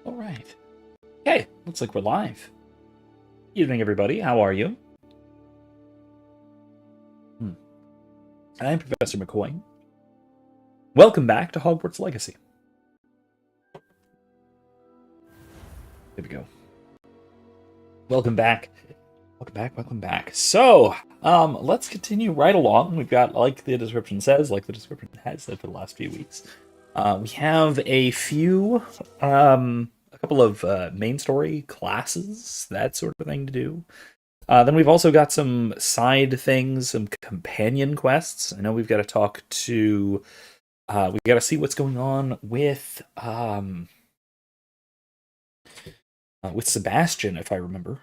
All right. Okay, looks like we're live. Evening, everybody. How are you? I'm Professor McCoy. Welcome back to Hogwarts Legacy. There we go. Welcome back. Welcome back. So, let's continue right along. We've got, like the description says, like the description has said for the last few weeks, we have a couple of main story classes, that sort of thing to do. Then we've also got some side things, some companion quests. I know we've got to talk to, we got to see what's going on with Sebastian, if I recall.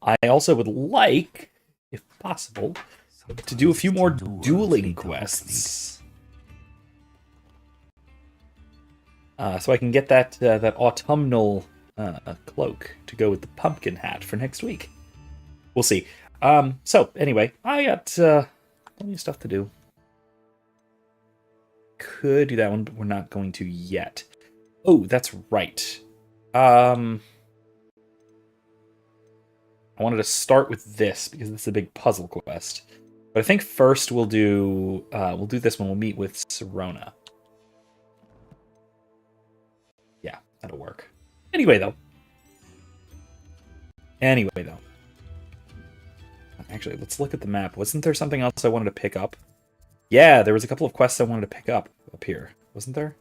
I also would like, if possible, to do a few more dueling quests. So I can get that autumnal cloak to go with the pumpkin hat for next week. We'll see. So anyway, I got plenty of stuff to do. Could do that one, but we're not going to yet. Oh, that's right. I wanted to start with this because this is a big puzzle quest. But I think first we'll do this one. We'll meet with Sirona. Yeah, that'll work. Anyway, though. Actually, let's look at the map. Wasn't there something else I wanted to pick up? Yeah, there was a couple of quests I wanted to pick up here. Wasn't there?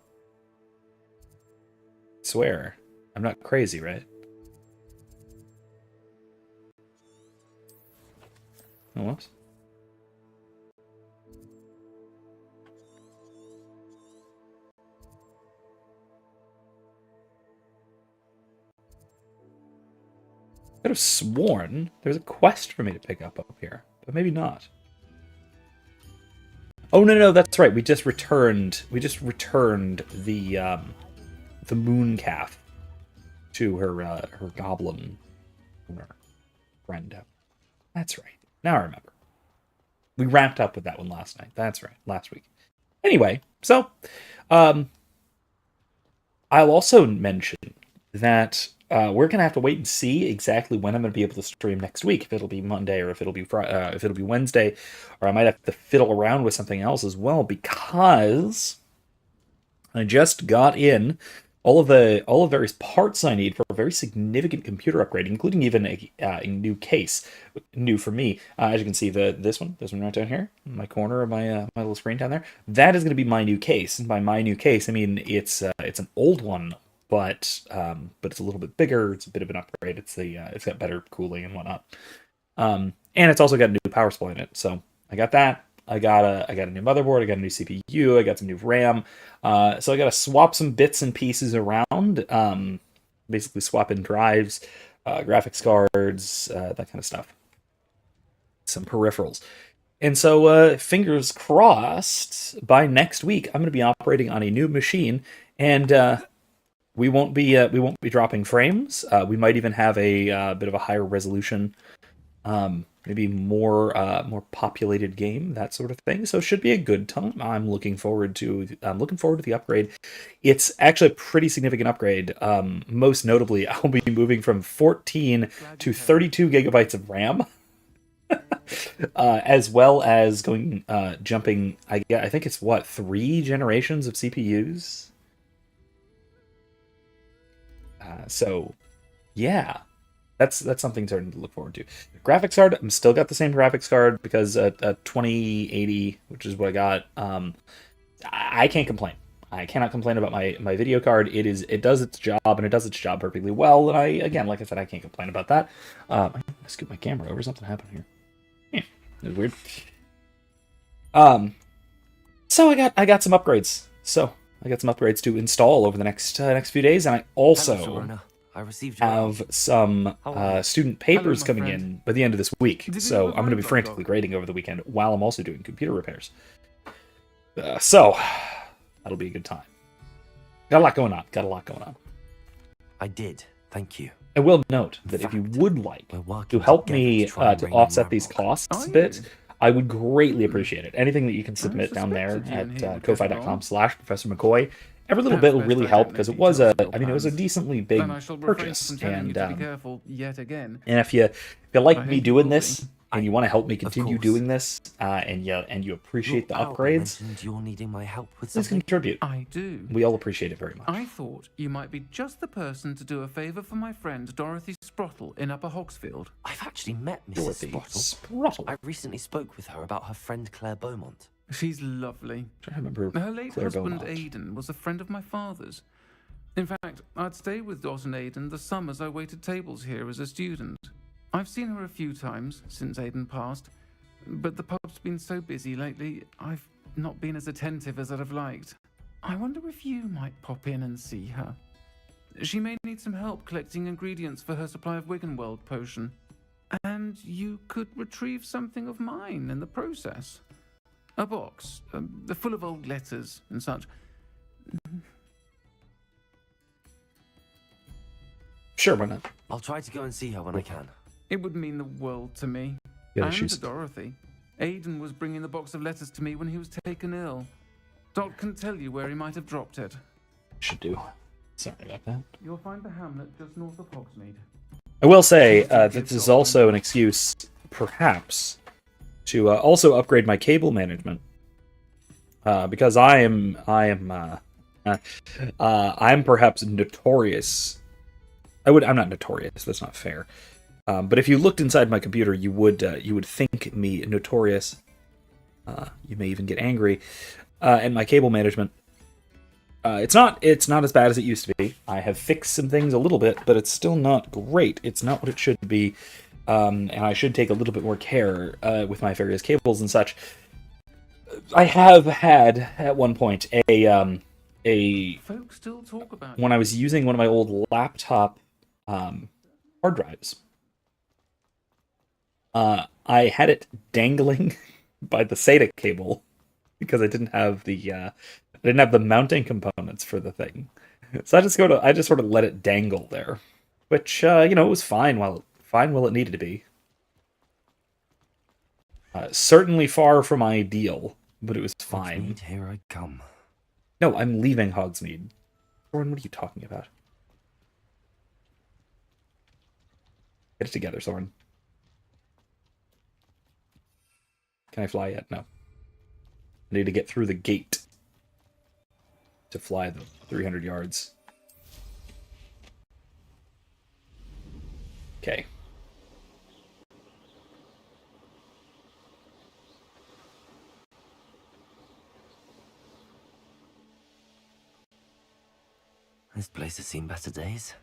I swear. I'm not crazy, right? Oh, whoops. I could have sworn there's a quest for me to pick up here, but maybe not. Oh no, that's right. We just returned the moon calf to her goblin friend. That's right. Now I remember. We wrapped up with that one last night. That's right, last week. Anyway, so I'll also mention that we're gonna have to wait and see exactly when I'm gonna be able to stream next week. If it'll be Monday or if it'll be if it'll be Wednesday, or I might have to fiddle around with something else as well, because I just got in all of the various parts I need for a very significant computer upgrade, including even a new case, new for me. As you can see, this one right down here, in my corner of my my little screen down there, that is going to be my new case. And by my new case, I mean it's an old one, but it's a little bit bigger. It's a bit of an upgrade. It's got better cooling and whatnot, and it's also got a new power supply in it. So I got that. I got a new motherboard. I got a new CPU. I got some new RAM. So I got to swap some bits and pieces around. Basically swap in drives, graphics cards, that kind of stuff. Some peripherals. And so fingers crossed, by next week I'm going to be operating on a new machine, and we won't be dropping frames. We might even have a bit of a higher resolution. Maybe more populated game, that sort of thing. So it should be a good time. I'm looking forward to the upgrade. It's actually a pretty significant upgrade. Most notably, I'll be moving from 14 to 32 gigabytes of RAM, as well as jumping. I think it's 3 generations of CPUs. So, yeah. That's something starting to look forward to. Graphics card, I'm still got the same graphics card because a 2080, which is what I got. I can't complain. I cannot complain about my video card. It does its job, and it does its job perfectly well. And like I said, I can't complain about that. I'm gonna scoot my camera over. Something happened here. Yeah, it was weird. So I got some upgrades. To install over the next few days, and I also have some student papers coming in by the end of this week. So I'm going to be frantically grading over the weekend while I'm also doing computer repairs. So that'll be a good time. Got a lot going on. I did. Thank you. I will note that if you would like to help me to offset these costs a bit, I would greatly appreciate it. Anything that you can submit down there at ko-fi.com/Professor McCoy every little Perhaps bit will best really I help don't because make it was details a, of your I mean, it was a plans. decently big Then I shall refrain purchase, from telling you and to be careful yet again. if you like I me hope you doing will this and you want to help me continue course. doing this, and you Your appreciate the Albert upgrades, mentioned you're needing my help with please something. contribute. I do. We all appreciate it very much. I thought you might be just the person to do a favour for my friend Dorothy Sprottle in Upper Hogsfield. I've actually met Mrs. Dorothy Sprottle. Sprottle. I recently spoke with her about her friend Claire Beaumont. She's lovely. I'm trying to remember Her late Claire husband Beaumont. Aidan was a friend of my father's. In fact, I'd stay with Dot and Aidan the summers I waited tables here as a student. I've seen her a few times since Aidan passed, but the pub's been so busy lately, I've not been as attentive as I'd have liked. I wonder if you might pop in and see her. She may need some help collecting ingredients for her supply of Wiggenweld potion. And you could retrieve something of mine in the process. A box, full of old letters and such. Sure, why not? I'll try to go and see her when I can. It would mean the world to me. Yeah, And she's to Dorothy. Aidan was bringing the box of letters to me when he was taken ill. Dot can tell you where he might have dropped it. should do. Sorry about that. You'll find the hamlet just north of Hogsmeade. I will say that this is also an excuse, perhaps, to also upgrade my cable management, because I'm perhaps notorious. I'm not notorious. That's not fair. But if you looked inside my computer, you would think me notorious. You may even get angry. And my cable management. It's not as bad as it used to be. I have fixed some things a little bit, but it's still not great. It's not what it should be, and I should take a little bit more care with my various cables and such. I have had at one point a Folks still talk about when I was using one of my old laptop hard drives. I had it dangling by the SATA cable because I didn't have the mounting components for the thing. So I just sort of let it dangle there, which it was fine while it needed to be. Certainly far from ideal, but it was fine. Hogsmeade, here I come. No, I'm leaving Hogsmeade. Thorin, what are you talking about? Get it together, Thorin. Can I fly yet? No. I need to get through the gate to fly the 300 yards. Okay. This place has seen better days.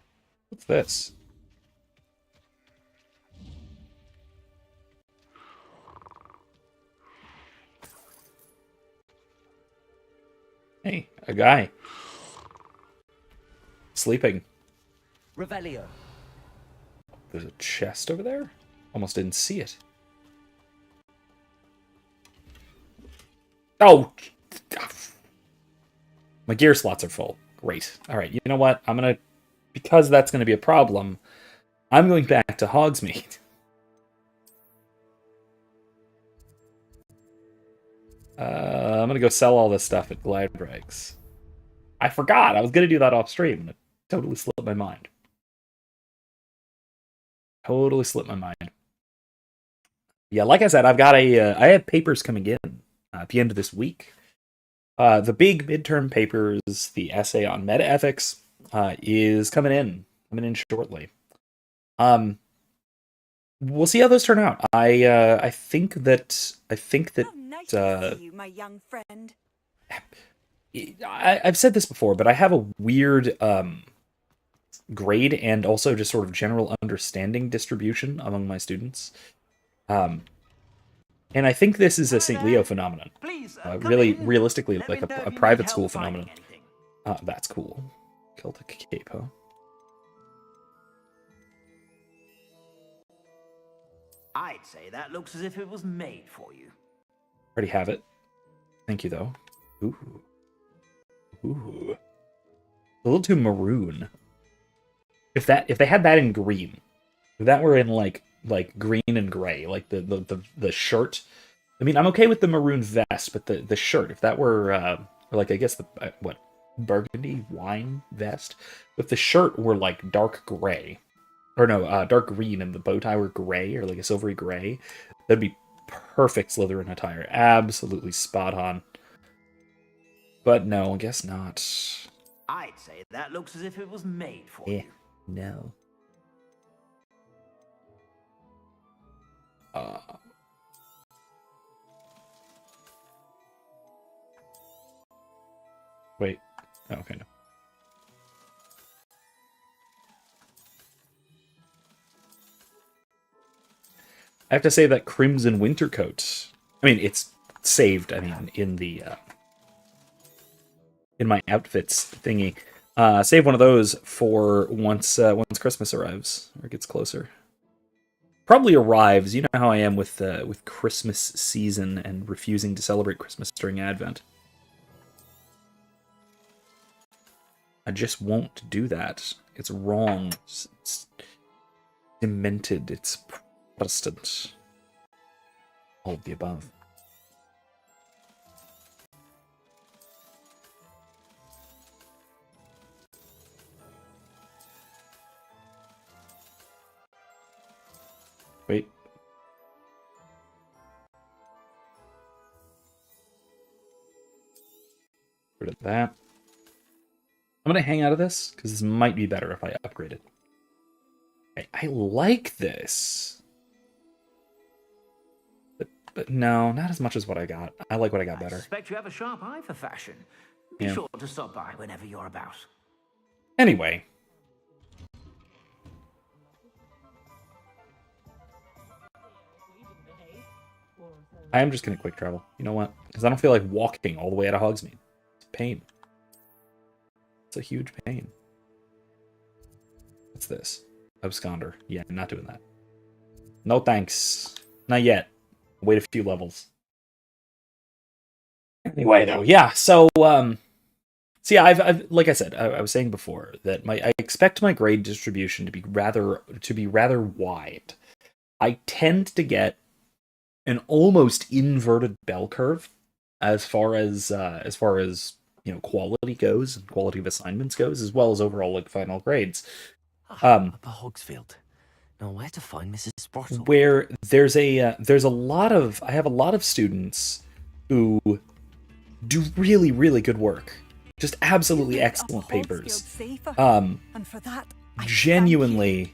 What's this? Hey, a guy. Sleeping. Revelio. There's a chest over there? Almost didn't see it. Oh! My gear slots are full. Great. Alright, you know what? Because that's going to be a problem, I'm going back to Hogsmeade. I'm going to go sell all this stuff at Gladbrags. I forgot! I was going to do that off stream, and it totally slipped my mind. Totally slipped my mind. Yeah, like I said, I have papers coming in at the end of this week. The big midterm papers, the essay on meta ethics, is coming in shortly. We'll see how those turn out. I think that Oh, nice to see you, my young friend. I've said this before, but I have a weird grade and also just sort of general understanding distribution among my students. And I think this is a St. Leo phenomenon. Please, Really, realistically, like a private school phenomenon. That's cool. Celtic cape, huh? I'd say that looks as if it was made for you. Already have it. Thank you, though. Ooh. Ooh. A little too maroon. If they had that in green, if that were in like green and gray, like the shirt. I mean, I'm okay with the maroon vest, but the shirt, if that were or like I guess the what burgundy wine vest. If the shirt were like dark gray, or no, dark green, and the bow tie were gray or like a silvery gray, that'd be perfect Slytherin attire. Absolutely spot on. But no, I guess not. I'd say that looks as if it was made for Eh, you. no. Wait. Oh, okay, no. I have to say that Crimson Wintercoat. I mean, it's saved. I mean, in the in my outfits thingy. Save one of those for once Christmas arrives or gets closer. Probably arrives. You know how I am with Christmas season and refusing to celebrate Christmas during Advent. I just won't do that. It's wrong. It's demented. It's Protestant. All of the above. Wait. Rid of that. I'm going to hang out of this, because this might be better if I upgrade it. Okay, I like this. But no, not as much as what I got. I like what I got I better. suspect you have a sharp eye for fashion. Be Yeah. sure to stop by whenever you're about. Anyway. I am just going to quick travel. You know what? Because I don't feel like walking all the way out of Hogsmeade. It's a pain. It's a huge pain. What's this? Absconder. Yeah, not doing that. No thanks. Not yet. Wait a few levels. Anyway, though, yeah. So, I've like I said, I was saying before that I expect my grade distribution to be rather wide. I tend to get an almost inverted bell curve as far as quality goes and quality of assignments goes, as well as overall like final grades. Upper Hogsfield. Now, where to find Mrs. Sprottle? Where there's a lot of I have a lot of students who do really, really good work. Just absolutely excellent papers. And for that, I Genuinely,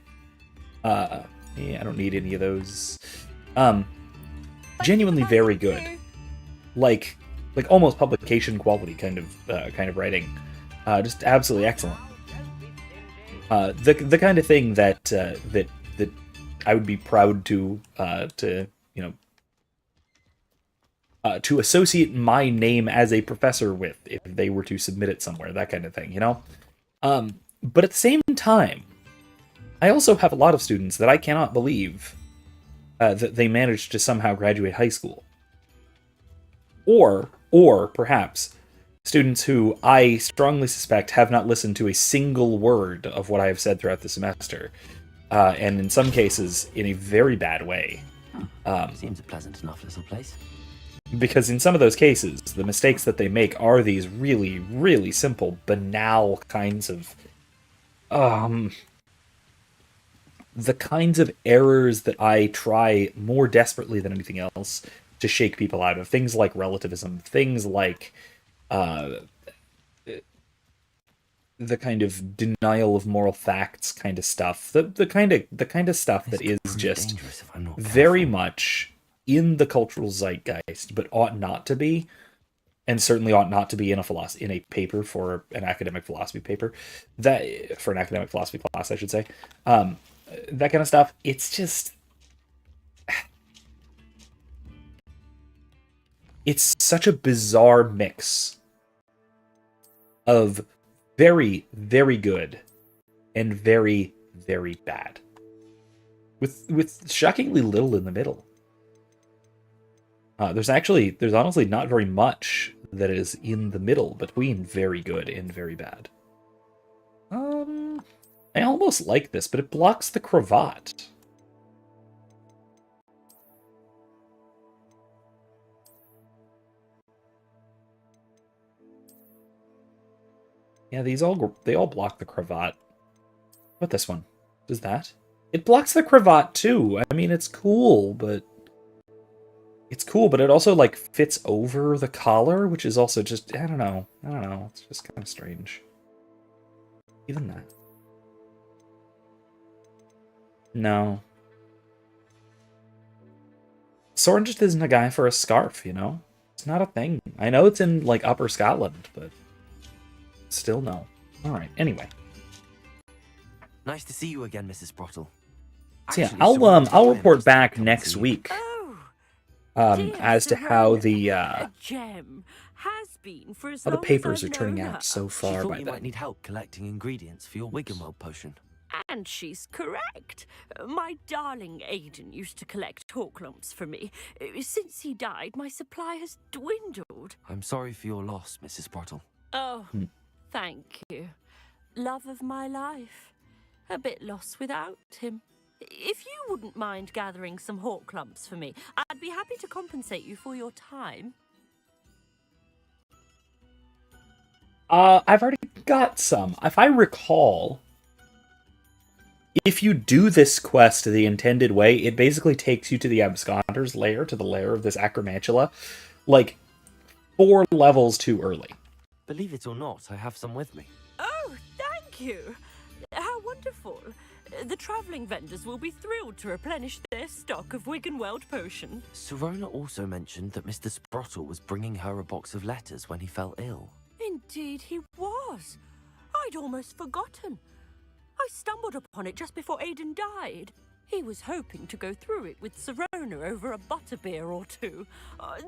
I don't need any of those. Genuinely very good. Like almost publication quality kind of writing. Just absolutely excellent. The kind of thing that I would be proud to to associate my name as a professor with if they were to submit it somewhere, that kind of thing, you know? But at the same time, I also have a lot of students that I cannot believe that they managed to somehow graduate high school. Or perhaps students who I strongly suspect have not listened to a single word of what I have said throughout the semester, and in some cases, in a very bad way. Seems a pleasant enough little place. Because in some of those cases, the mistakes that they make are these really, really simple, banal kinds of... the kinds of errors that I try more desperately than anything else to shake people out of. Things like relativism, things like the kind of denial of moral facts kind of stuff. The kind of stuff that is just Dangerous if I'm not very careful. much in the cultural zeitgeist, but ought not to be, and certainly ought not to be in a paper for an academic philosophy paper, that for an academic philosophy class, I should say. That kind of stuff. It's just, it's such a bizarre mix of very, very good and very, very bad, with shockingly little in the middle. There's honestly not very much that is in the middle between very good and very bad. I almost like this, but it blocks the cravat. Yeah, they all block the cravat. What this one? Does that? It blocks the cravat too. I mean, it's cool, but it also like fits over the collar, which is also just I don't know. It's just kind of strange. Even that. No. Soren just isn't a guy for a scarf, you know? It's not a thing. I know it's in like Upper Scotland, but still no. All right. Anyway. Nice to see you again, Mrs. Sprottle. So yeah, Actually, I'll Sir report Walter back come next to- week Dear as to how Serona, the a gem has been for as how the long as papers are I've turning known out her. so She far thought by you then. might need help collecting ingredients for your Wiggenweld potion. And she's correct. My darling Aidan used to collect hawk lumps for me. Since he died, my supply has dwindled. I'm sorry for your loss, Mrs. Sprottle. Oh, thank you. Love of my life. A bit lost without him. If you wouldn't mind gathering some hawk lumps for me, I'd be happy to compensate you for your time. I've already got some. If I recall, if you do this quest the intended way, it basically takes you to the Absconder's lair, to the lair of this Acromantula, like 4 levels too early. Believe it or not, I have some with me. Oh, thank you. How wonderful. The travelling vendors will be thrilled to replenish their stock of Wiggenweld potion. Serona also mentioned that Mr. Sprottle was bringing her a box of letters when he fell ill. Indeed he was. I'd almost forgotten. I stumbled upon it just before Aidan died. He was hoping to go through it with Serona over a butterbeer or two.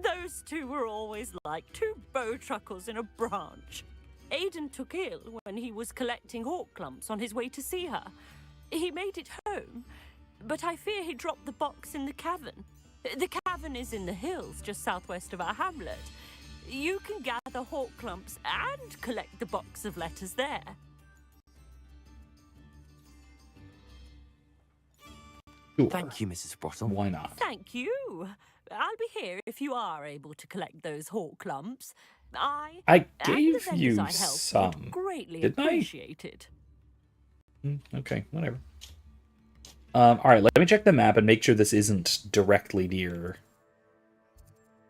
Those two were always like 2 bowtruckles in a branch. Aidan took ill when he was collecting hawk lumps on his way to see her. He made it home, but I fear he dropped the box in the cavern. The cavern is in the hills just southwest of our hamlet. You can gather hawk lumps and collect the box of letters there. Sure. Thank you, Mrs. Sprottle. Why not? Thank you. I'll be here if you are able to collect those hawk lumps. I I and the gave vendors you I helped some, would greatly didn't I? appreciate it. Okay, whatever. All right, let me check the map and make sure this isn't directly near.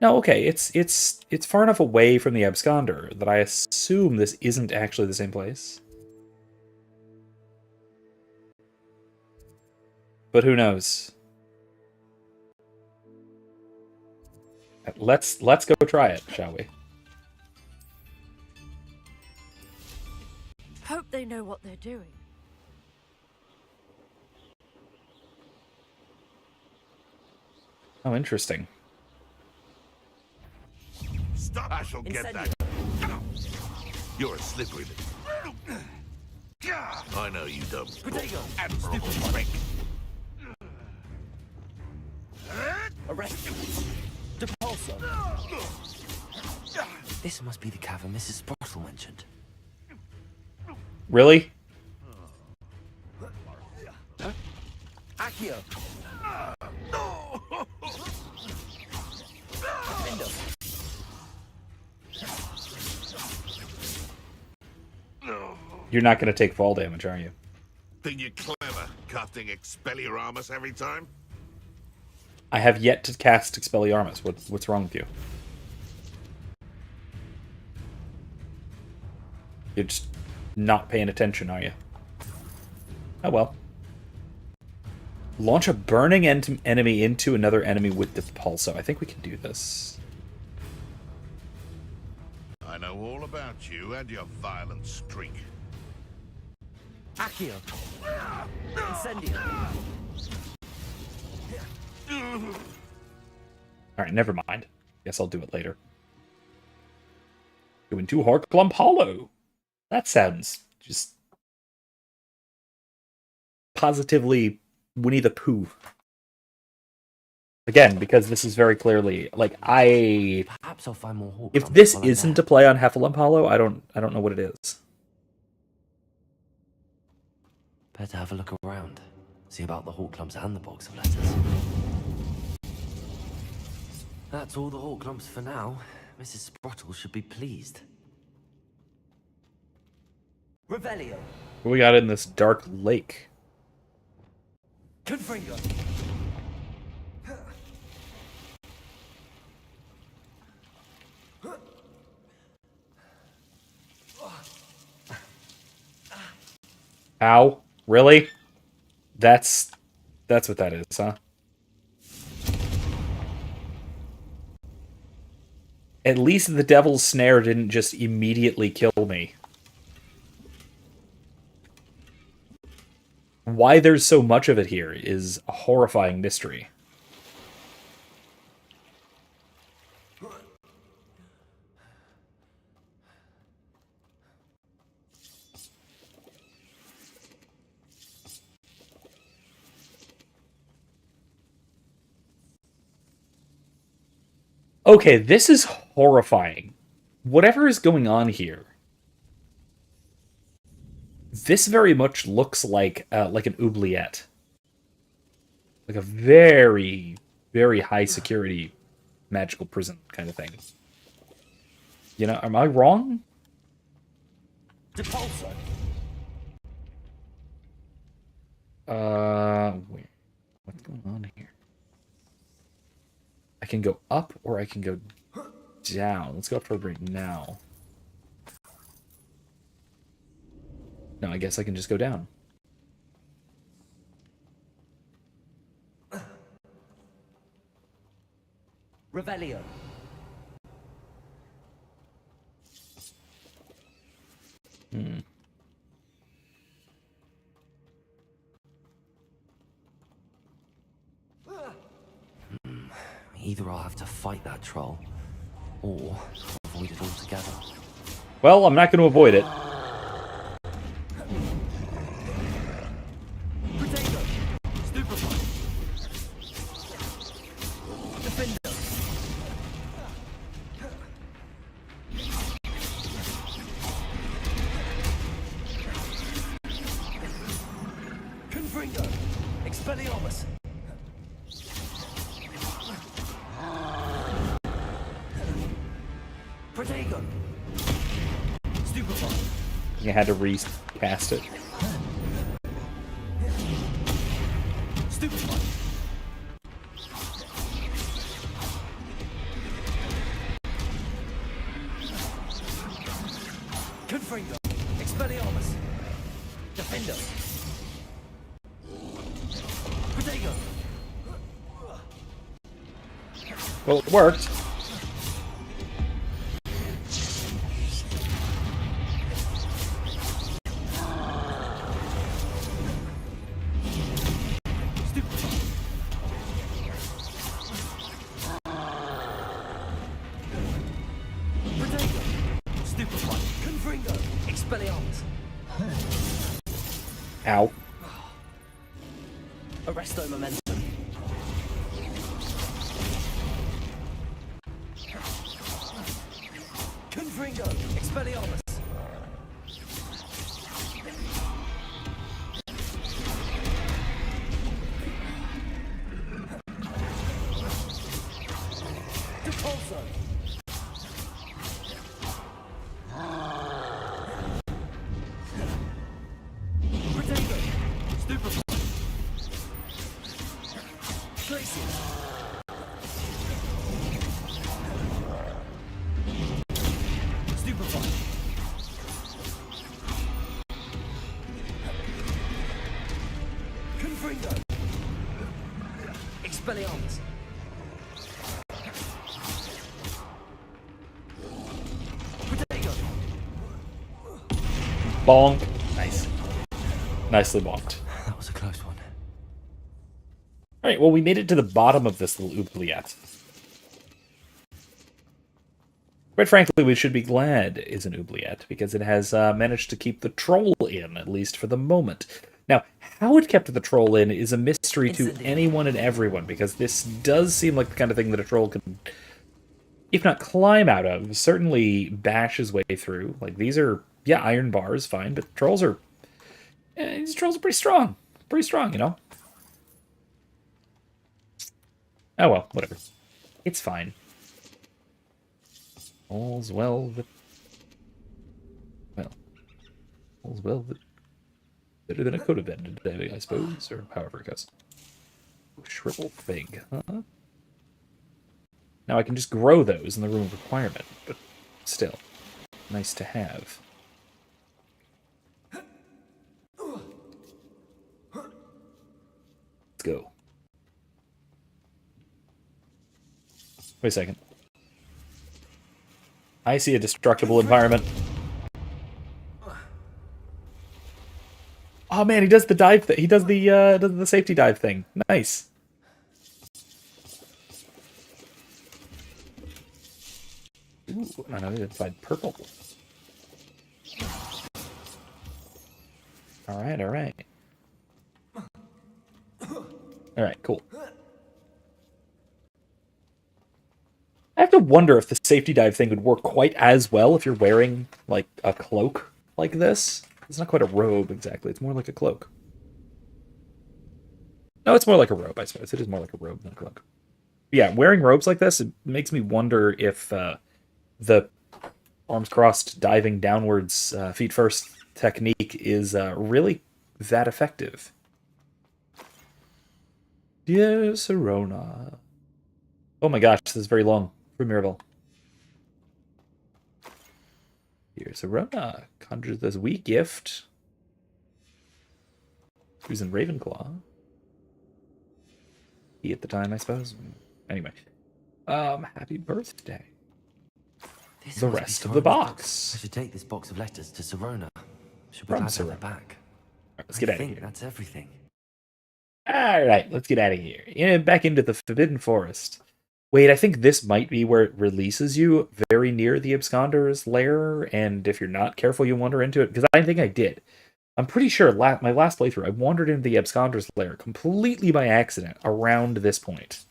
No, okay, it's far enough away from the Absconder that I assume this isn't actually the same place. But who knows? Let's go try it, shall we? Hope they know what they're doing. Oh, interesting. Stop! I shall get that. You're a slippery little. I know you dumb. Potato! Admirable trick. Arrest him! Depulso! This must be the cavern Mrs. Sprottle mentioned. Really? Accio! You're not going to take fall damage, are you? Think you're clever, casting Expelliarmus every time? I have yet to cast Expelliarmus. What's wrong with you? You're just not paying attention, are you? Oh well. Launch a burning enemy into another enemy with the pulso. I think we can do this. I know all about you and your violent streak. Accio! Incendio! Alright, never mind. Guess I'll do it later. Go into Harklump Hollow. That sounds just positively Winnie the Pooh. Again, because this is very clearly like Perhaps I'll find more hawk if lumps this while I'm isn't there. a play on Heffalump Hollow, I don't know what it is. Better have a look around. See about the hawk lumps and the box of letters. That's all the hawk lumps for now. Mrs. Sprottle should be pleased. Revelio. What we got in this dark lake? Confringo. Ow. Really? That's what that is, huh? At least the devil's snare didn't just immediately kill me. Why there's so much of it here is a horrifying mystery. Okay, this is horrifying. Whatever is going on here, this very much looks like an oubliette. Like a very, very high security magical prison kind of thing. You know, am I wrong? Depulso. Wait. What's going on here? I can go up or I can go down. Let's go up for right now. No, I guess I can just go down. Revelio. Either I'll have to fight that troll, or avoid it altogether. Well, I'm not going to avoid it. Potato. Stupefy. Defender. Confringo. Expelliarmus. Protego. Stupefy. I had to recast it. Stupefy. Confringo. Expelliarmus. Defender. Protego. Well, it worked. Ow. Arresto momentum. Confringo. Expelliarmus. Depulso. Protego. Stupefy. Tracy. Stupefy. Confringo. Expelliarmus. Protego. Bonk. Nice. Nicely bonked. That was a close one. Alright, well, we made it to the bottom of this little oubliette. Quite frankly, we should be glad it's an oubliette, because it has managed to keep the troll in, at least for the moment. Now, how it kept the troll in is a mystery to anyone and everyone, because this does seem like the kind of thing that a troll can, if not climb out of, certainly bash his way through. Like, these are, yeah, iron bars, fine, but trolls are, these trolls are pretty strong. Pretty strong, you know? Oh well, whatever. It's fine. All's well that... Well. Well, better than it could have been today, I suppose, or however it goes. Shrivel fig, huh? Now I can just grow those in the room of requirement, but still, nice to have. Let's go. Wait a second. I see a destructible environment. Oh man, he does the dive thing. He does the safety dive thing. Nice. Ooh, I know it's like purple. All right, all right. All right, cool. I have to wonder if the safety dive thing would work quite as well if you're wearing, like, a cloak like this. It's not quite a robe, exactly. It's more like a cloak. No, it's more like a robe, I suppose. It is more like a robe than a cloak. Yeah, wearing robes like this, it makes me wonder if the arms crossed, diving downwards, feet first technique is really that effective. Dear Serona. Oh my gosh, this is very long. For Mirabelle. Dear Serona conjures this wee gift. Who's in Ravenclaw? He at the time, I suppose. Anyway. Happy birthday. The rest of the box. I should take this box of letters to Serona. She'll be From glad to have Serona. it back. Right, let's get out of here. That's everything. Alright, let's get out of here. Back into the Forbidden Forest. Wait, I think this might be where it releases you very near the Absconder's lair, and if you're not careful, you wander into it, because I think I did. I'm pretty sure my last playthrough, I wandered into the Absconder's lair completely by accident around this point.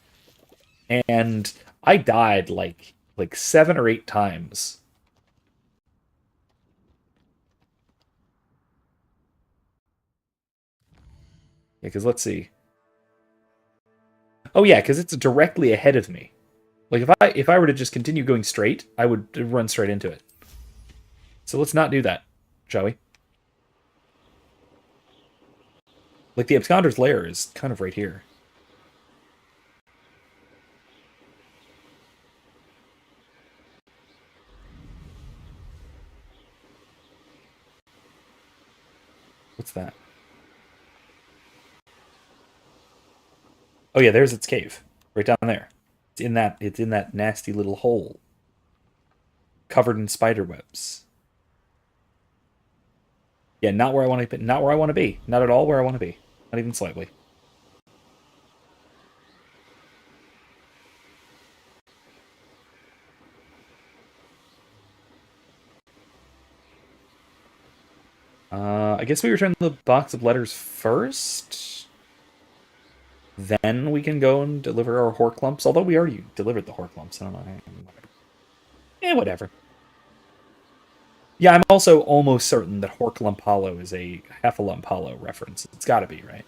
And I died like 7 or 8 times. Yeah, because let's see. Oh yeah, because it's directly ahead of me. Like if I were to just continue going straight, I would run straight into it. So let's not do that, shall we? Like the Absconder's lair is kind of right here. What's that? Oh yeah, there's its cave. Right down there. It's in that nasty little hole. Covered in spider webs. Yeah, not where I want to be. Not where I want to be. Not at all where I want to be. Not even slightly. I guess we return the box of letters first. Then we can go and deliver our Horklumps. Although we already delivered the Horklumps. I don't know. Whatever. Whatever. Yeah, I'm also almost certain that Horklump Hollow is a Heffalump Hollow reference. It's gotta be, right?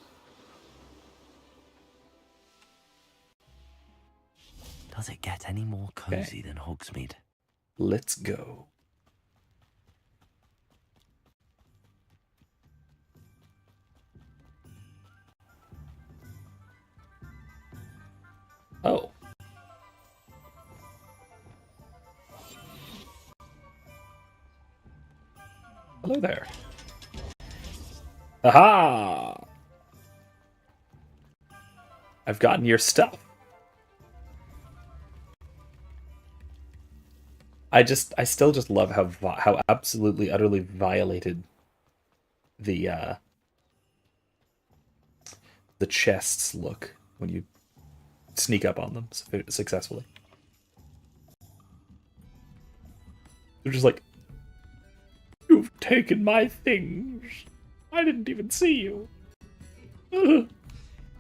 Does it get any more cozy than Hogsmeade? Let's go. Oh. Hello there. Aha! I've gotten your stuff. I still just love how absolutely utterly violated the chests look when you sneak up on them successfully. They're just like, you've taken my things. I didn't even see you. Ugh.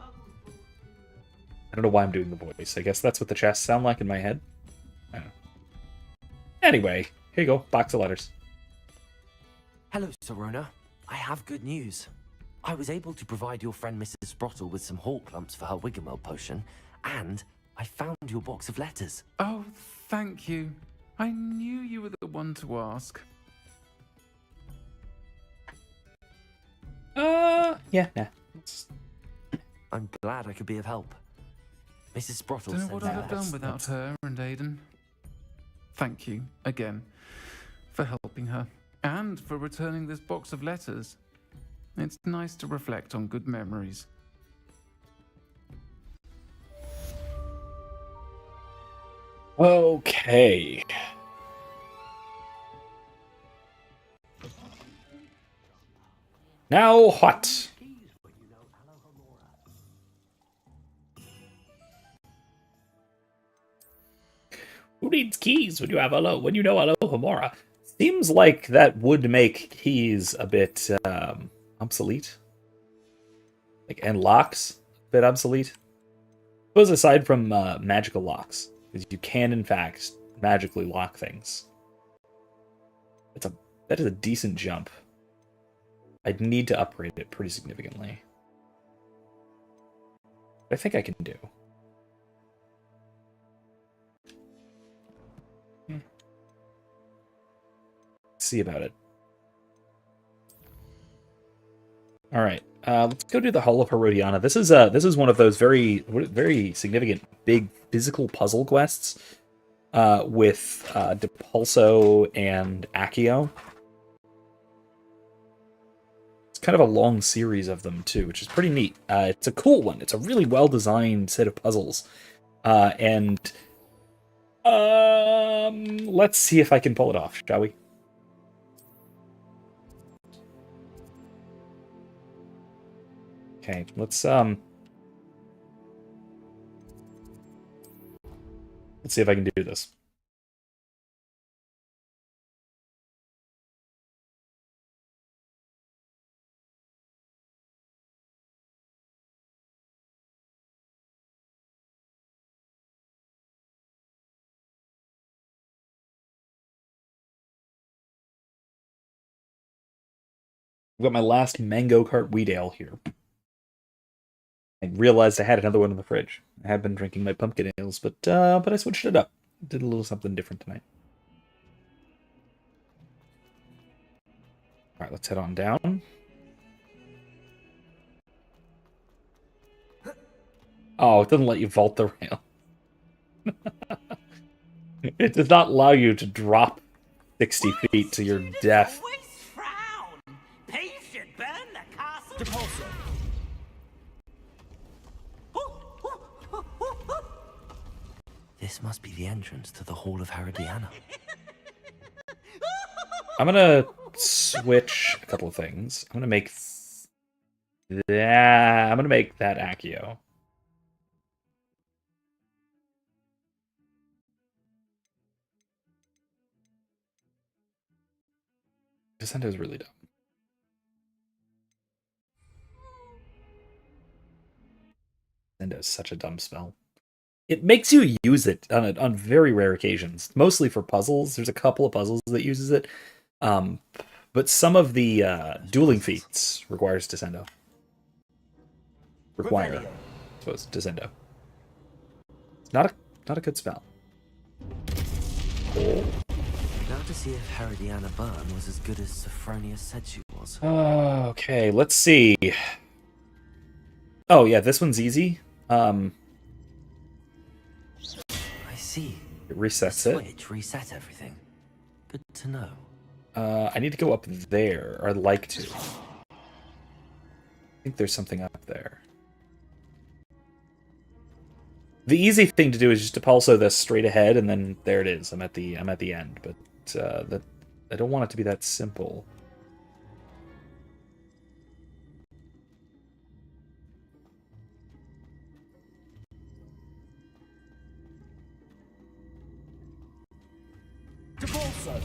I don't know why I'm doing the voice. I guess that's what the chests sound like in my head. I don't know. Anyway, here you go. Box of letters. Hello, Serona. I have good news. I was able to provide your friend Mrs. Sprottle with some Horklumps for her Wiggenweld potion, and I found your box of letters. Oh, thank you. I knew you were the one to ask. Yeah, nah. I'm glad I could be of help. Mrs. Sprottle Don't know sent what me I'd have this. done without her and Aiden. Thank you, again, for helping her, and for returning this box of letters. It's nice to reflect on good memories. Okay. Now what? Who needs keys when you have when you know Alohomora? Seems like that would make keys a bit obsolete. Like, and locks a bit obsolete. I suppose aside from magical locks, because you can in fact magically lock things. That is a decent jump. I'd need to upgrade it pretty significantly. I think I can do. See about it. All right, let's go do the Hall of Herodiana. This is one of those very significant big physical puzzle quests with Depulso and Accio. It's kind of a long series of them too, which is pretty neat. It's a cool one. It's a really well designed set of puzzles, and let's see if I can pull it off, shall we? Okay, let's see if I can do this. I've got my last mango cart wheat ale here. I realized I had another one in the fridge. I have been drinking my pumpkin ales, but I switched it up. Did a little something different tonight. All right, let's head on down. Oh, it doesn't let you vault the rail. It does not allow you to drop 60 feet to your death. Always frown. Peace should burn the castle. Depulso. This must be the entrance to the Hall of Herodiana. I'm gonna switch a couple of things. I'm gonna make that. I'm gonna make that Accio. Descendo's really dumb. Descendo's such a dumb spell. It makes you use it on very rare occasions, mostly for puzzles. There's a couple of puzzles that uses it, but some of the dueling feats requires Descendo. I suppose, Descendo. It's not a good spell. Oh. Now to see if Herodiana Byrne was as good as Sophronia said she was. Okay, let's see. Oh yeah, this one's easy. I see. It resets The it. switch reset everything. Good to know. I need to go up there, or I'd like to. I think there's something up there. The easy thing to do is just to pulso this straight ahead, and then there it is. I'm at the end, but that I don't want it to be that simple. Depulso.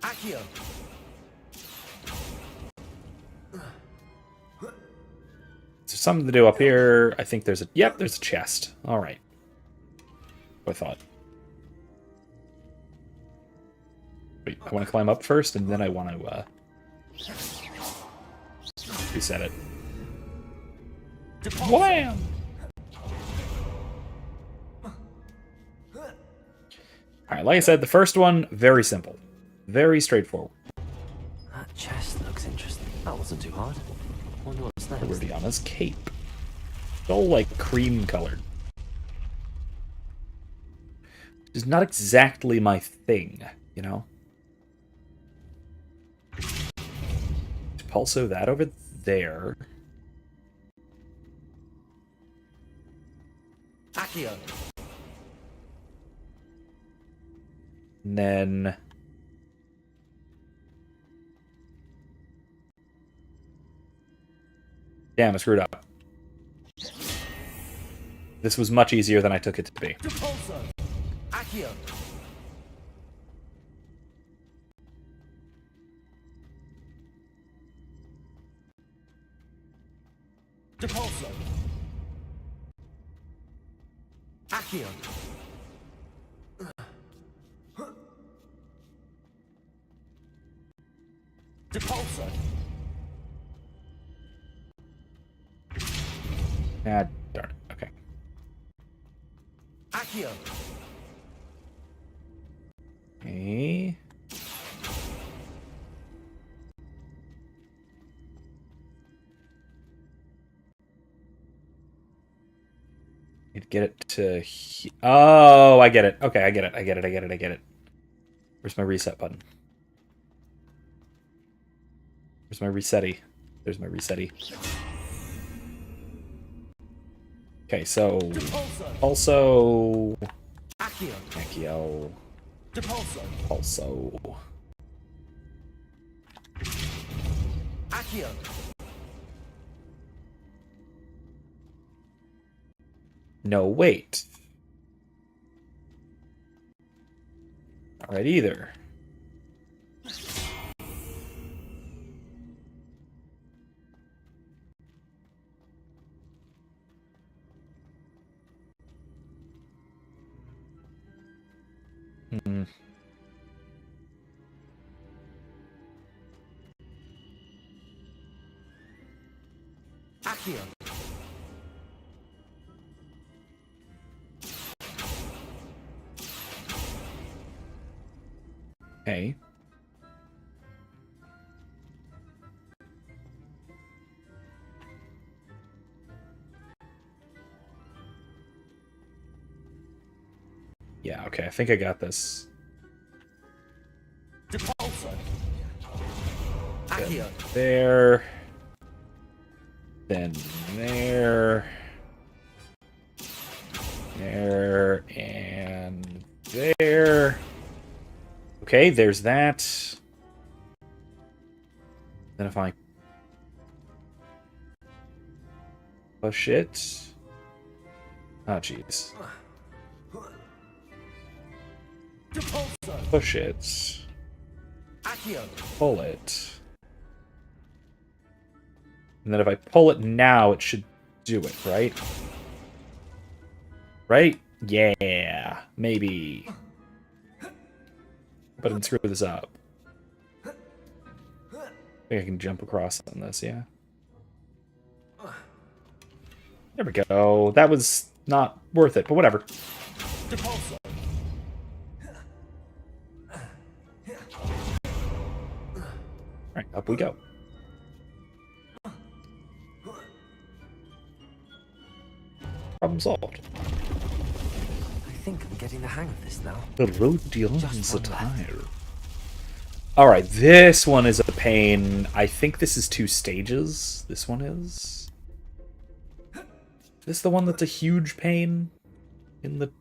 Accio. There's something to do up here. I think there's there's a chest. All right. I thought. Wait, I want to climb up first, and then I want to reset it. Wham! All right, like I said, the first one, very simple. Very straightforward. That chest looks interesting. That wasn't too hard. Wonder what's next. Iridiana's cape. It's all like cream colored. Which is not exactly my thing, you know? Also, that over there. Accio. And then... Damn, I screwed up. This was much easier than I took it to be. Depulso. Accio. Depulso. Accio. Depulso. Ah, darn it. Okay. Accio. Okay. Need to get it to... Oh, I get it. Okay, I get it. I get it. Where's my reset button? Where's my resetty? There's my resetty. Okay, so... Also... Accio. Also... Accio. No, wait. Not right either. Hmm. Accio. Okay. Yeah, okay, I think I got this. Depulso. Accio. There. Then there. There. And there. Okay, there's that. Then if I push it. Oh, jeez. Depulso. Push it. Accio. Pull it. And then if I pull it now, it should do it, right? Right? Yeah. Maybe. But I didn't screw this up. I think I can jump across on this, yeah. There we go. That was not worth it, but whatever. Depulso. Alright, up we go. Problem solved. I think I'm getting the hang of this now. The Rhodian Just one Satire. Alright, this one is a pain. I think this is 2 stages. This one is. Is this the one that's a huge pain? In the...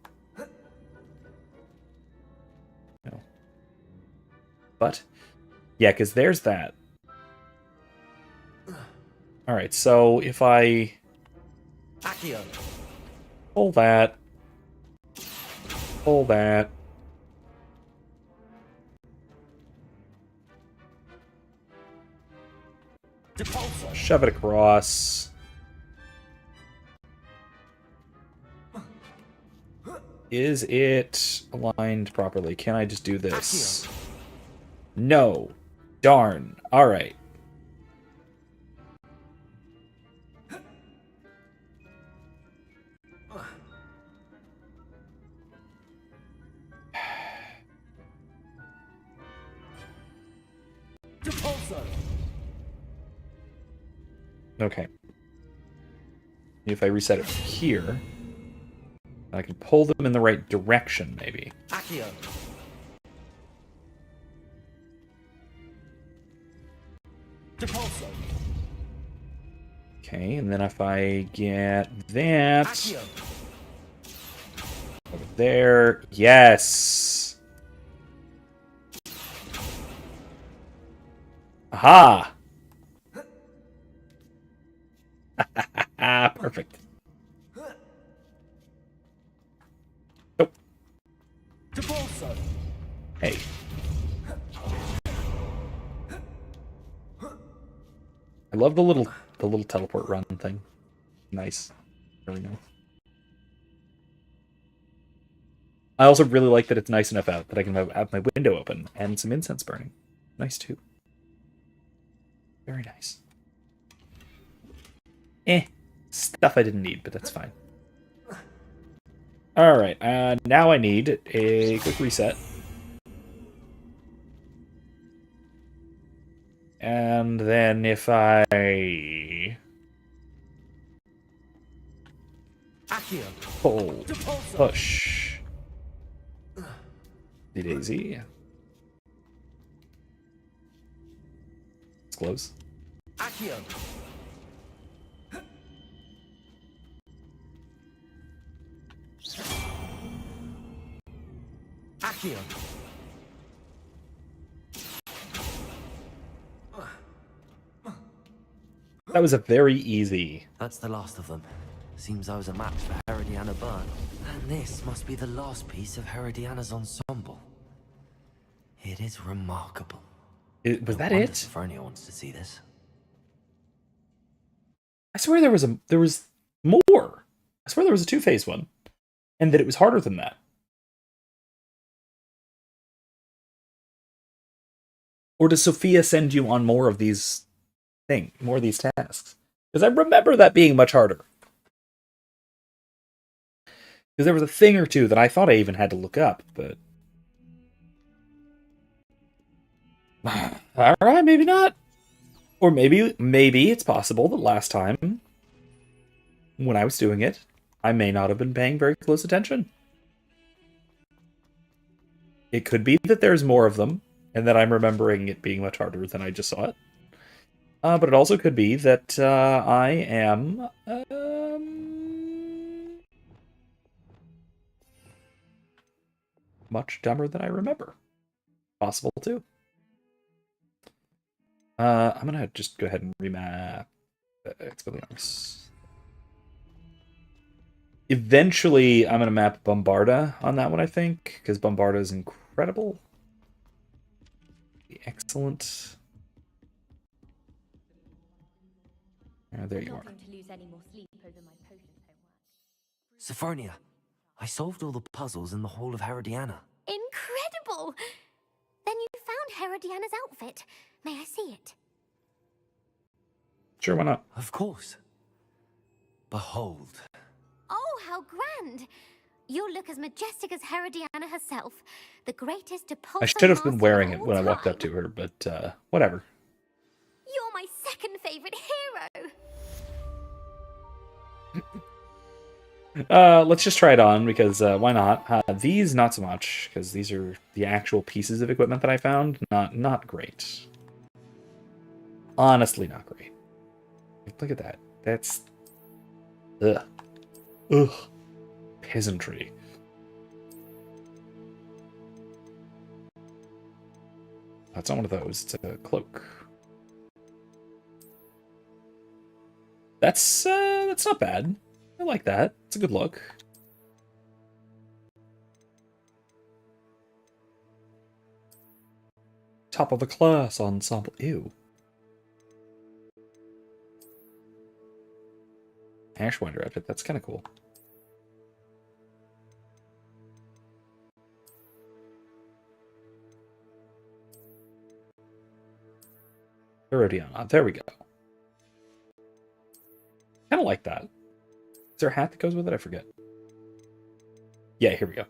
No. But? Yeah, because there's that. Alright, so if I... Accio. Pull that. Pull that. Depulso. Shove it across. Is it aligned properly? Can I just do this? No. Darn. Alright. Okay. If I reset it here, I can pull them in the right direction, maybe. Accio. Depulso. Okay, and then if I get that Accio. over there, yes. Aha! Perfect. Oh. Depulso. Hey. I love the little teleport run thing. Nice. Really nice. I also really like that it's nice enough out that I can have my window open and some incense burning. Nice too. Very nice. Stuff I didn't need, but that's fine. Alright, now I need a quick reset. And then if I... Accio. pull, push... the daisy. It's close. Accio. Accio. That was a very easy... That's the last of them. Seems I was a match for Herodiana Byrne. And this must be the last piece of Herodiana's ensemble. It is remarkable. Was that No wonder it? Sophronia wants to see this. I swear there was more. I swear there was a two-phase one. And that it was harder than that. Or does Sophia send you on more of these tasks? Because I remember that being much harder. Because there was a thing or two that I thought I even had to look up, but... Alright, maybe not. Or maybe it's possible that last time, when I was doing it, I may not have been paying very close attention. It could be that there's more of them, and that I'm remembering it being much harder than I just saw it. But it also could be that I am... much dumber than I remember. Possible, too. I'm gonna just go ahead and remap Expelliarmus. Eventually, I'm gonna map Bombarda on that one, I think, because Bombarda is incredible. Excellent. There you are. Sophronia, I solved all the puzzles in the Hall of Herodiana. Incredible! Then you found Herodiana's outfit. May I see it? Sure, why not? Of course. Behold. Oh, how grand! You look as majestic as Herodiana herself, the greatest Depulso I should have been master wearing of it all when I walked up time. to her, but whatever. You're my second favorite hero. Let's just try it on, because why not? These, not so much, because these are the actual pieces of equipment that I found. Not great. Honestly, not great. Look at that. That's... Ugh. Ugh. Peasantry. That's not one of those. It's a cloak. That's not bad. I like that. It's a good look. Top of the class ensemble. Ew. Ashwinder outfit. That's kind of cool. Herodiana. There we go. Kind of like that. Is there a hat that goes with it? I forget. Yeah, here we go.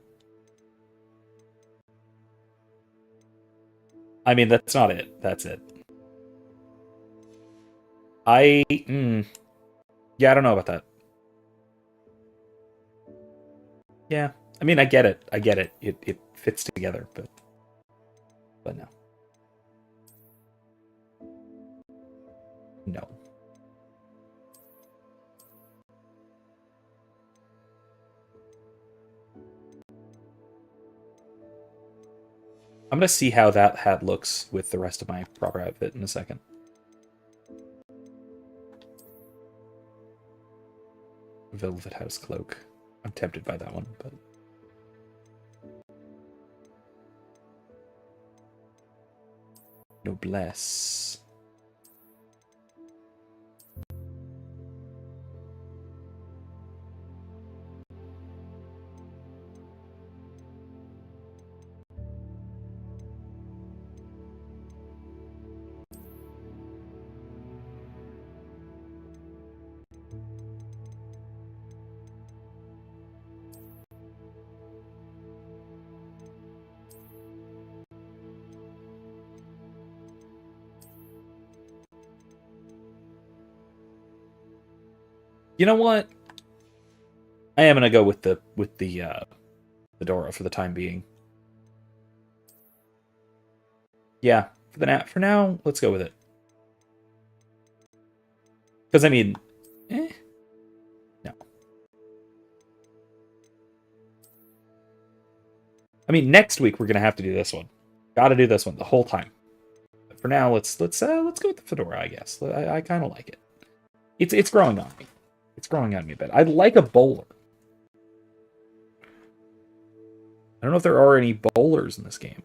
I mean, that's not it. That's it. Yeah, I don't know about that. Yeah, I mean, I get it. I get it. It fits together, but no. No. I'm gonna see how that hat looks with the rest of my proper outfit in a second. Velvet House cloak. I'm tempted by that one, but noblesse. You know what? I am gonna go with the fedora for the time being. Yeah, for now, let's go with it. Because I mean, no. I mean, next week we're gonna have to do this one. Got to do this one the whole time. But for now, let's go with the fedora. I guess I kind of like it. It's growing on me. It's growing on me a bit. I'd like a bowler. I don't know if there are any bowlers in this game.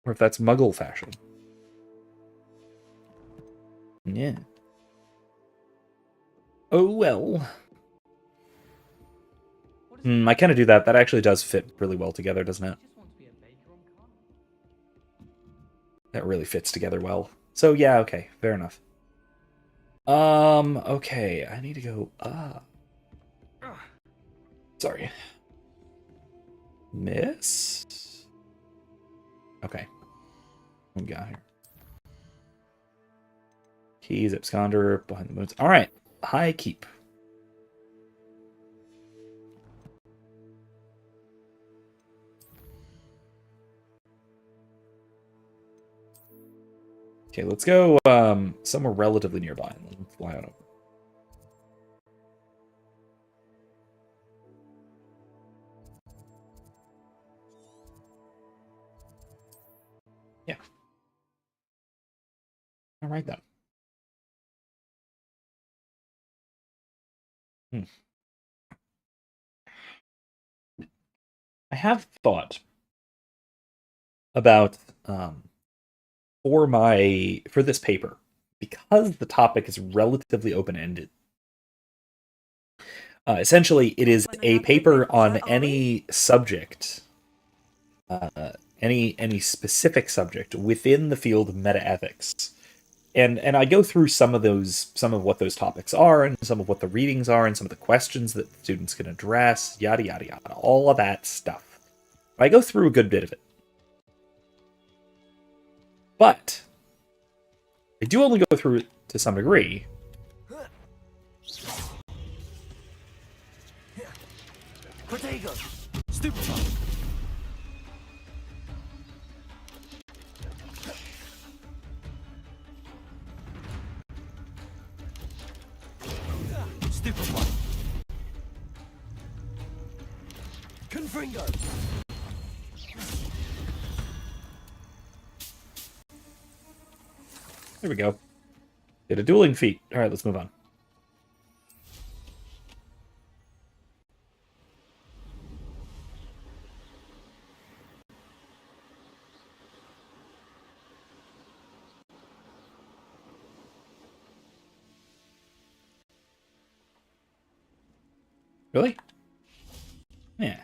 Or if that's Muggle fashion. Yeah. Oh well. I kind of do that. That actually does fit really well together, doesn't it? That really fits together well. So yeah, okay, fair enough. Okay, I need to go sorry. Miss? Okay. What we got here? Keys, absconder, behind the moons. Alright. High keep. Okay, let's go somewhere relatively nearby and then fly on over. Yeah. All right then. I have thought about for this paper, because the topic is relatively open-ended. Essentially, it is a paper on any subject, any specific subject within the field of metaethics. And I go through some of what those topics are, and some of what the readings are, and some of the questions that students can address, yada yada yada, all of that stuff. I go through a good bit of it. But I do only go through it to some degree. Protego! Stupefy! Stupefy! Confringo! There we go. Did a dueling feat. All right, let's move on. Really? Yeah.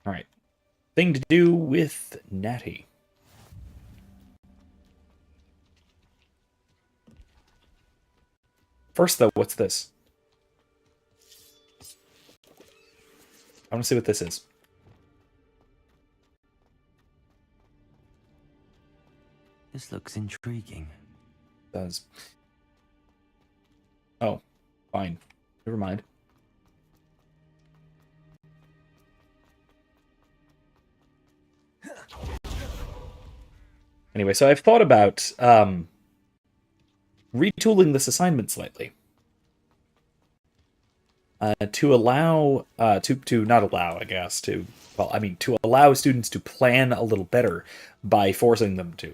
All right. Thing to do with Natty. First, though, what's this? I want to see what this is. This looks intriguing. Does. Oh, fine. Never mind. Anyway, so I've thought about retooling this assignment slightly. To allow, to not allow, I guess, to allow students to plan a little better by forcing them to.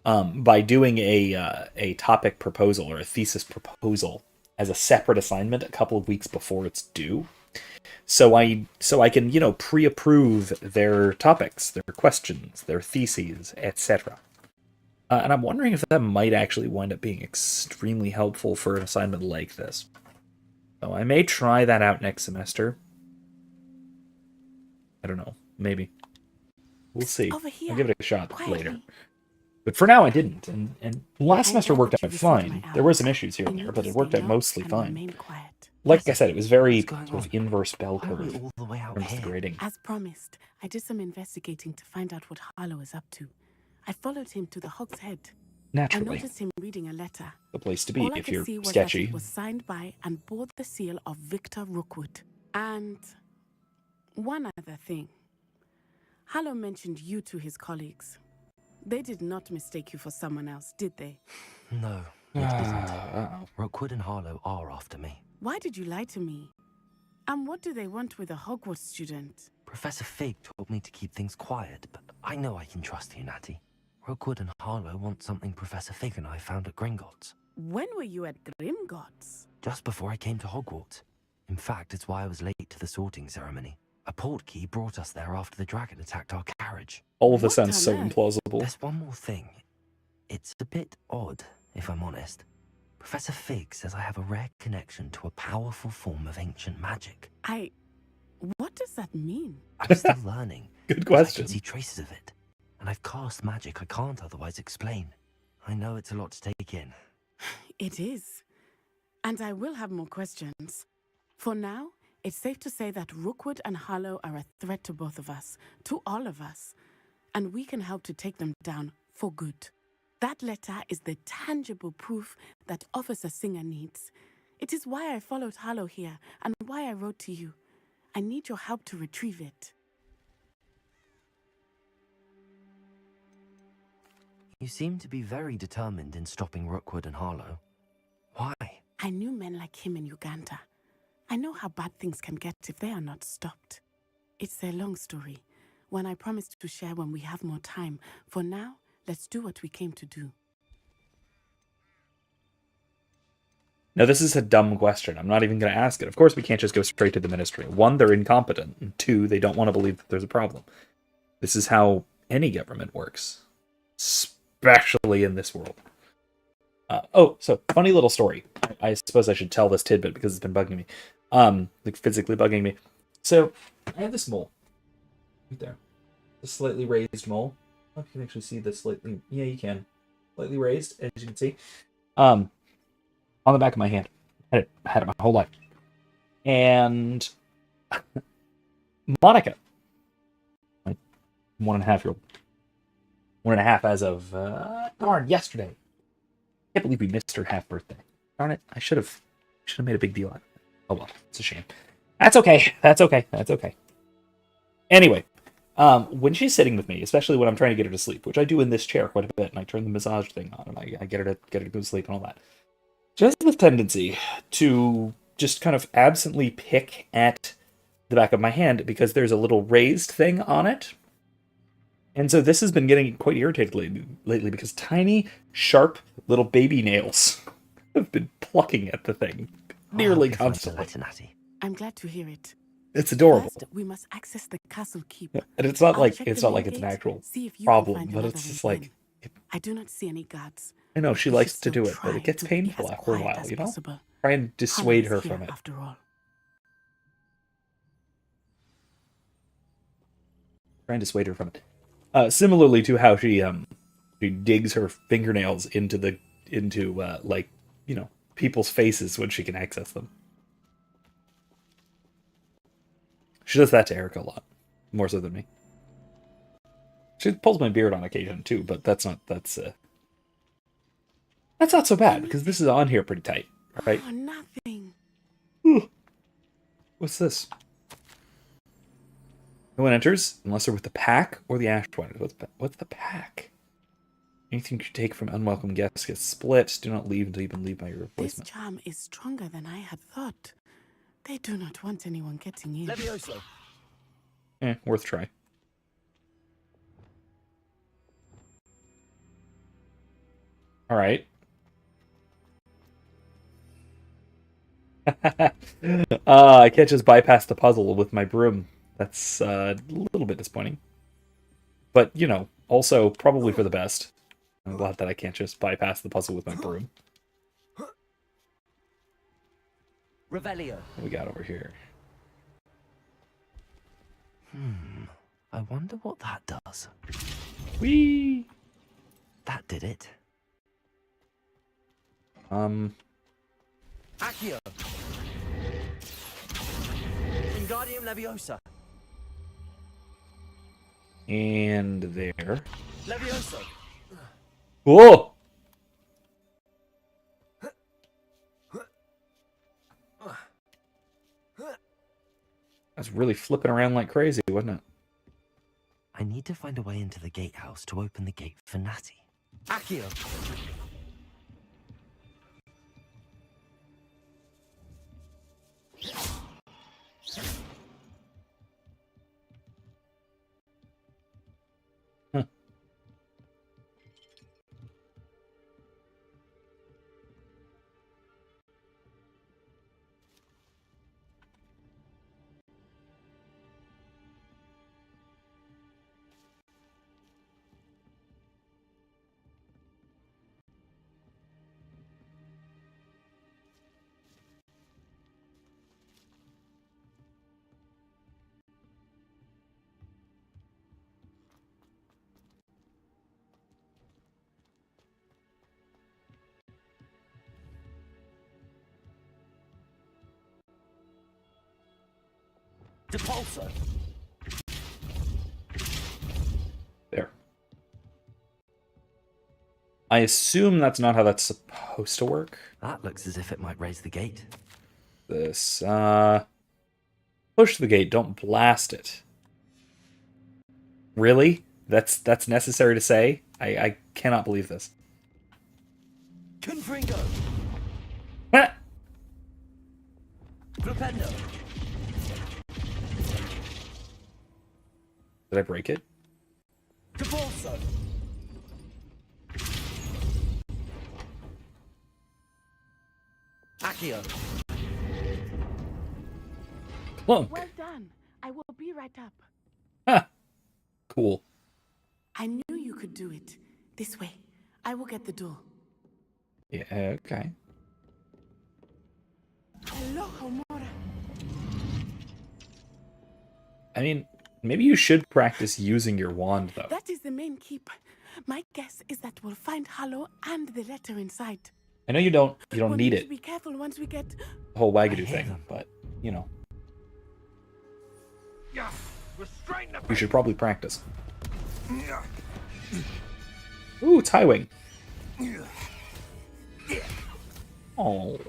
By doing a topic proposal or a thesis proposal as a separate assignment a couple of weeks before it's due. So I can, pre-approve their topics, their questions, their theses, etc. And I'm wondering if that might actually wind up being extremely helpful for an assignment like this. So I may try that out next semester. I don't know. Maybe. We'll see. Over here. I'll give it a shot Quietly. later. But for now, I didn't. And last semester worked out fine. There were some issues here and there, but it worked out mostly fine. Like I said, it was very sort of inverse bell Why are we curve all the way out in terms of the here? grading. As promised, I did some investigating to find out what Harlow is up to. I followed him to the Hog's Head. I Naturally, noticed him reading a letter. the place to be All I if could you're see was sketchy. that it was signed by and bore the seal of Victor Rookwood. And one other thing. Harlow mentioned you to his colleagues. They did not mistake you for someone else, did they? No, it isn't. Uh-oh. Rookwood and Harlow are after me. Why did you lie to me? And what do they want with a Hogwarts student? Professor Fig told me to keep things quiet, but I know I can trust you, Natty. Rookwood and Harlow want something Professor Fig and I found at Gringotts. When were you at Grimgott's? Just before I came to Hogwarts. In fact, it's why I was late to the sorting ceremony. A portkey brought us there after the dragon attacked our carriage. All of this What sounds so on earth? implausible. There's one more thing. It's a bit odd, if I'm honest. Professor Fig says I have a rare connection to a powerful form of ancient magic. What does that mean? I'm still learning. Good but I question. can see traces of it. And I've cast magic I can't otherwise explain. I know it's a lot to take in. It is. And I will have more questions. For now, it's safe to say that Rookwood and Harlow are a threat to both of us, to all of us. And we can help to take them down for good. That letter is the tangible proof that Officer Singer needs. It is why I followed Harlow here and why I wrote to you. I need your help to retrieve it. You seem to be very determined in stopping Rookwood and Harlow. Why? I knew men like him in Uganda. I know how bad things can get if they are not stopped. It's a long story, one I promised to share when we have more time. For now, let's do what we came to do. Now, this is a dumb question. I'm not even going to ask it. Of course, we can't just go straight to the ministry. One, they're incompetent. And two, they don't want to believe that there's a problem. This is how any government works, especially in this world. So funny little story. I suppose I should tell this tidbit because it's been bugging me. Like physically bugging me. So I have this mole right there. A slightly raised mole. I don't know if you can actually see this slightly. Yeah, you can. Slightly raised, as you can see. On the back of my hand. Had it my whole life. And Monica, my 1.5-year-old. 1.5 as of yesterday. Can't believe we missed her half birthday. Darn it! I should have made a big deal out of it. Oh well, it's a shame. That's okay. Anyway, when she's sitting with me, especially when I'm trying to get her to sleep, which I do in this chair quite a bit, and I turn the massage thing on, and I get her to go to sleep and all that. She has this tendency to just kind of absently pick at the back of my hand because there's a little raised thing on it. And so this has been getting quite irritated lately because tiny, sharp little baby nails have been plucking at the thing nearly constantly. Natty. I'm glad to hear it. It's adorable. First, we must access the castle keep. And it's not I'll like check it's the not main like it's an gate, actual see if you can problem, find but another it's just way like in. I do not see any guards. I know she We likes should to do still it, but try it gets to be painful as after a quiet while, as you know? possible. Try and dissuade Harlow her is here, from it. After all. Try and dissuade her from it. Similarly to how she digs her fingernails into people's faces when she can access them. She does that to Erica a lot, more so than me. She pulls my beard on occasion too, but that's not so bad because this is on here pretty tight, right? Oh, nothing. What's this? No one enters unless they're with the pack or the Ashwinders. What's the pack? Anything you take from unwelcome guests gets split. Do not leave until you've been leave by your This replacement. charm is stronger than I had thought. They do not want anyone getting in. Levioso. Worth try. All right. I can't just bypass the puzzle with my broom. That's a little bit disappointing. But, you know, also probably for the best. I'm glad that I can't just bypass the puzzle with my broom. Revelio. What we got over here? I wonder what that does. Whee! That did it. Accio. Wingardium Leviosa. And there. Levioso. Whoa! I was really flipping around like crazy, wasn't it? I need to find a way into the gatehouse to open the gate for Natty. Accio. Depulso. There. I assume that's not how that's supposed to work. That looks as if it might raise the gate. This, push the gate, don't blast it. Really? That's necessary to say? I cannot believe this. Confringo. Ah! Flipendo. Did I break it? Depulso. Accio. Clunk. Well done. I will be right up. Huh. Cool. I knew you could do it. This way. I will get the door. Yeah, okay. Hello, Homora. I mean, maybe you should practice using your wand, though. That is the main keep. My guess is that we'll find Hollow and the letter inside. I know you don't We'll need to it, be careful once we get. the whole I Wagadoo hear thing, them. but, you know, Yeah, restrain the you should probably practice. Ooh, it's High Wing. Oh.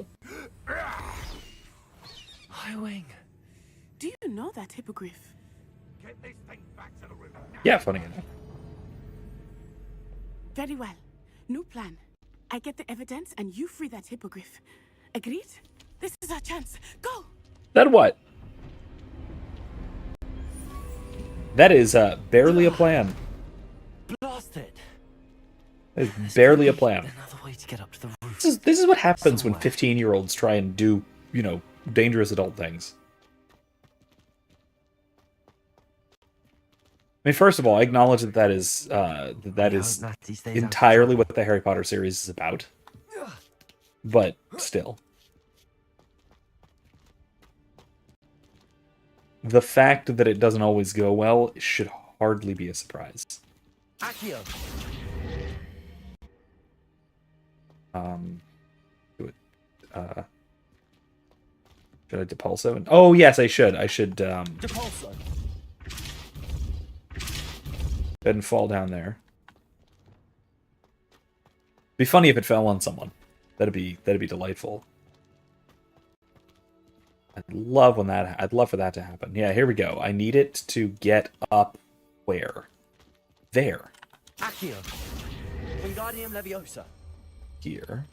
Highwing. Do you know that hippogriff? Get this thing back to the room. Yeah, funny enough. Very well. New plan. I get the evidence and you free that hippogriff. Agreed? This is our chance. Go! Then what? That is barely a plan. Blast it. That is barely a plan. Another way to get up to the roof. This is what happens when Somewhere. 15-year-olds try and do, you know, dangerous adult things. I mean, first of all, I acknowledge that that is I hope Natty stays out of entirely trouble. what the Harry Potter series is about. But still. The fact that it doesn't always go well should hardly be a surprise. Accio. Do it. Should I Depulso? Oh, yes, I should. I should, Depulso. and fall down there. Be funny if it fell on someone. That'd be delightful. I'd love for that to happen. Yeah, here we go. I need it to get up where? There. Accio. Wingardium Leviosa. Here.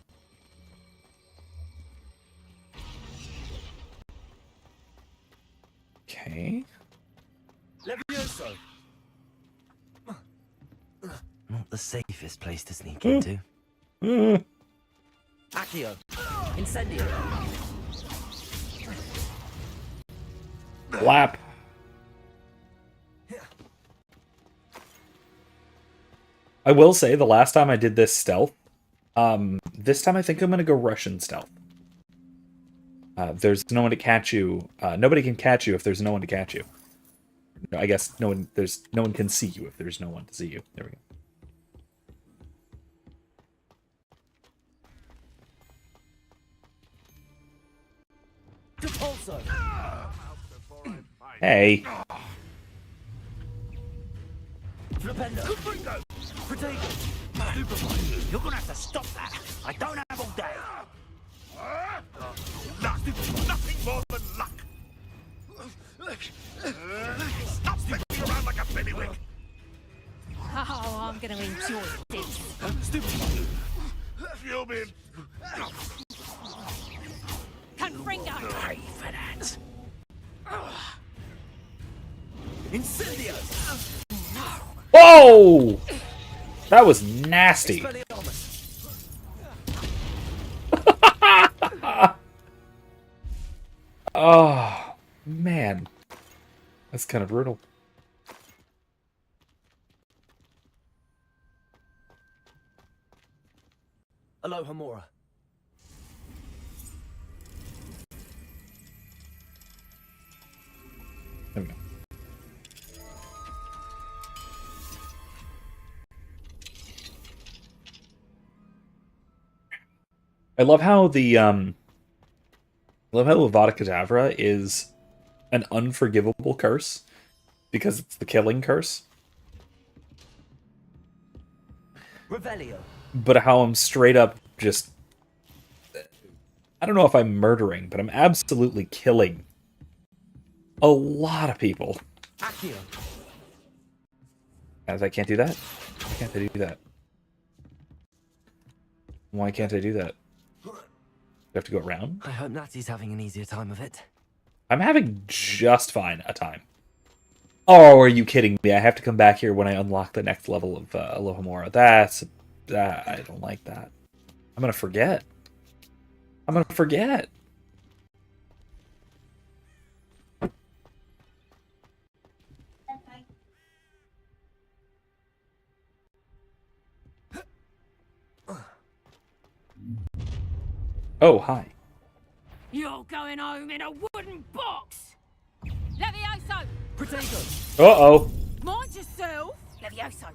Okay. Levioso. Not the safest place to sneak into. Accio. Incendio. Flap. I will say, the last time I did this stealth, this time I think I'm going to go Russian stealth. There's no one to catch you. Nobody can catch you if there's no one to catch you. I guess no one can see you if there's no one to see you. There we go. Hey. Flipendo. Protego. You're gonna have to stop that. I don't have all day. Nothing more than luck. Stop spinning around like a bailiwick. Oh, I'm going to enjoy this. You'll be... Confringo! Pay for that. Incendio. Whoa! That was nasty. Oh, man. That's kind of brutal. Aloha Mora. There we go. I love how the Avada Kedavra is an unforgivable curse because it's the killing curse. Revelio. But how I'm straight up just... I don't know if I'm murdering, but I'm absolutely killing a lot of people. Accio. As I can't do that? Why can't I do that? Why can't I do that? Do I have to go around? I hope Natty's having an easier time of it. I'm having just fine a time. Oh, are you kidding me? I have to come back here when I unlock the next level of Alohomora. I don't like that. I'm gonna forget. I'm gonna forget. Oh, hi. You're going home in a wooden box! Levioso! Protego. Uh-oh. Mind yourself! Levioso!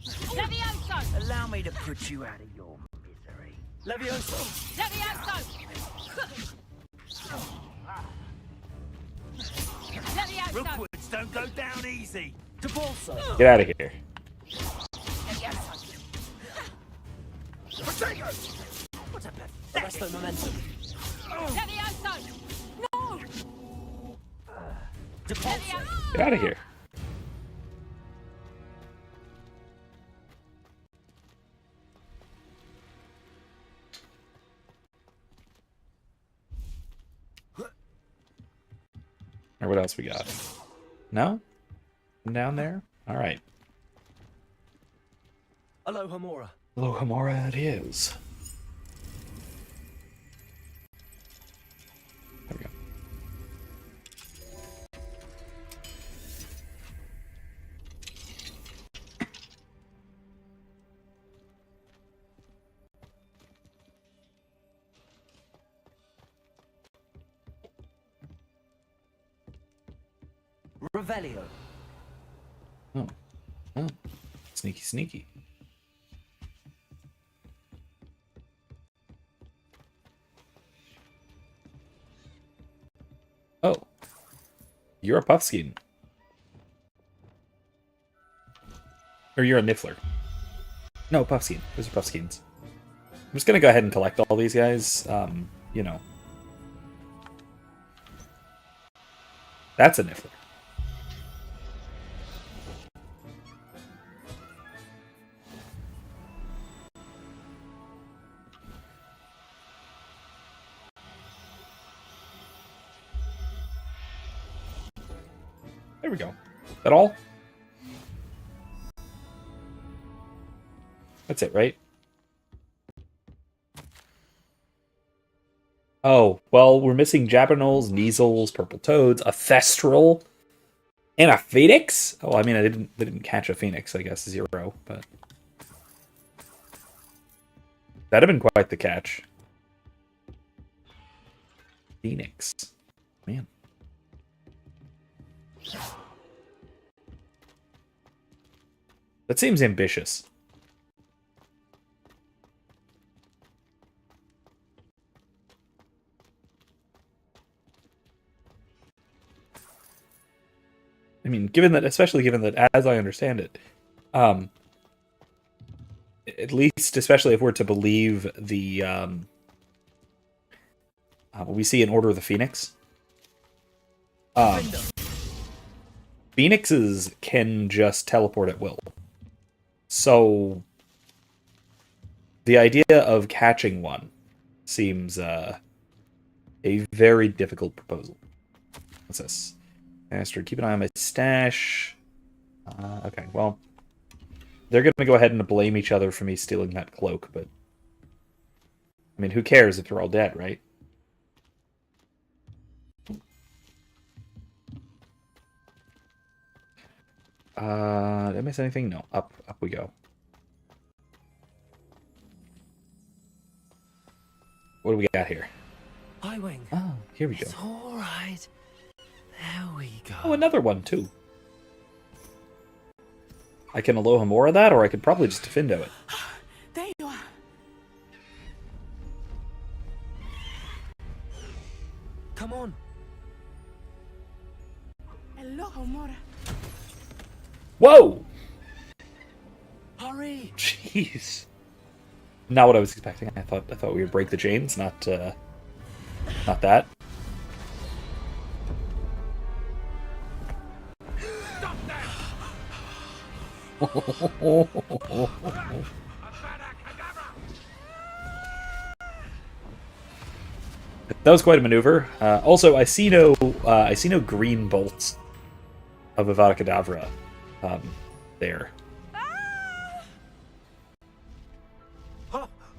Levioso! Allow me to put you out of your misery. Levioso. Levioso! Levioso! Rookwoods don't go down easy. Debolso. Get out of here. Levioso! What a Arresto momentum. Levioso! No! Debolso. Get out of here. Or what else we got? No? Down there? Alright. Aloha Mora. Alohomora it is. There we go. Revelio. Oh. Oh. Sneaky, sneaky. Oh. You're a Puffskein. Or you're a Niffler. No, Puffskein. Those are Puffskeins. I'm just gonna go ahead and collect all these guys. You know. That's a Niffler. There we go. Is that all? That's it, right? Oh, well, we're missing Jabberknolls, Kneazles, Purple Toads, a Thestral, and a Phoenix? Oh, I mean, they didn't catch a Phoenix, I guess, 0, but... That'd have been quite the catch. Phoenix. Man. That seems ambitious. I mean, especially given that, as I understand it, at least, especially if we're to believe the, we see in Order of the Phoenix, Phoenixes can just teleport at will. So, the idea of catching one seems a very difficult proposal. What's this? Master, keep an eye on my stash. Okay, well, they're going to go ahead and blame each other for me stealing that cloak, but... I mean, who cares if they're all dead, right? Did I miss anything? No. Up we go. What do we got here? Highwing. Oh, here we go. It's all right. There we go. Oh, another one, too. I can Aloha more of that, or I could probably just Defindo it. There you are. Come on. Aloha, Mora. Whoa! Hurry! Jeez. Not what I was expecting. I thought we would break the chains, not that. That was quite a maneuver. Also, I see no green bolts of Avada Kedavra there.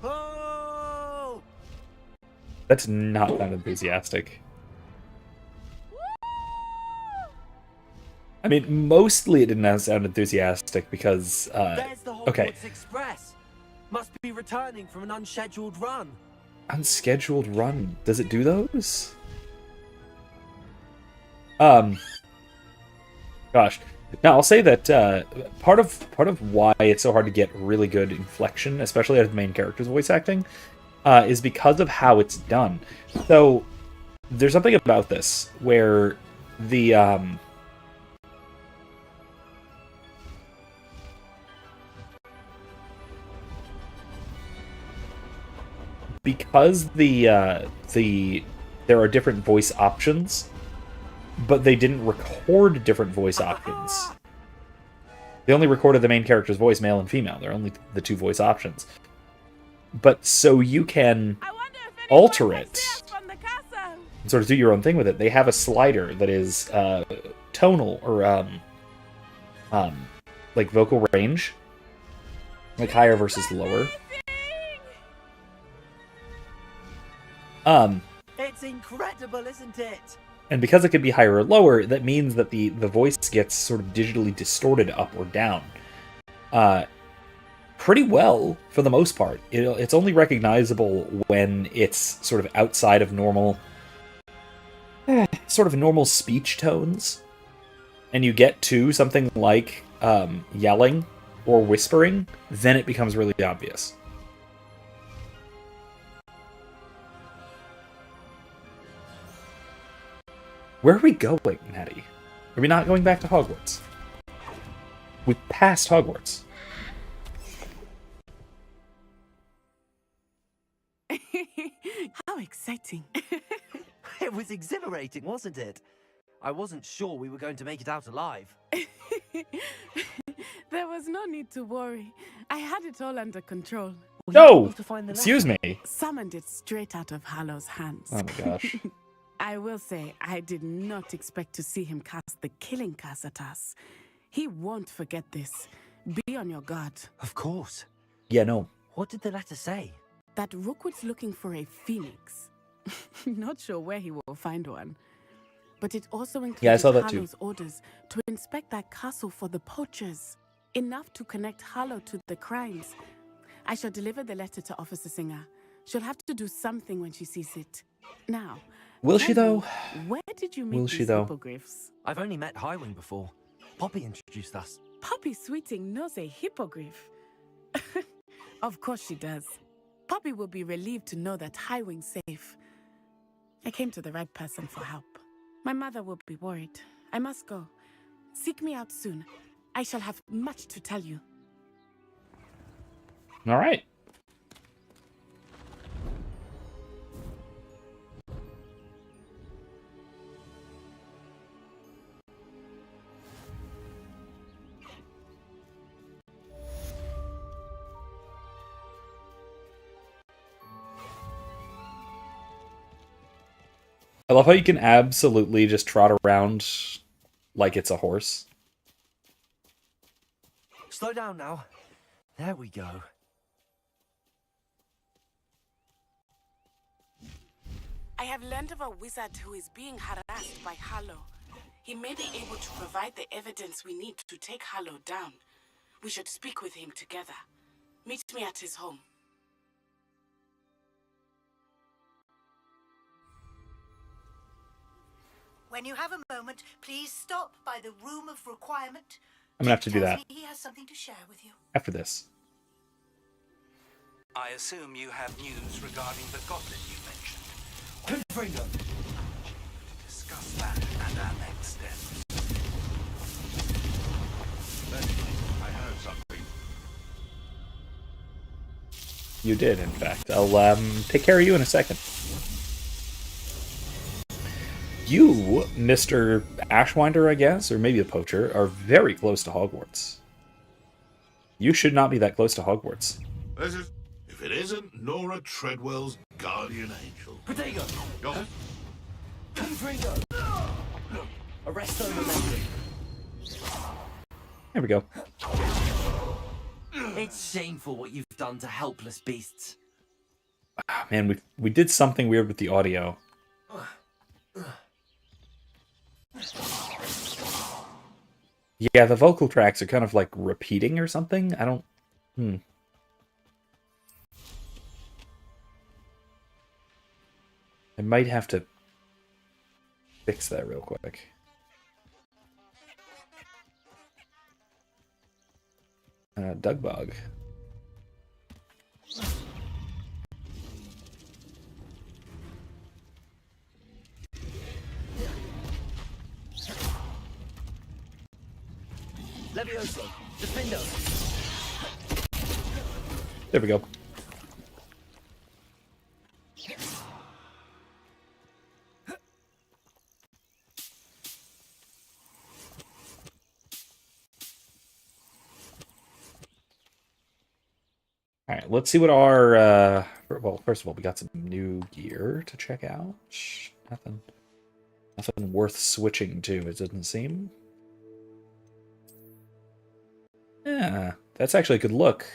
Oh! That's not that enthusiastic. I mean, mostly it didn't sound enthusiastic because, There's the Hogwarts okay. Express. Must be returning from an unscheduled run. Unscheduled run. Does it do those? Gosh. Now, I'll say that part of why it's so hard to get really good inflection, especially out of the main character's voice acting, is because of how it's done. So, there's something about this where the, because there are different voice options, but they didn't record different voice options. They only recorded the main character's voice, male and female. They're only the 2 voice options. But so you can alter it and sort of do your own thing with it. They have a slider that is tonal or like vocal range, like higher versus lower. It's incredible, isn't it? And because it could be higher or lower, that means that the voice gets sort of digitally distorted up or down. Pretty well, for the most part. It's only recognizable when it's sort of outside of normal speech tones. And you get to something like yelling or whispering, then it becomes really obvious. Where are we going, Natty? Are we not going back to Hogwarts? We passed Hogwarts. exciting. It was exhilarating, wasn't it? I wasn't sure we were going to make it out alive. There was no need to worry. I had it all under control. Were you No! able to find the Excuse letter? me. Summoned it straight out of Hallow's hands. Oh my gosh. I will say, I did not expect to see him cast the killing curse at us. He won't forget this. Be on your guard. Of course. Yeah, no. What did the letter say? That Rookwood's looking for a phoenix. Not sure where he will find one. But it also includes Yeah, I saw that too. Hallow's orders to inspect that castle for the poachers. Enough to connect Hallow to the crimes. I shall deliver the letter to Officer Singer. She'll have to do something when she sees it. Now, Will she, tell though? me, where did you meet Will these she, though? hippogriffs? I've only met Highwing before. Poppy introduced us. Poppy Sweeting knows a hippogriff. Of course she does. Poppy will be relieved to know that Highwing's safe. I came to the right person for help. My mother will be worried. I must go. Seek me out soon. I shall have much to tell you. All right. I love how you can absolutely just trot around like it's a horse. Slow down now. There we go. I have learned of a wizard who is being harassed by Hallow. He may be able to provide the evidence we need to take Hallow down. We should speak with him together. Meet me at his home. When you have a moment, please stop by the room of requirement. I'm gonna have to do Tells that me he has something to share with you. after this. I assume you have news regarding the goblin you mentioned. Pinfinger! Discuss that at our next step. I heard something. You did, in fact. I'll take care of you in a second. You, Mr. Ashwinder, I guess, or maybe a poacher, are very close to Hogwarts. You should not be that close to Hogwarts. This is... If it isn't Nora Treadwell's guardian angel. Protego! Go. Pinfinger! Arresto momentum. There we go. It's shameful what you've done to helpless beasts. Ah, man, we did something weird with the audio. Yeah, the vocal tracks are kind of like repeating or something. I don't... I might have to fix that real quick. Dugbog. Levioso! Defendo! There we go. Alright, let's see what our, well, first of all, we got some new gear to check out. Nothing worth switching to, it doesn't seem. Yeah, that's actually a good look.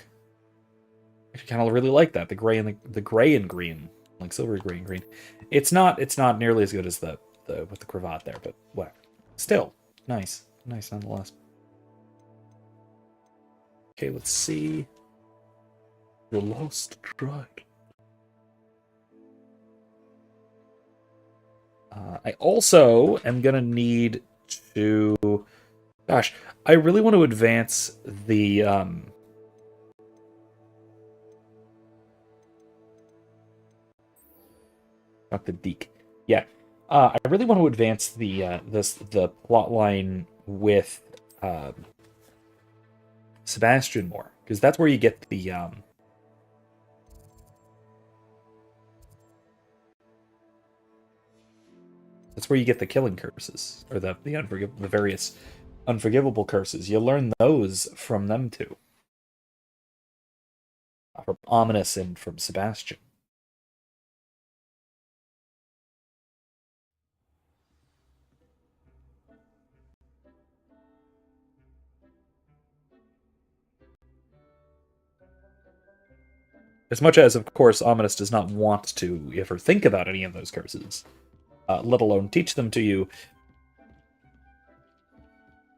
I kind of really like that, the gray and the gray and green, like silvery gray and green. It's not nearly as good as the with the cravat there, but whatever. Still, nice nonetheless. Okay, let's see. The Lost Trident. I also am gonna need to... Gosh, I really want to advance the... Not the Deke. Yeah. I really want to advance the the plot line with Sebastian more, because that's where you get the That's where you get the killing curses, or the various unforgivable curses. You learn those from them too. From Ominous and from Sebastian. As much as, of course, Ominous does not want to ever think about any of those curses, let alone teach them to you,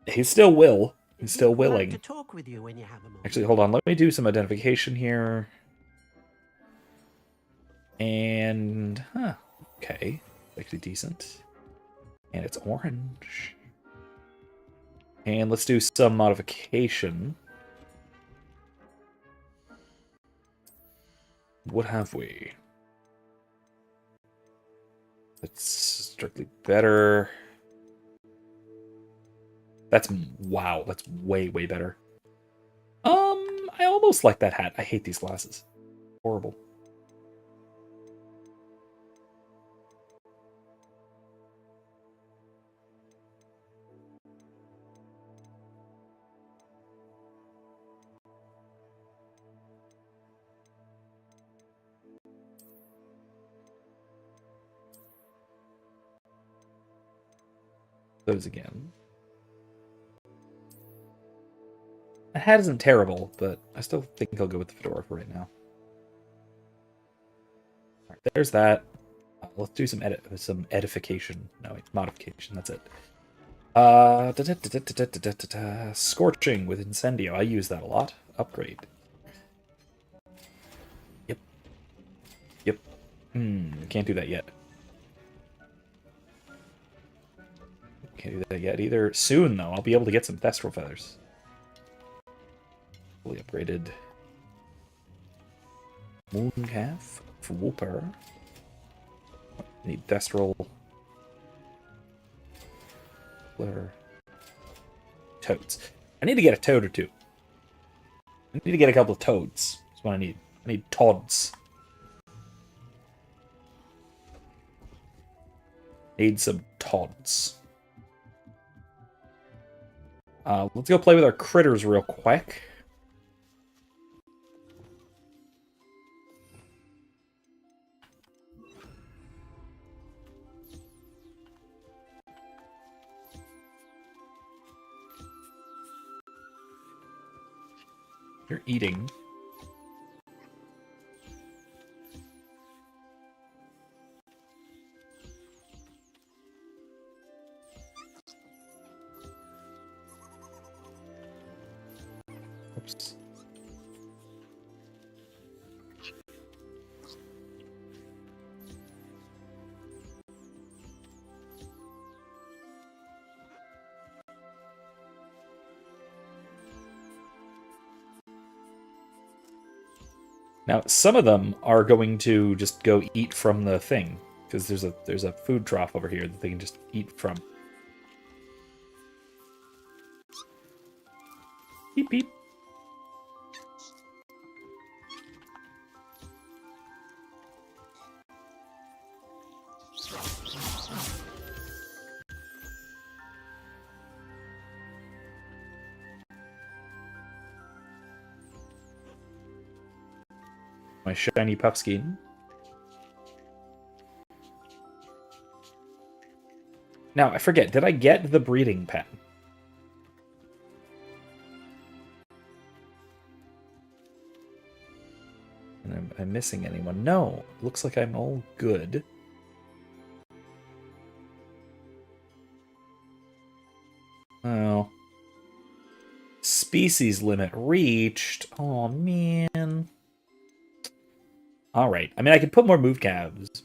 he still will. He's still willing. To talk with you when you have a moment. Actually, hold on. Let me do some identification here. And, okay. Actually decent. And it's orange. And let's do some modification. What have we? It's strictly better. That's, wow, that's way, way better. I almost like that hat. I hate these glasses. Horrible. Those again. The hat isn't terrible, but I still think I'll go with the fedora for right now. Alright, there's that. Let's do some edification. No, wait, modification, that's it. Scorching with Incendio. I use that a lot. Upgrade. Yep. Yep. Can't do that yet. Can't do that yet either. Soon, though, I'll be able to get some Thestral Feathers. Fully upgraded. Mooncalf. Whooper. Need Thestral. Flare. Toads. I need to get a toad or two. I need to get a couple of toads. That's what I need. I need Tods. Need some Tods. Let's go play with our critters real quick. You're eating. Oops. Now, some of them are going to just go eat from the thing, because there's a food trough over here that they can just eat from. Beep beep. My shiny Puffskein. Now, I forget, did I get the breeding pen? And am I missing anyone? No, looks like I'm all good. Oh. Species limit reached. Oh, man. Alright. I mean, I could put more mooncavels.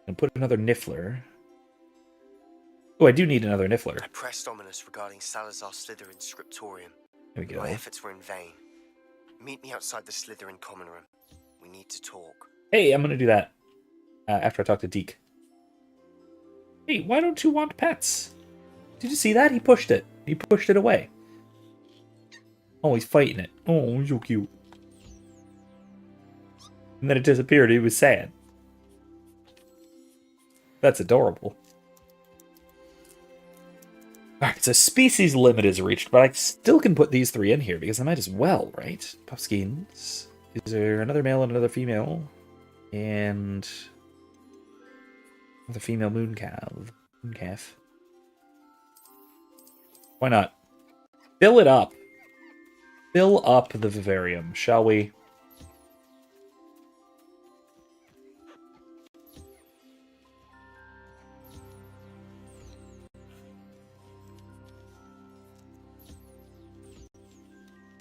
And put another Niffler. Oh, I do need another Niffler. I pressed Ominous regarding Salazar Slytherin's scriptorium. There we go. My efforts were in vain. Meet me outside the Slytherin common room. We need to talk. Hey, I'm gonna do that. After I talk to Deke. Hey, why don't you want pets? Did you see that? He pushed it. He pushed it away. Oh, he's fighting it. Oh, he's so cute. And then it disappeared. He was sad. That's adorable. Alright, so species limit is reached, but I still can put these 3 in here because I might as well, right? Puffskeins. Is there another male and another female? And the female mooncalf. Why not? Fill it up. Fill up the vivarium, shall we?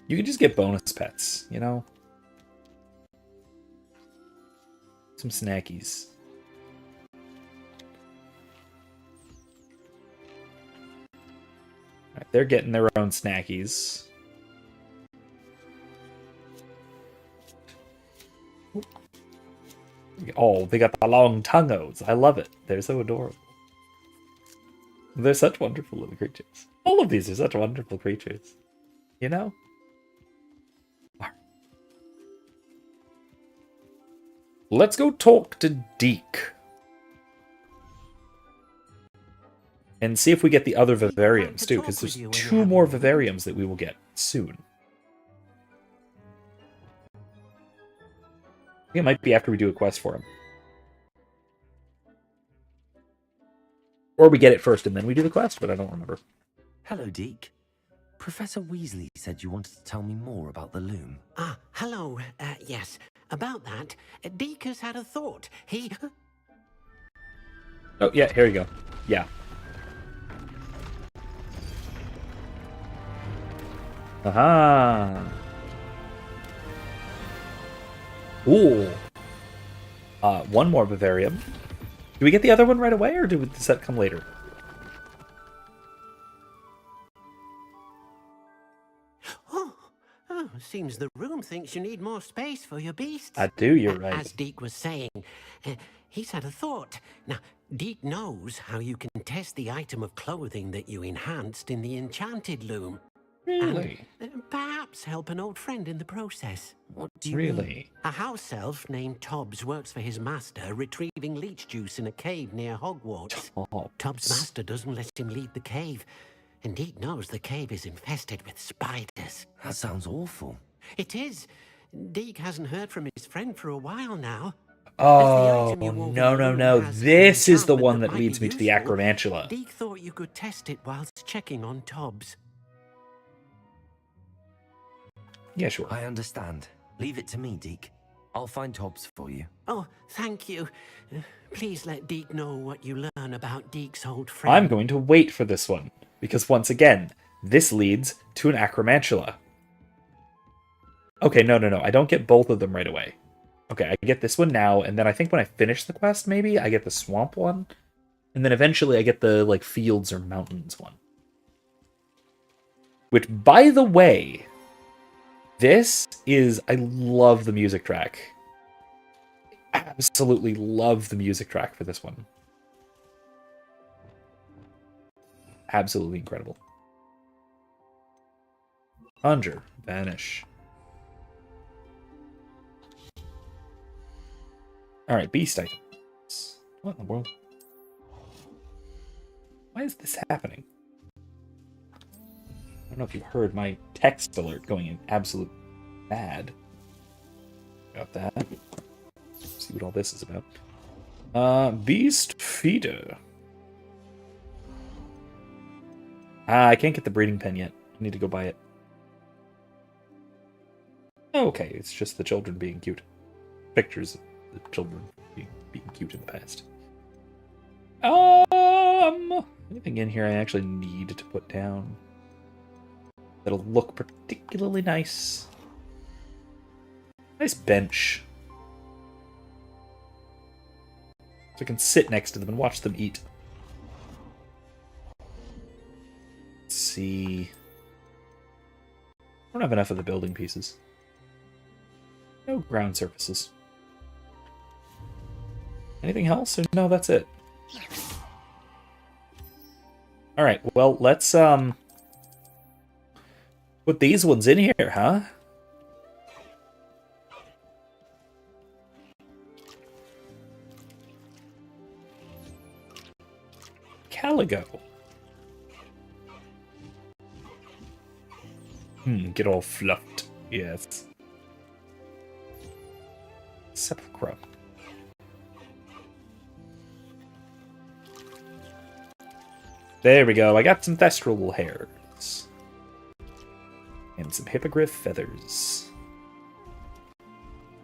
You can just get bonus pets, you know? Some snackies. Alright, they're getting their own snackies. Oh, they got the long tongues. I love it. They're so adorable. They're such wonderful little creatures. All of these are such wonderful creatures. You know? Let's go talk to Deke. And see if we get the other vivariums too, because there's 2 more vivariums that we will get soon. I think it might be after we do a quest for him. Or we get it first and then we do the quest, but I don't remember. Hello, Deke. Professor Weasley said you wanted to tell me more about the loom. Ah, hello. Yes. About that, Deke has had a thought. He... Oh, yeah, here we go. Yeah. Aha! Ooh. 1 more vivarium. Do we get the other one right away, or does that come later? Oh, seems the room thinks you need more space for your beasts. I do, you're right. As Deke was saying, he's had a thought. Now, Deke knows how you can test the item of clothing that you enhanced in the enchanted loom. Really? And perhaps help an old friend in the process. What do you Really? mean? A house elf named Tobbs works for his master, retrieving leech juice in a cave near Hogwarts. Tobbs' master doesn't let him leave the cave. And Deke knows the cave is infested with spiders. That sounds awful. It is. Deke hasn't heard from his friend for a while now. Oh, no. This is the one that leads me to the acromantula. Deke thought you could test it whilst checking on Tobbs. Yeah, sure. I understand. Leave it to me, Deke. I'll find Tobbs for you. Oh, thank you. Please let Deke know what you learn about Deke's old friend. I'm going to wait for this one, because once again, this leads to an acromantula. Okay, no. I don't get both of them right away. Okay, I get this one now, and then I think when I finish the quest, maybe, I get the swamp one. And then eventually I get the, like, fields or mountains one. Which, by the way, this is... I love the music track. Absolutely love the music track for this one. Absolutely incredible. Conjure. Vanish. Alright, beast items. What in the world? Why is this happening? I don't know if you've heard my text alert going in absolute mad. Got that. See what all this is about. Beast feeder. I can't get the breeding pen yet. I need to go buy it. Okay, it's just the children being cute. Pictures of the children being cute in the past. Anything in here I actually need to put down that'll look particularly nice? Nice bench. So I can sit next to them and watch them eat. Let's see. I don't have enough of the building pieces. No ground surfaces. Anything else? Or no, that's it. Alright, well, let's put these ones in here, huh? Caligo. Get all fluffed. Yes. Sepulchre. There we go. I got some thestral hairs. And some hippogriff feathers.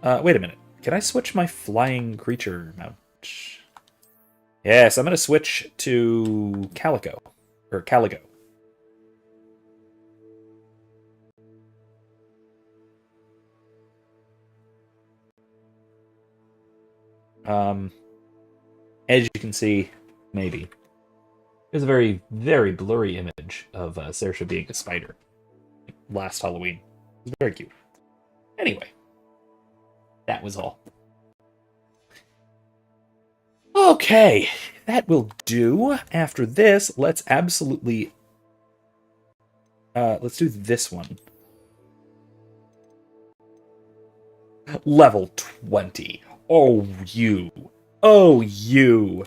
Wait a minute. Can I switch my flying creature mount? Yes, I'm going to switch to Calico. Or Caligo. As you can see, maybe. There's a very, very blurry image of Saoirse being a spider. Last Halloween. It was very cute. Anyway. That was all. Okay. That will do. After this, let's absolutely... let's do this one. Level 20. Oh, you. Oh, you.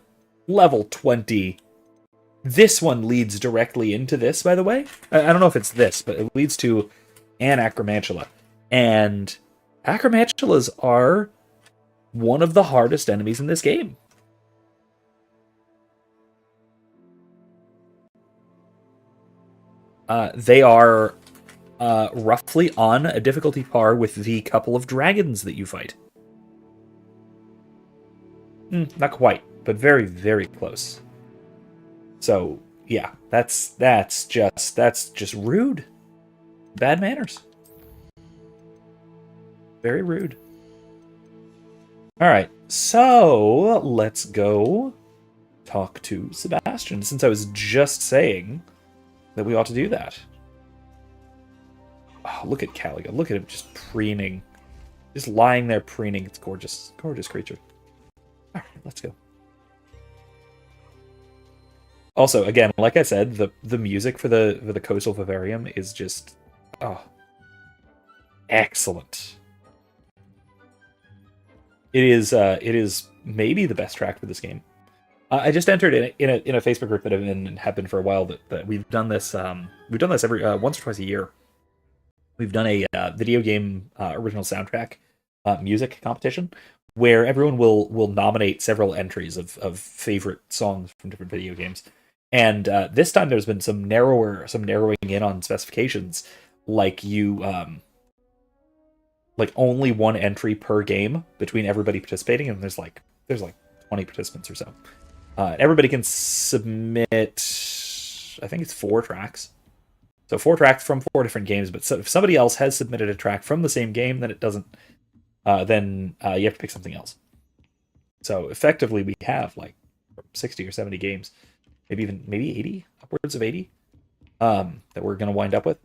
Level 20. This one leads directly into this, by the way. I don't know if it's this, but it leads to an Acromantula. And Acromantulas are one of the hardest enemies in this game. They are roughly on a difficulty par with the couple of dragons that you fight. Not quite, but very, very close. So, yeah, that's just rude. Bad manners. Very rude. Alright, so let's go talk to Sebastian, since I was just saying that we ought to do that. Oh, look at Caligo. Look at him just preening. Just lying there preening. It's gorgeous. Gorgeous creature. Alright, let's go. Also, again, like I said, the music for the Coastal Vivarium is just excellent. It is maybe the best track for this game. I just entered in a Facebook group that have been for a while that we've done this every once or twice a year. We've done a video game original soundtrack music competition where everyone will nominate several entries of favorite songs from different video games. And this time there's been some narrowing in on specifications, like like only one entry per game between everybody participating, and there's like 20 participants or so. Everybody can submit, I think it's 4 tracks. So 4 tracks from 4 different games, but if somebody else has submitted a track from the same game, then it doesn't. Then you have to pick something else. So effectively, we have like 60 or 70 games, maybe 80, upwards of 80, that we're going to wind up with.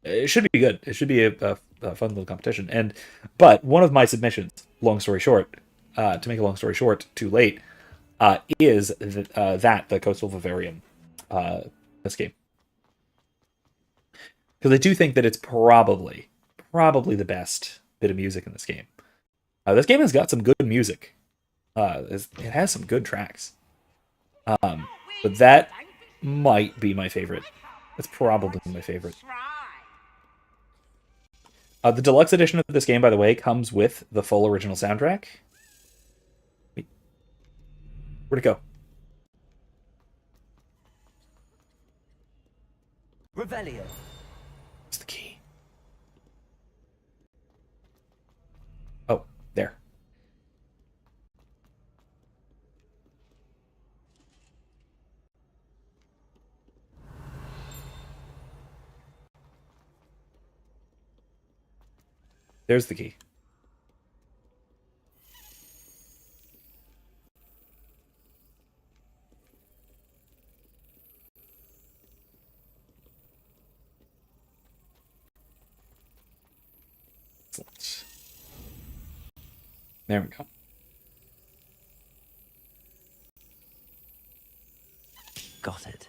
It should be good. It should be a fun little competition. But one of my submissions, long story short, to make a long story short, too late, is the Coastal Vivarium, this game. Because I do think that it's probably the best bit of music in this game. This game has got some good music. It has some good tracks. But that might be my favorite. That's probably my favorite. The deluxe edition of this game, by the way, comes with the full original soundtrack. Wait. Where'd it go? Revelio. What's the key? Oh, there. There's the key. Excellent. There we go. Got it.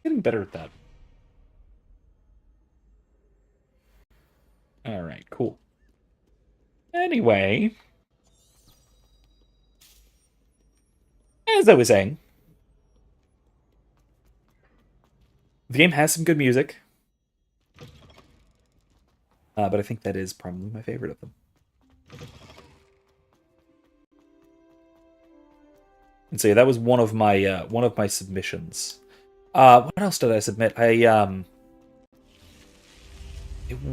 Getting better at that. All right, cool. Anyway, as I was saying, The game has some good music, but I think that is probably my favorite of them. And so yeah, that was one of my submissions. What else did I submit? It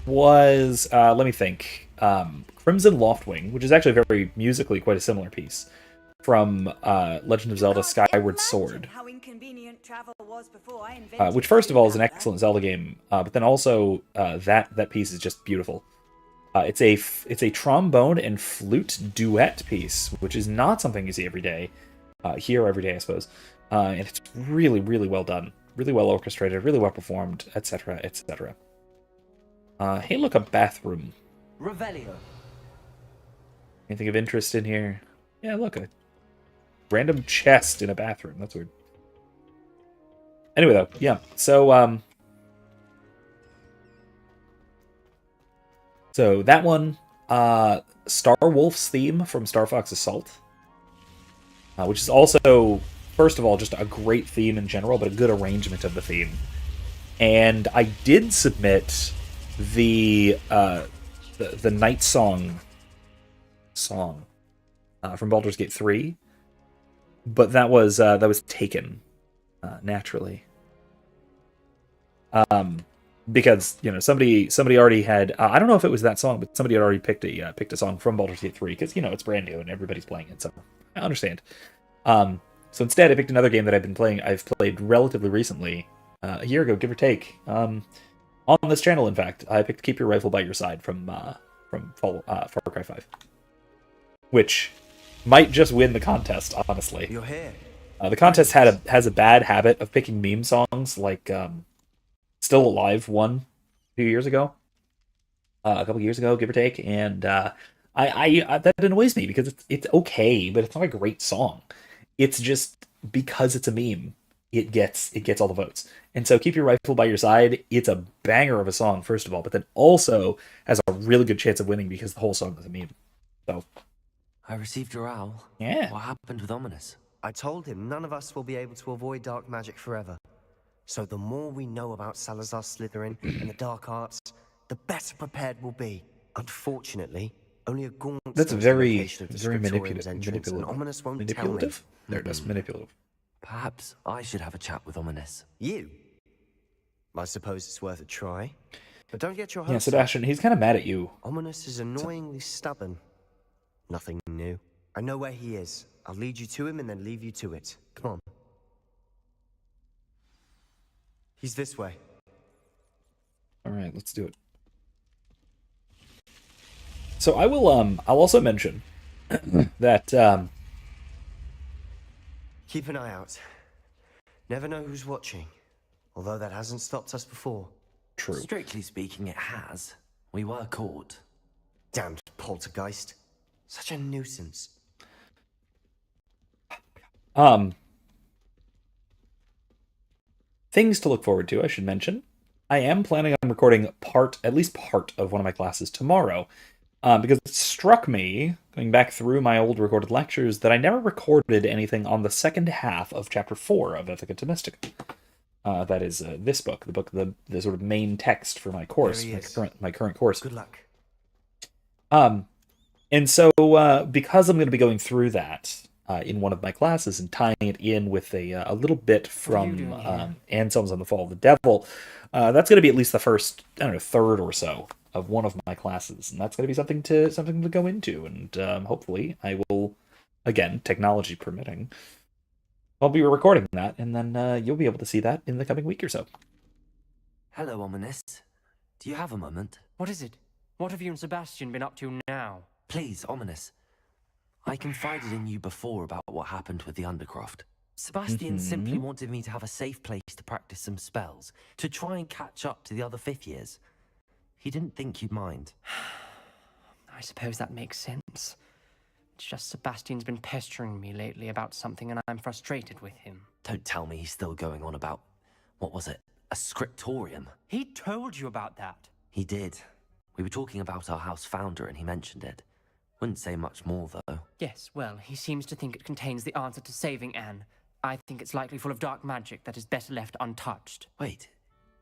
was let me think. Crimson Loftwing, which is actually very musically quite a similar piece from Legend of Zelda Skyward Sword. Which first of all is an excellent Zelda game, but then also that piece is just beautiful. It's a trombone and flute duet piece, which is not something you see every day. Here every day, I suppose. And it's really, really well done. Really well orchestrated, really well performed, etc., etc. Hey, look, a bathroom. Revelio. Anything of interest in here? Yeah, look, a random chest in a bathroom. That's weird. Anyway, though, yeah. So that one, Star Wolf's theme from Star Fox Assault, which is also, first of all, just a great theme in general, but a good arrangement of the theme. And I did submit the Night Song from Baldur's Gate 3, but that was taken naturally. Because somebody already had I don't know if it was that song, but somebody had already picked a song from Baldur's Gate 3 because it's brand new and everybody's playing it, so I understand. So instead, I picked another game that I've played relatively recently, a year ago, give or take. On this channel, in fact, I picked "Keep Your Rifle by Your Side" from Far Cry 5, which might just win the contest. Honestly, You're here. the contest has a bad habit of picking meme songs, like "Still Alive" won a few years ago, a couple years ago, give or take, and I that annoys me because it's okay, but it's not a great song. It's just because it's a meme, it gets all the votes. And so "Keep Your Rifle by Your Side," it's a banger of a song, first of all, but then also has a really good chance of winning because the whole song is a meme. So I received your owl. Yeah. What happened with Ominous? I told him none of us will be able to avoid dark magic forever. So the more we know about Salazar Slytherin and the dark arts, the better prepared we'll be. Unfortunately, only a gaunt that's knows very the location of the very Scriptorium's entrance, and manipulative. Ominous won't Manipulative? tell me. There it is, manipulative. Perhaps I should have a chat with Ominous. You? I suppose it's worth a try. But don't get your hopes Yeah, Sebastian, he's kind of mad at you. Ominous is annoyingly stubborn. Nothing new. I know where he is. I'll lead you to him and then leave you to it. Come on. He's this way. Alright, let's do it. So I will I'll also mention that Keep an eye out. Never know who's watching. Although that hasn't stopped us before. True. Strictly speaking, it has. We were caught. Damned poltergeist. Such a nuisance. Things to look forward to, I should mention. I am planning on recording at least part of one of my classes tomorrow. Because it struck me, going back through my old recorded lectures, that I never recorded anything on the second half of Chapter 4 of Ethica Thomistica. That is this book, the sort of main text for my course, my current course. Good luck. And so, because I'm going to be going through that in one of my classes and tying it in with a little bit from Anselm's on the Fall of the Devil, that's going to be at least the first, third or so of one of my classes, and that's going to be something to go into, and hopefully I will, again, technology permitting, I'll be recording that, and then you'll be able to see that in the coming week or so. Hello, Ominous. Do you have a moment? What is it? What have you and Sebastian been up to now? Please, Ominous. I confided in you before about what happened with the Undercroft. Sebastian simply wanted me to have a safe place to practice some spells, to try and catch up to the other fifth years. He didn't think you'd mind. I suppose that makes sense. It's just Sebastian's been pestering me lately about something and I'm frustrated with him. Don't tell me he's still going on about, what was it, a scriptorium? He told you about that. He did. We were talking about our house founder and he mentioned it. Wouldn't say much more, though. Yes, well, he seems to think it contains the answer to saving Anne. I think it's likely full of dark magic that is better left untouched. Wait,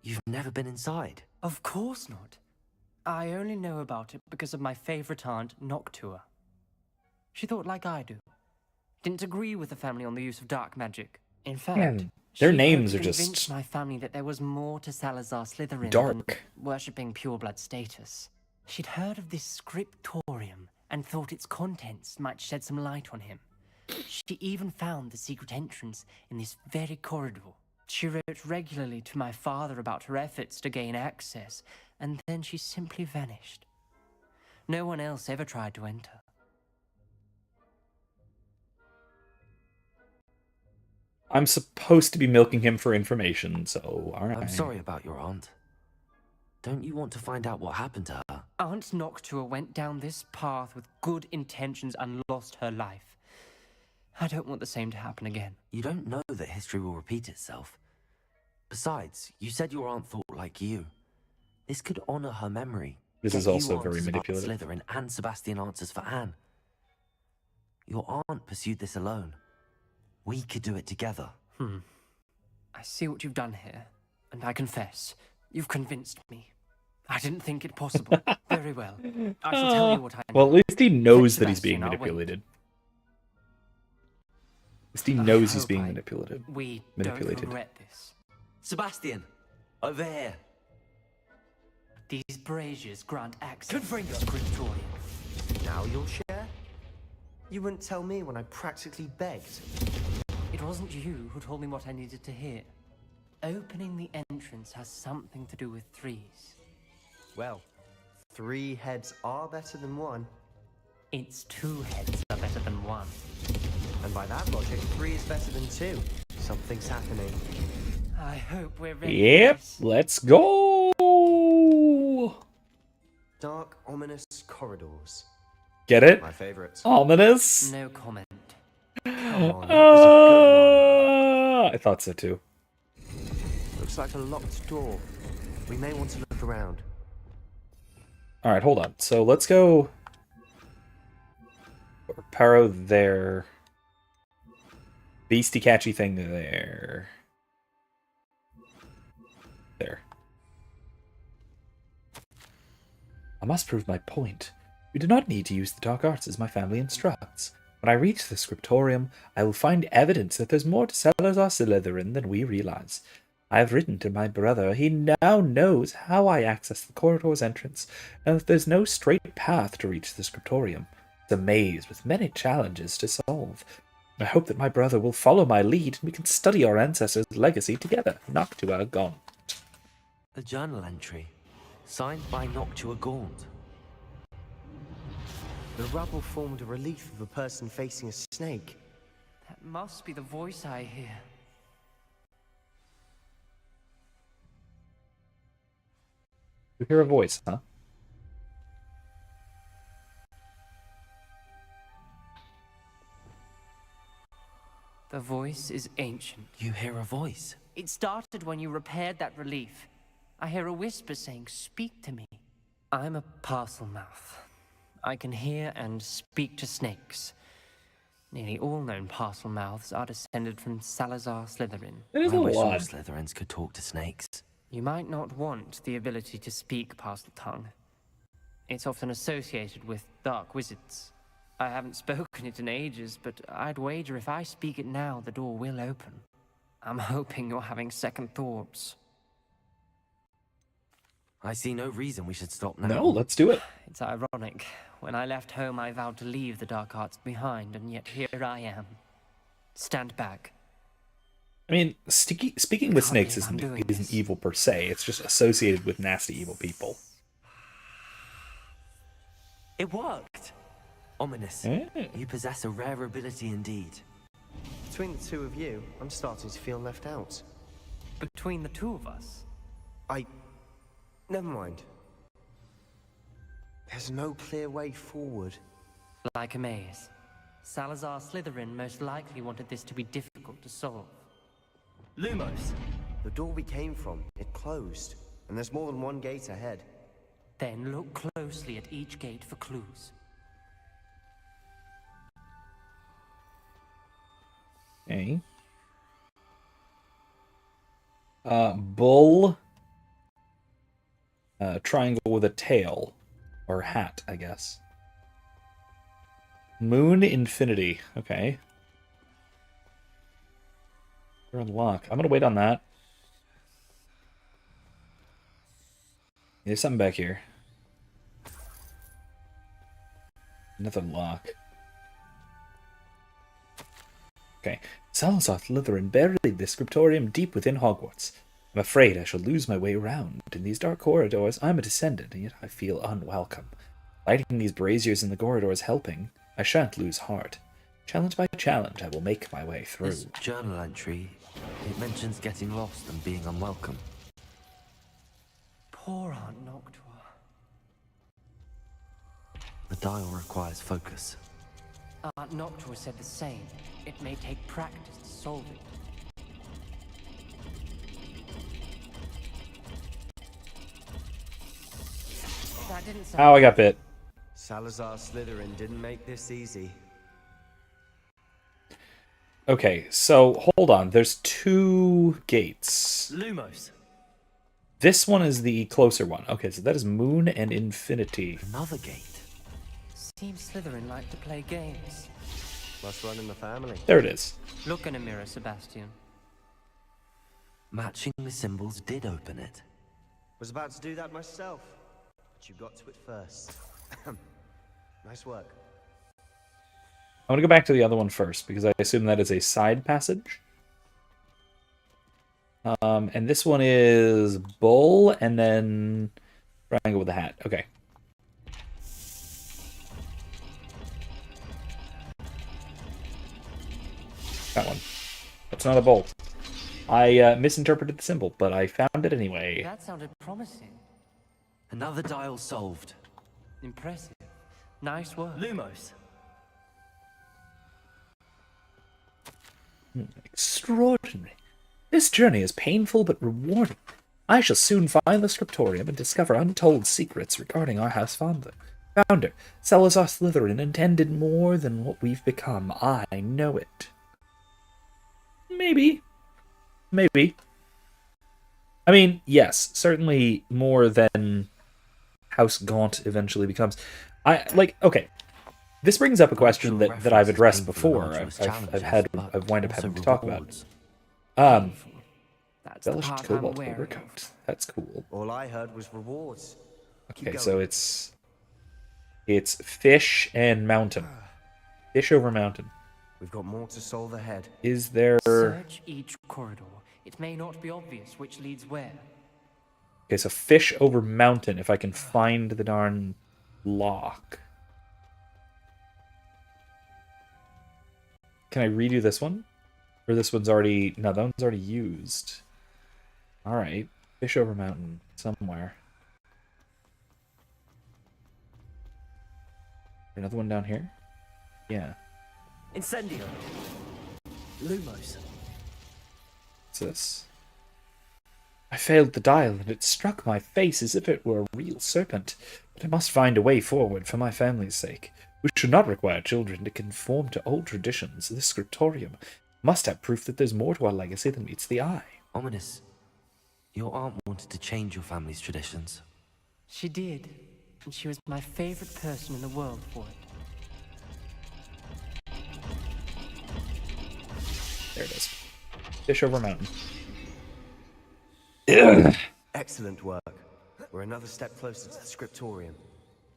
You've never been inside? Of course not. I only know about it because of my favorite aunt, Noctua. She thought like I do. Didn't agree with the family on the use of dark magic. In fact, Man, their she names are convinced just my family that there was more to Salazar Slytherin dark. than worshipping pureblood status. She'd heard of this scriptorium and thought its contents might shed some light on him. She even found the secret entrance in this very corridor. She wrote regularly to my father about her efforts to gain access, and then she simply vanished. No one else ever tried to enter. I'm supposed to be milking him for information, so alright. I'm sorry about your aunt. Don't you want to find out what happened to her? Aunt Noctua went down this path with good intentions and lost her life. I don't want the same to happen again. You don't know that history will repeat itself. Besides, you said your aunt thought like you. This could honor her memory. This is also very manipulative. Slytherin and Sebastian answers for Anne. Your aunt pursued this alone. We could do it together. I see what you've done here, and I confess, you've convinced me. I didn't think it possible. Very well. I shall tell you what I know. Well, at least he knows that he's Sebastian, being I'll wait. manipulated. At least he knows he's being manipulated. We don't regret this. Sebastian, over here. These braziers grant access to the scriptorium. Now you'll share? You wouldn't tell me when I practically begged. It wasn't you who told me what I needed to hear. Opening the entrance has something to do with threes. Well, 3 heads are better than 1. It's 2 heads are better than 1. And by that logic, 3 is better than 2. Something's happening. I hope we're ready. Yep, let's go! Dark, ominous corridors. Get it? My favorite. Ominous? No comment. Come on, that was a good one. I thought so too. Looks like a locked door. We may want to look around. Alright, hold on. So let's go... Paro there. Beastie catchy thing there. There. I must prove my point. You do not need to use the dark arts as my family instructs. When I reach the scriptorium, I will find evidence that there's more to Salazar Slytherin than we realize. I have written to my brother. He now knows how I access the corridor's entrance, and that there's no straight path to reach the scriptorium. It's a maze with many challenges to solve. I hope that my brother will follow my lead, and we can study our ancestors' legacy together. Noctua Gaunt. A journal entry, signed by Noctua Gaunt. The rubble formed a relief of a person facing a snake. That must be the voice I hear. You hear a voice, huh? The voice is ancient. You hear a voice? It started when you repaired that relief. I hear a whisper saying, "Speak to me." I'm a parcel mouth. I can hear and speak to snakes. Nearly all known parcel mouths are descended from Salazar Slytherin. It is a I wish all lot. Slytherins could talk to snakes. You might not want the ability to speak parcel tongue. It's often associated with dark wizards. I haven't spoken it in ages, but I'd wager if I speak it now, the door will open. I'm hoping you're having second thoughts. I see no reason we should stop now. No, let's do it. It's ironic. When I left home, I vowed to leave the dark arts behind, and yet here I am. Stand back. I mean, speaking with snakes believe I'm doing isn't this. evil per se. It's just associated with nasty evil people. It worked! Ominous. You possess a rare ability indeed. Between the 2 of you, I'm starting to feel left out. Between the 2 of us? Never mind. There's no clear way forward. Like a maze. Salazar Slytherin most likely wanted this to be difficult to solve. Lumos! The door we came from, it closed. And there's more than one gate ahead. Then look closely at each gate for clues. Okay. Bull Triangle with a tail. Or hat, I guess. Moon Infinity. Okay. We're unlocked. I'm gonna wait on that. There's something back here. Another lock. Okay. Salazar Slytherin buried the scriptorium deep within Hogwarts. I'm afraid I shall lose my way around in these dark corridors. I'm a descendant, and yet I feel unwelcome. Lighting these braziers in the corridors helping, I shan't lose heart. Challenge by challenge, I will make my way through. This journal entry, it mentions getting lost and being unwelcome. Poor Aunt Noctua. The dial requires focus. Aunt Noctua said the same. It may take practice to solve it. That didn't sound... Oh, I got bit. Salazar Slytherin didn't make this easy. Okay, so hold on. There's 2 gates. Lumos. This one is the closer one. Okay, so that is Moon and Infinity. Another gate. Seems Slytherin like to play games. Must run in the family. There it is. Look in a mirror, Sebastian. Matching the symbols did open it. Was about to do that myself, but you got to it first. Nice work. I want to go back to the other one first, because I assume that is a side passage. And this one is Bull, and then Triangle with a hat. Okay. That one. That's not a bull. I misinterpreted the symbol, but I found it anyway. That sounded promising. Another dial solved. Impressive. Nice work. Lumos. Extraordinary. This journey is painful but rewarding. I shall soon find the scriptorium and discover untold secrets regarding our house founder. Salazar Slytherin intended more than what we've become. I know it. Maybe. Maybe. I mean, yes, certainly more than House Gaunt eventually becomes. Okay. This brings up a question that I've addressed before. I've wind up having to talk about. Embellished Cobalt overcoat. That's cool. All I heard was rewards. Okay, so it's fish and mountain. Fish over mountain. We've got more to solve ahead. Is there... Search each corridor. It may not be obvious which leads where. Okay, so fish over mountain, if I can find the darn lock. Can I redo this one? Or this one's already... No, that one's already used. Alright. Fish over mountain. Somewhere. Another one down here? Yeah. Incendio. Lumos. What's this? I failed the dial, and it struck my face as if it were a real serpent. But I must find a way forward for my family's sake. We should not require children to conform to old traditions. This scriptorium must have proof that there's more to our legacy than meets the eye. Ominous. Your aunt wanted to change your family's traditions. She did, and she was my favorite person in the world for it. There it is. Fish over mountain. Excellent work. We're another step closer to the scriptorium.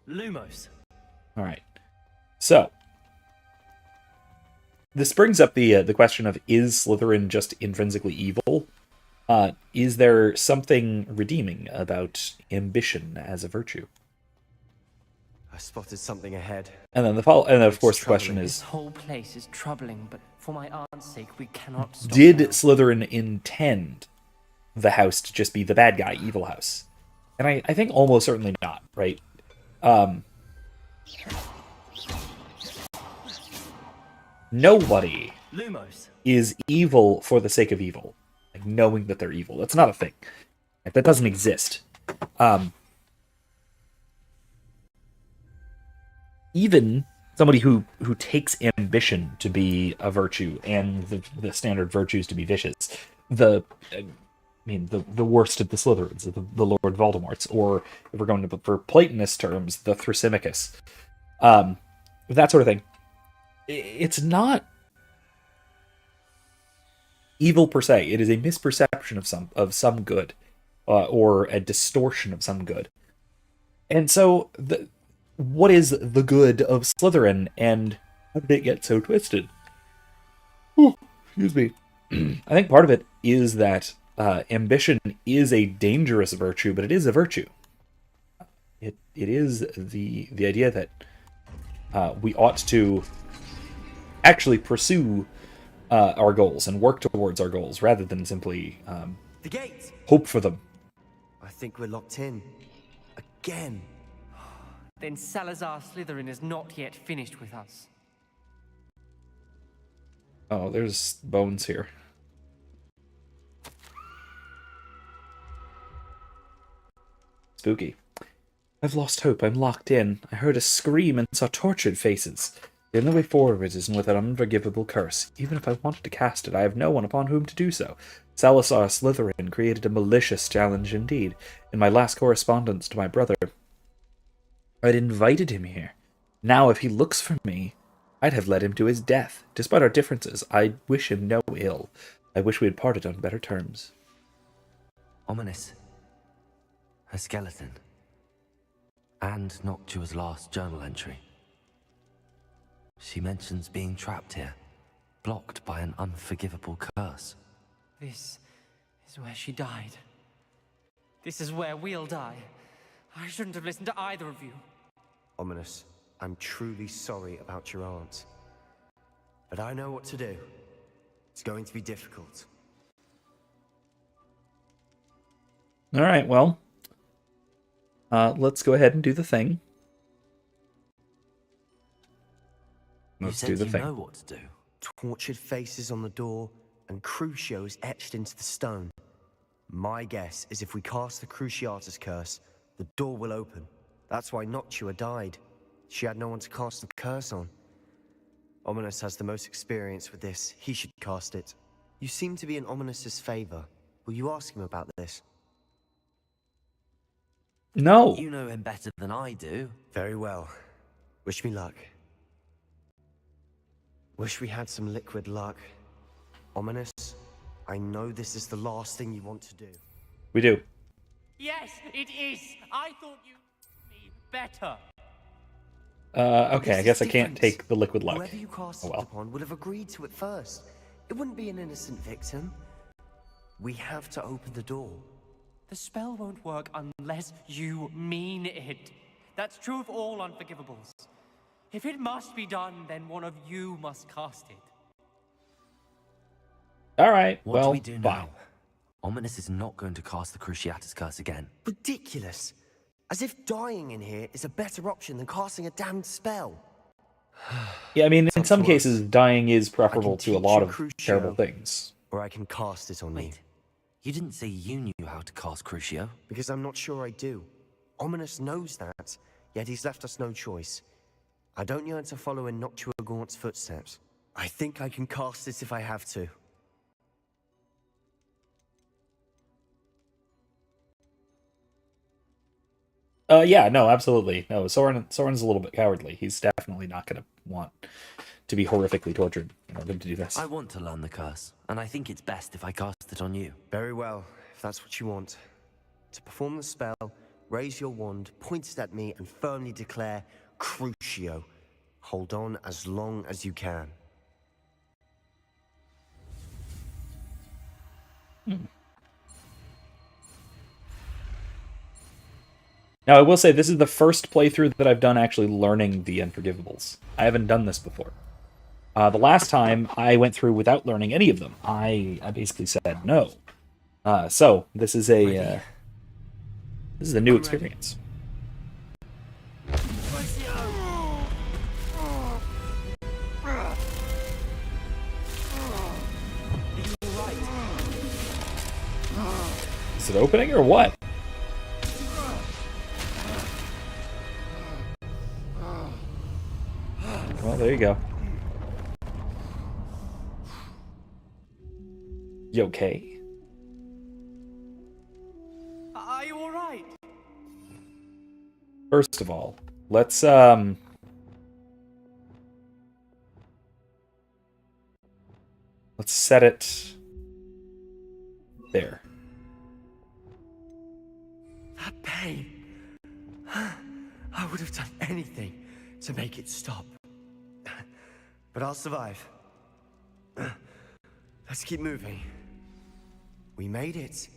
Lumos. Alright. So, this brings up the question of, is Slytherin just intrinsically evil? Is there something redeeming about ambition as a virtue? I spotted something ahead. And then of course the question is, this whole place is troubling, but for my aunt's sake, we cannot stop. Did now. Slytherin intend the house to just be the bad guy, evil house? And I think almost certainly not, right? Nobody Lumos. is evil for the sake of evil. Like, knowing that they're evil. That's not a thing. Like, that doesn't exist. Even somebody who takes ambition to be a virtue and the standard virtues to be vicious, the mean, the worst of the Slytherins, the Lord Voldemorts, or if we're going to for Platonist terms, the Thrasymachus, that sort of thing. It's not evil per se. It is a misperception of some good, or a distortion of some good. And so, what is the good of Slytherin, and how did it get so twisted? Ooh, excuse me. I think part of it is that ambition is a dangerous virtue, but it is a virtue. It is the idea that we ought to actually pursue our goals and work towards our goals rather than simply the gate. Hope for them. I think we're locked in. Again. Then Salazar Slytherin is not yet finished with us. Oh, there's bones here. Spooky. I've lost hope. I'm locked in. I heard a scream and saw tortured faces. The only way forward is with an unforgivable curse. Even if I wanted to cast it, I have no one upon whom to do so. Salazar Slytherin created a malicious challenge indeed. In my last correspondence to my brother, I'd invited him here. Now, if he looks for me, I'd have led him to his death. Despite our differences, I wish him no ill. I wish we had parted on better terms. Ominous. A skeleton. And Noctua's last journal entry. She mentions being trapped here, blocked by an unforgivable curse. This is where she died. This is where we'll die. I shouldn't have listened to either of you. Ominous, I'm truly sorry about your aunt. But I know what to do. It's going to be difficult. All right, well, let's go ahead and do the thing. Let's do the thing. You know what to do. Tortured faces on the door and Crucios etched into the stone. My guess is if we cast the Cruciatus curse, the door will open. That's why Noctua died. She had no one to cast the curse on. Ominous has the most experience with this. He should cast it. You seem to be in Ominous's favor. Will you ask him about this? No. You know him better than I do. Very well. Wish me luck. Wish we had some liquid luck. Ominous, I know this is the last thing you want to do. We do. Yes, it is. I thought you knew me better. Okay, I guess I can't take the liquid luck. Whoever you cast it upon would have agreed to it first. It wouldn't be an innocent victim. We have to open the door. The spell won't work unless you mean it. That's true of all unforgivables. If it must be done, then one of you must cast it. All right, What well, do we do fine. now? Ominous is not going to cast the Cruciatus curse again. Ridiculous. As if dying in here is a better option than casting a damned spell. Yeah, I mean, in some to cases, dying is preferable to a lot of Crucio, terrible things. Or I can cast it on you. Wait, you didn't say you knew how to cast Crucio? Because I'm not sure I do. Ominous knows that, yet he's left us no choice. I don't yearn to follow in Noctua Gaunt's footsteps. I think I can cast it if I have to. Yeah, no, absolutely. No, Soren's a little bit cowardly. He's definitely not going to want to be horrifically tortured in order to do this. I want to learn the curse, and I think it's best if I cast it on you. Very well, if that's what you want. To perform the spell, raise your wand, point it at me, and firmly declare, Crucio. Hold on as long as you can. Now, I will say this is the first playthrough that I've done actually learning the Unforgivables. I haven't done this before. The last time I went through without learning any of them. I basically said no. So this is a new experience. Is it opening or what? Well, there you go. You okay? Are you all right? First of all, let's set it there. That pain. I would have done anything to make it stop. But I'll survive. Let's keep moving. We made it.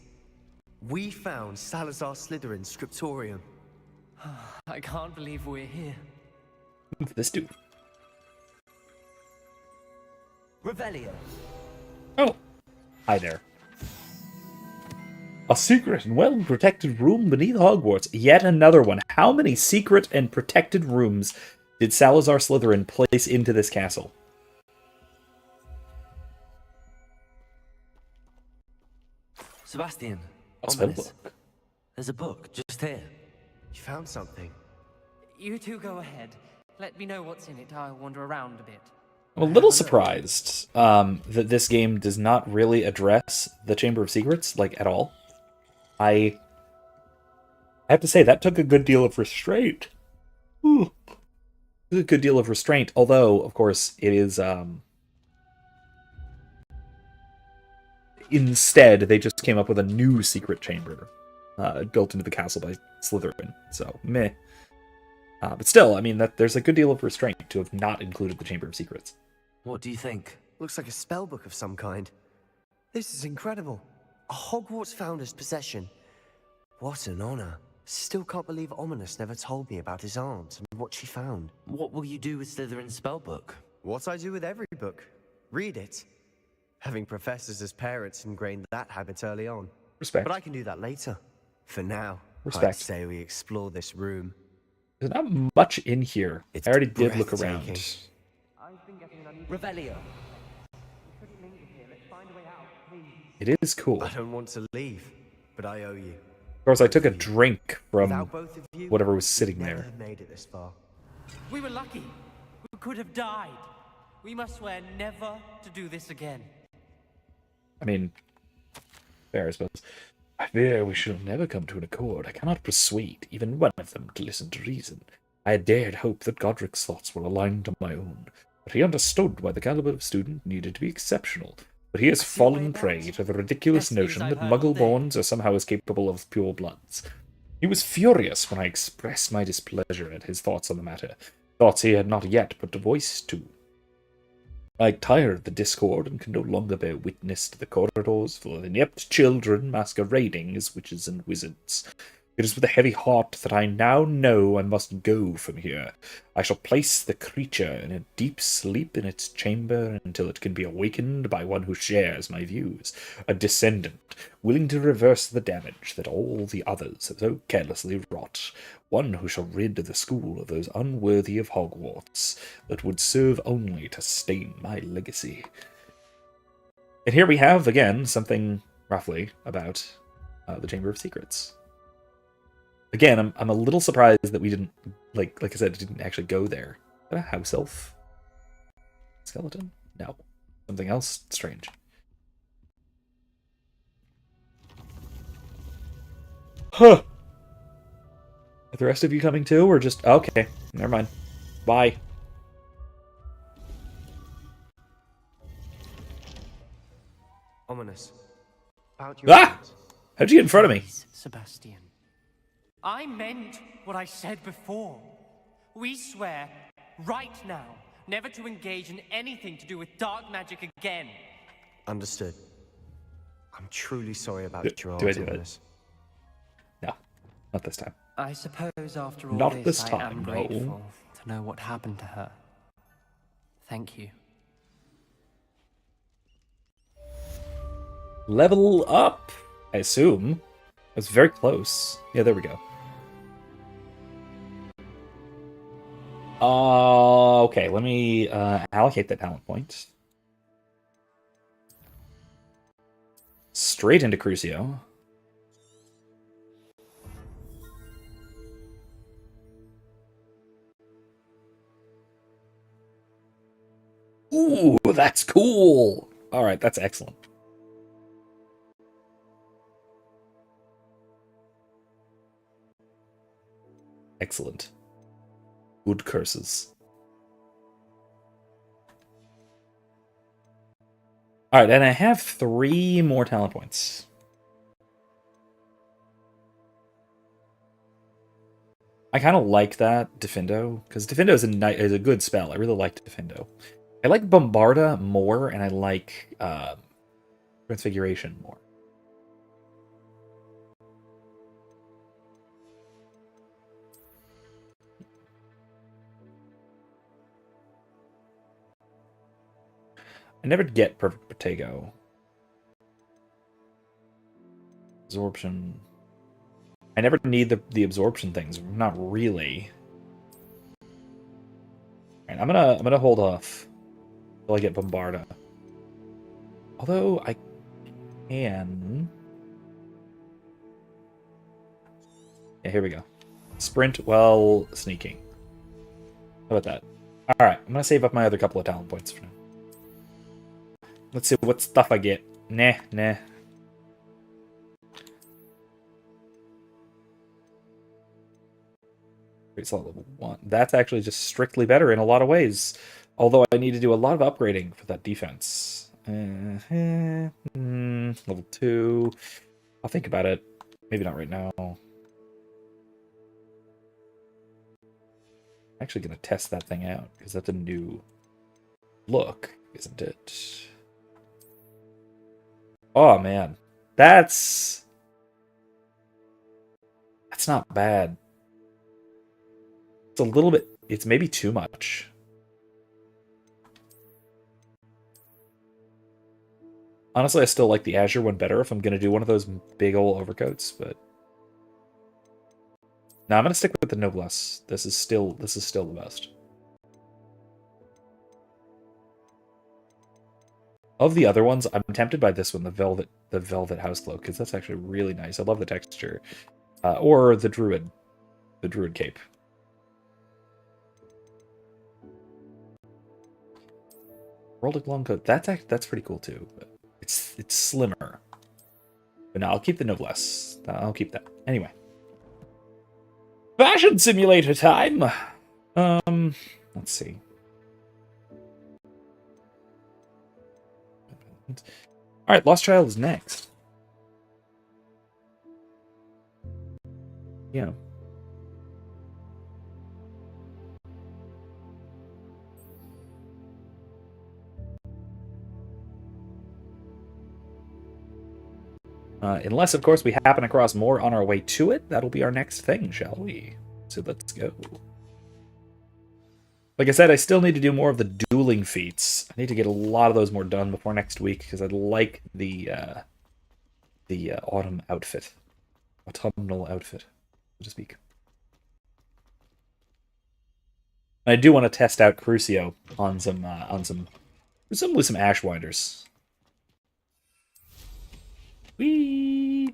We found Salazar Slytherin's scriptorium. I can't believe we're here. Move this dude. Revelio. Oh, hi there. A secret and well-protected room beneath Hogwarts. Yet another one. How many secret and protected rooms did Salazar Slytherin place into this castle? Sebastian. A spellbook. There's a book just here. You found something. You two go ahead. Let me know what's in it. I'll wander around a bit. I'm a little surprised that this game does not really address the Chamber of Secrets, like, at all. I have to say, that took a good deal of restraint. Ooh. A good deal of restraint, although, of course, it is, instead, they just came up with a new secret chamber built into the castle by Slytherin, so meh. But still, I mean, there's a good deal of restraint to have not included the Chamber of Secrets. What do you think? Looks like a spellbook of some kind. This is incredible. A Hogwarts founder's possession. What an honor. Still can't believe Ominous never told me about his aunt and what she found. What will you do with Slytherin's spellbook? What I do with every book. Read it. Having professors as parents ingrained that habit early on. Respect. But I can do that later. For now, Respect. I'd say we explore this room. There's not much in here. I already did look around. Revelio. It is cool. I don't want to leave, but I owe you. Of course, I took a drink from Without both of you, whatever was sitting we'd never there. have made it this far. We were lucky. We could have died. We must swear never to do this again. I mean, fair, I suppose. I fear we shall never come to an accord. I cannot persuade even one of them to listen to reason. I had dared hope that Godric's thoughts were aligned to my own, but he understood why the caliber of student needed to be exceptional. But he has fallen prey to the ridiculous notion that Muggle-borns are somehow as capable of pure bloods. He was furious when I expressed my displeasure at his thoughts on the matter, thoughts he had not yet put a voice to. I tire of the discord and can no longer bear witness to the corridors full of inept children masquerading as witches and wizards. It is with a heavy heart that I now know I must go from here. I shall place the creature in a deep sleep in its chamber until it can be awakened by one who shares my views, a descendant, willing to reverse the damage that all the others have so carelessly wrought, one who shall rid the school of those unworthy of Hogwarts that would serve only to stain my legacy. And here we have, again, something roughly about the Chamber of Secrets. Again, I'm a little surprised that we didn't, like I said, didn't actually go there. Is that a house elf skeleton? No. Something else strange. Huh. Are the rest of you coming too, or just... Okay, never mind. Bye. Ominous. About your words. How'd you get in front of me? Sebastian. I meant what I said before. We swear, right now, never to engage in anything to do with dark magic again. Understood. I'm truly sorry about your aunt, do I do it? Ominous. No, not this time. I suppose after all Not this I time, am no. grateful to know what happened to her. Thank you. Level up, I assume. I was very close. Yeah, there we go. Okay, let me allocate that talent point. Straight into Crucio. Ooh, that's cool! Alright, that's excellent. Excellent. Good curses. Alright, and I have 3 more talent points. I kind of like that Defendo, because Defendo is a good spell. I really like Defendo. I like Bombarda more, and I like Transfiguration more. I never get Perfect Protego. Absorption. I never need the absorption things. Not really. Alright, I'm gonna hold off till I get Bombarda. Although I can. Yeah, here we go. Sprint while sneaking. How about that? Alright, I'm gonna save up my other couple of talent points for now. Let's see what stuff I get. Nah. Great Slot level 1. That's actually just strictly better in a lot of ways. Although I need to do a lot of upgrading for that defense. Level 2. I'll think about it. Maybe not right now. I'm actually going to test that thing out, because that's a new look, isn't it? Oh, man. That's not bad. It's a little bit... It's maybe too much. Honestly, I still like the Azure one better if I'm going to do one of those big old overcoats, but... No, I'm going to stick with the Noblesse. This is still the best. Of the other ones, I'm tempted by this one, the Velvet House Cloak, because that's actually really nice. I love the texture. Or the Druid Cape. Heraldic Longcoat, that's pretty cool too, but it's slimmer. But no, I'll keep the Noblesse. I'll keep that. Anyway. Fashion simulator time! Let's see. Alright, Lost Child is next. Yeah. Unless, of course, we happen across more on our way to it, that'll be our next thing, shall we? So let's go. Like I said, I still need to do more of the dueling feats. I need to get a lot of those more done before next week, because I'd like the autumnal outfit, so to speak. I do want to test out Crucio on some Ashwinders. Whee!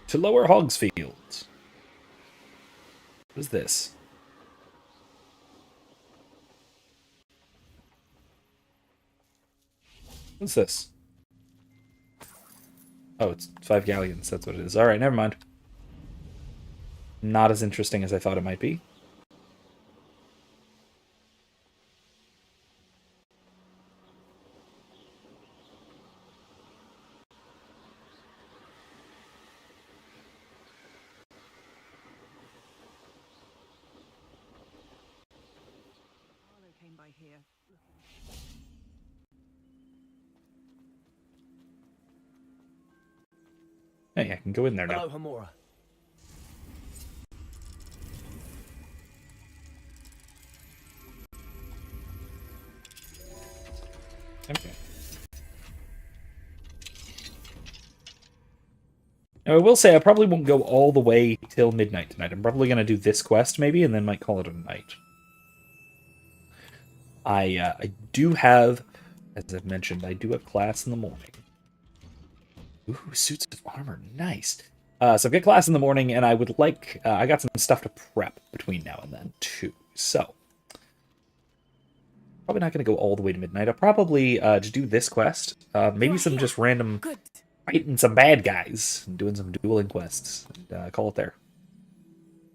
To Lower Hogsfield. What is this? What's this? Oh, it's 5 galleons. That's what it is. Alright, never mind. Not as interesting as I thought it might be. Hey, I can go in there now. Hello, Hamura. Okay. Now, I will say I probably won't go all the way till midnight tonight. I'm probably going to do this quest, maybe, and then might call it a night. I do have, as I've mentioned, I do have class in the morning. Ooh, suits of armor, nice. So I've got class in the morning, and I would like, I got some stuff to prep between now and then, too. So, probably not going to go all the way to midnight. I'll probably just do this quest. Maybe some just random fighting some bad guys and doing some dueling quests. And, call it there.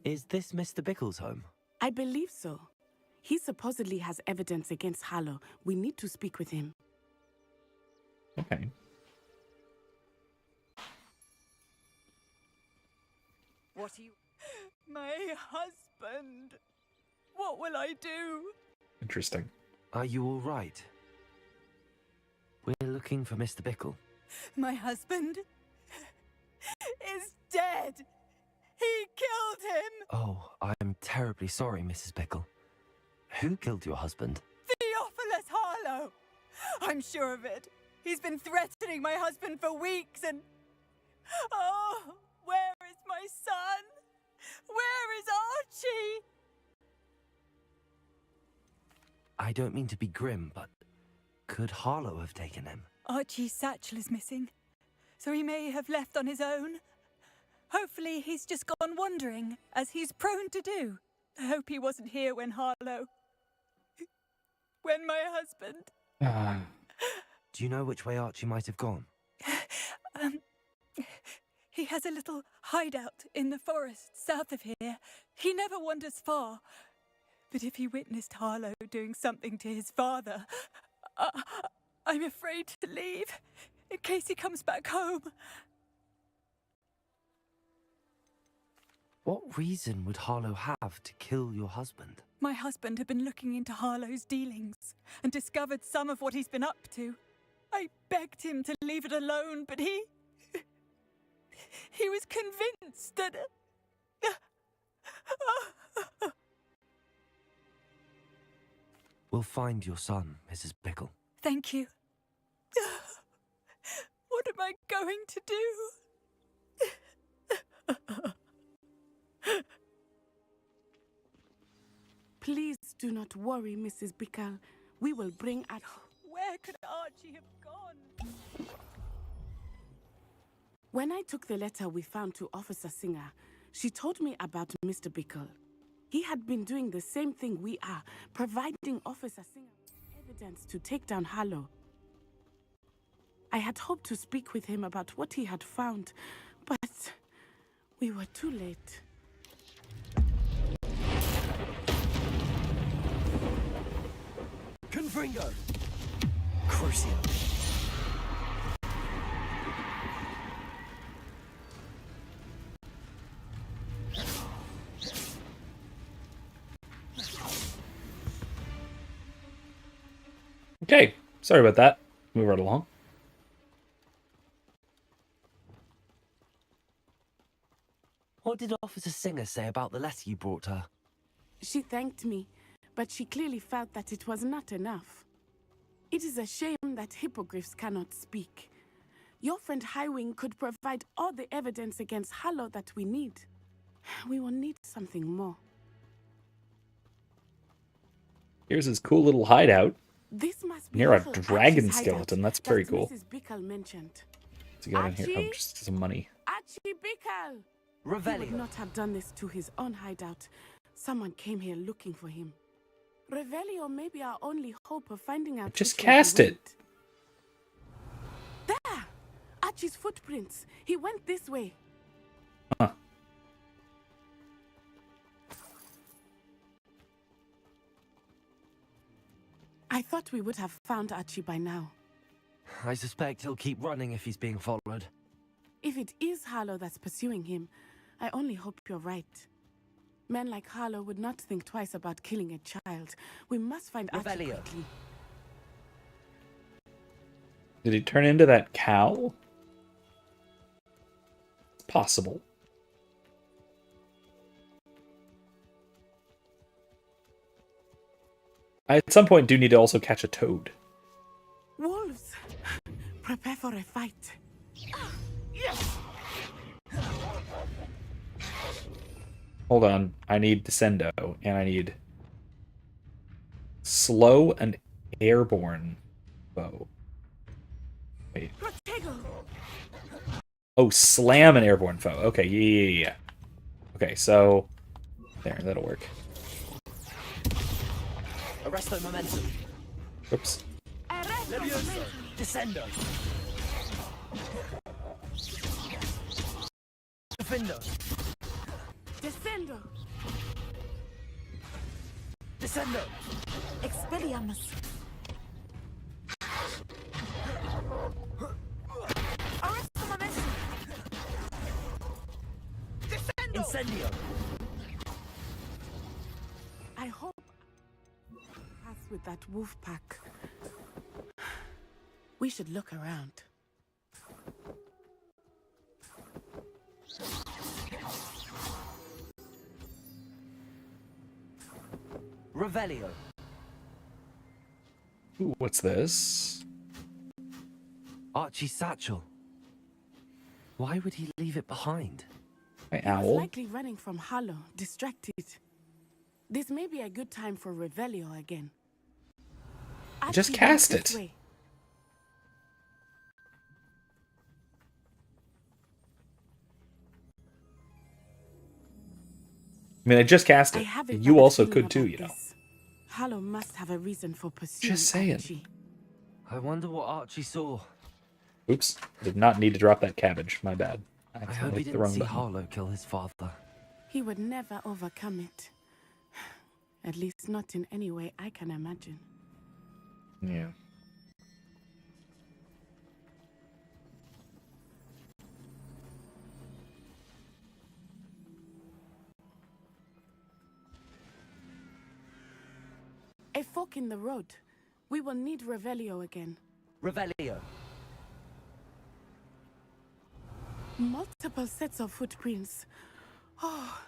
Is this Mr. Bickle's home? I believe so. He supposedly has evidence against Harlow. We need to speak with him. Okay. What are you... My husband. What will I do? Interesting. Are you all right? We're looking for Mr. Bickle. My husband is dead. He killed him. Oh, I'm terribly sorry, Mrs. Bickle. Who killed your husband? Theophilus Harlow. I'm sure of it. He's been threatening my husband for weeks and... Oh, where is my son? Where is Archie? I don't mean to be grim, but could Harlow have taken him? Archie's satchel is missing, so he may have left on his own. Hopefully he's just gone wandering, as he's prone to do. I hope he wasn't here when Harlow... when my husband... Do you know which way Archie might have gone? He has a little hideout in the forest south of here. He never wanders far. But if he witnessed Harlow doing something to his father, I'm afraid to leave, in case he comes back home. What reason would Harlow have to kill your husband? My husband had been looking into Harlow's dealings and discovered some of what he's been up to. I begged him to leave it alone, but he was convinced that... We'll find your son, Mrs. Bickle. Thank you. What am I going to do? Please do not worry, Mrs. Bickle. We will bring at... Where could Archie have gone? When I took the letter we found to Officer Singer, she told me about Mr. Bickle. He had been doing the same thing we are, providing Officer Singer evidence to take down Harlow. I had hoped to speak with him about what he had found, but we were too late. Confringo! Crucio! Okay, sorry about that. Move right along. What did Officer Singer say about the letter you brought her? She thanked me, but she clearly felt that it was not enough. It is a shame that hippogriffs cannot speak. Your friend Highwing could provide all the evidence against Harlow that we need. We will need something more. Here's his cool little hideout. This must be Near a little dragon Archie's skeleton. hideout That's very that cool. Mrs. Bickle mentioned. To get in here. Oh, Archie? just some money. Archie Bickle! He Revelio. would not have done this to his own hideout. Someone came here looking for him. Revelio may be our only hope of finding out. Just which way he cast it. went. There! Archie's footprints. He went this way. Huh. I thought we would have found Archie by now. I suspect he'll keep running if he's being followed. If it is Harlow that's pursuing him, I only hope you're right. Men like Harlow would not think twice about killing a child. We must find Archie Revelio. quickly. Did he turn into that cow? It's possible. I at some point do need to also catch a toad. Wolves! Prepare for a fight. Hold on. I need Descendo, and I need slow and airborne bow. Wait. Oh, slam an airborne foe. Okay, yeah. Okay, so there, that'll work. Arresto momentum. Oops. Levioso. Descendo. Defender. Descendo. Descendo. Expelliarmus. Incendio. I hope pass with that wolf pack. We should look around. Revelio. Ooh, what's this? Archie's satchel. Why would he leave it behind? Hey, He was owl. likely running from Harlow, distracted. This may be a good time for Revelio again. Just Archie, cast this it. way. I mean, I just cast I it. have a You bad also feeling could too, about you know. this. Harlow must have a reason for pursuing Just saying. Archie. I wonder what Archie saw. Oops. Did not need to drop that cabbage. My bad. I hope accidentally he hit the didn't wrong see button. Harlow kill his father. He would never overcome it. At least not in any way I can imagine. Yeah. A fork in the road. We will need Revelio again. Revelio. Multiple sets of footprints. Oh,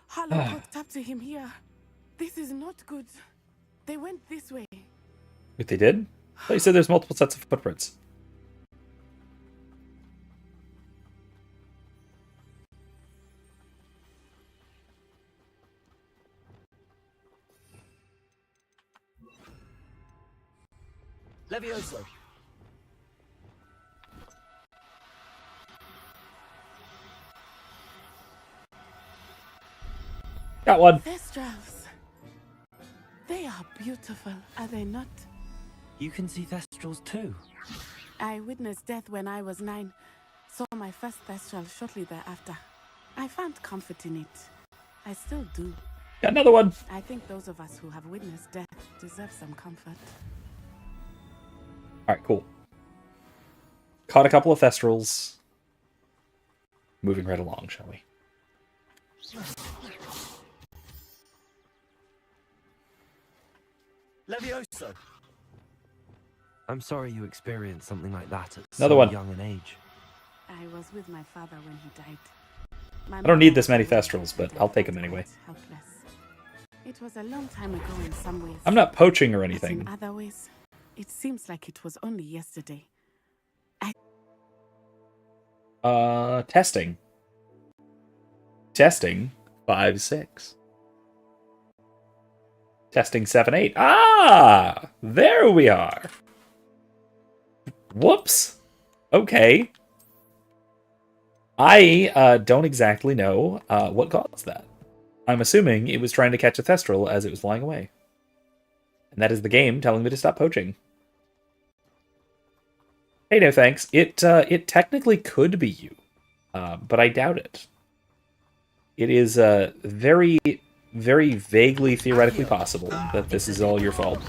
Harlow caught up to him here. This is not good. They went this way. Wait, they did? I thought you said there's multiple sets of footprints. Levioso. Got one. Thestrals. They are beautiful, are they not? You can see Thestrals too. I witnessed death when I was 9. Saw my first Thestral shortly thereafter. I found comfort in it. I still do. Got another one. I think those of us who have witnessed death deserve some comfort. Alright, cool. Caught a couple of Thestrals. Moving right along, shall we? Levioso. I'm sorry you experienced something like that at Another so one. young an age. I was with my father when he died. I don't need this many Thestrals, but I'll take them anyway. Helpless. It was a long time ago in some ways. I'm not poaching or But anything. in other ways, it seems like it was only yesterday. Testing. Testing 5-6. Testing 7-8. Ah! There we are. Whoops. Okay. I don't exactly know what caused that. I'm assuming it was trying to catch a Thestral as it was flying away. And that is the game telling me to stop poaching. Hey, no thanks. It technically could be you, but I doubt it. It is very, very vaguely theoretically possible that this is all your fault.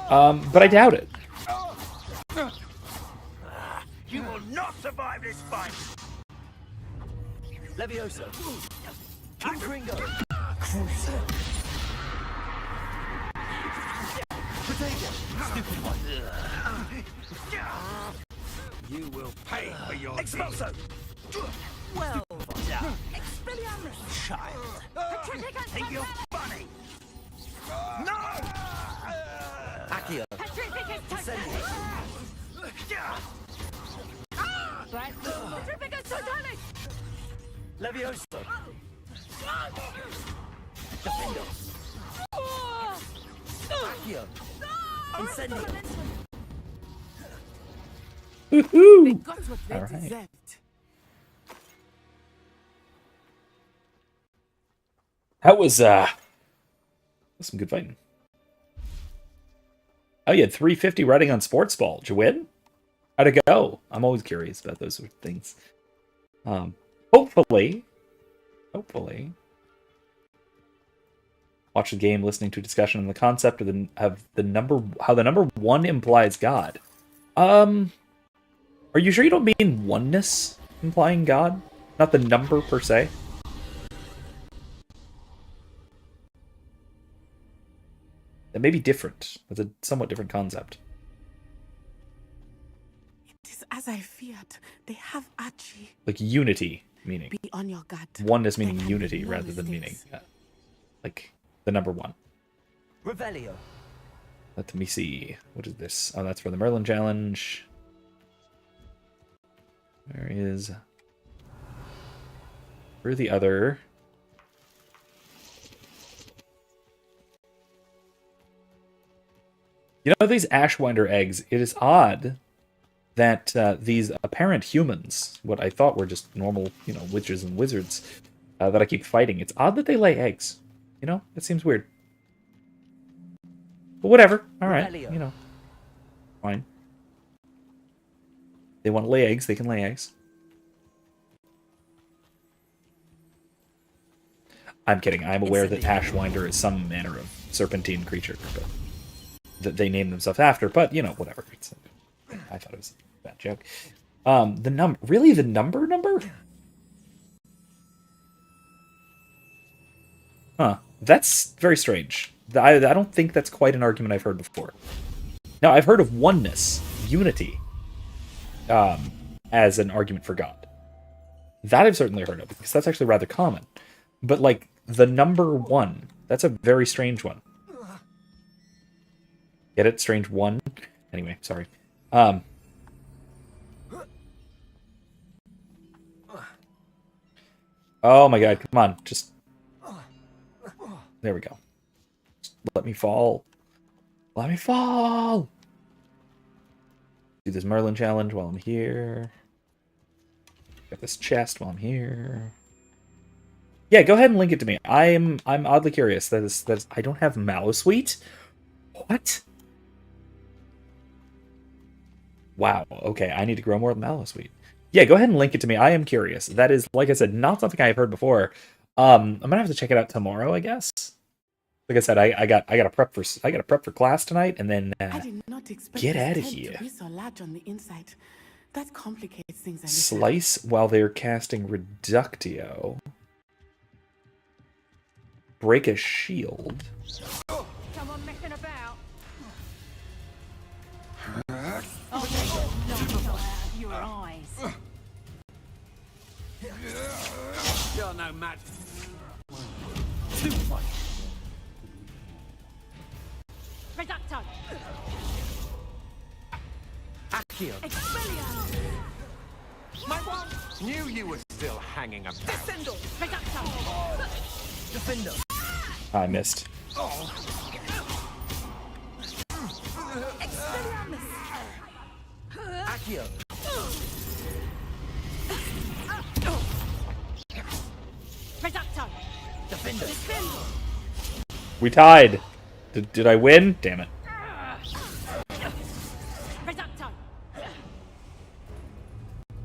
But I doubt it. You will not survive this fight! Levioso. King Kringo. Potato. Stupid one. You will pay for your Expulso. Well done. Expelliarmus. Child. Think you're funny? No! Accio. Levioso. Defendo. Accio. Incendio. They Woohoo! got what they All right. deserved. That was some good fighting. Oh, you had 350 riding on Sports Ball. Did you win? How'd it go? I'm always curious about those sort of things. Hopefully. Hopefully. Watch the game, listening to a discussion on the concept of the number, how the number 1 implies God. Are you sure you don't mean oneness implying God? Not the number per se? That may be different. It's a somewhat different concept. It is as I feared. They have Archie. Like unity meaning. Be on your guard. Oneness meaning There can be unity no rather than meaning mistakes. like the number 1. Revelio. Let me see. What is this? Oh, that's for the Merlin challenge. Where is... Where are the other... You know, these Ashwinder eggs, it is odd that these apparent humans, what I thought were just normal, you know, witches and wizards that I keep fighting, it's odd that they lay eggs. You know, it seems weird. But whatever. All right. You know, fine. They want to lay eggs, they can lay eggs. I'm kidding. I'm aware that Ashwinder is some manner of serpentine creature, but that they name themselves after. But you know, whatever. I thought it was a bad joke. The number, really, the number? Huh. That's very strange. I don't think that's quite an argument I've heard before. Now, I've heard of oneness, unity, as an argument for God. That I've certainly heard of, because that's actually rather common. But, like, the number 1, that's a very strange one. Get it? Strange 1? Anyway, sorry. Oh my god, come on, just... There we go. Just let me fall. Let me fall! Do this Merlin challenge while I'm here. Got this chest while I'm here. Yeah, go ahead and link it to me. I'm oddly curious. That is I don't have Mallow-Sweet? What? Wow, okay, I need to grow more Mallow-Sweet. Yeah, go ahead and link it to me. I am curious. That is, like I said, not something I've heard before. I'm gonna have to check it out tomorrow, I guess. Like I said, I got to prep for class tonight, and then I did not expect get this out of tent here. To be so large on the inside. That complicates things a little. Slice while they're casting Reductio. Break a shield. Come on, messing about. Your eyes. You're no match. Reducto. Accio. Expelliarmus. My one. Knew you were still hanging about. Descendo. Reducto. Defender. I missed. Expelliarmus. Accio. Reducto. Defender. Defendo. We tied. Did I win? Damn it. Reducto.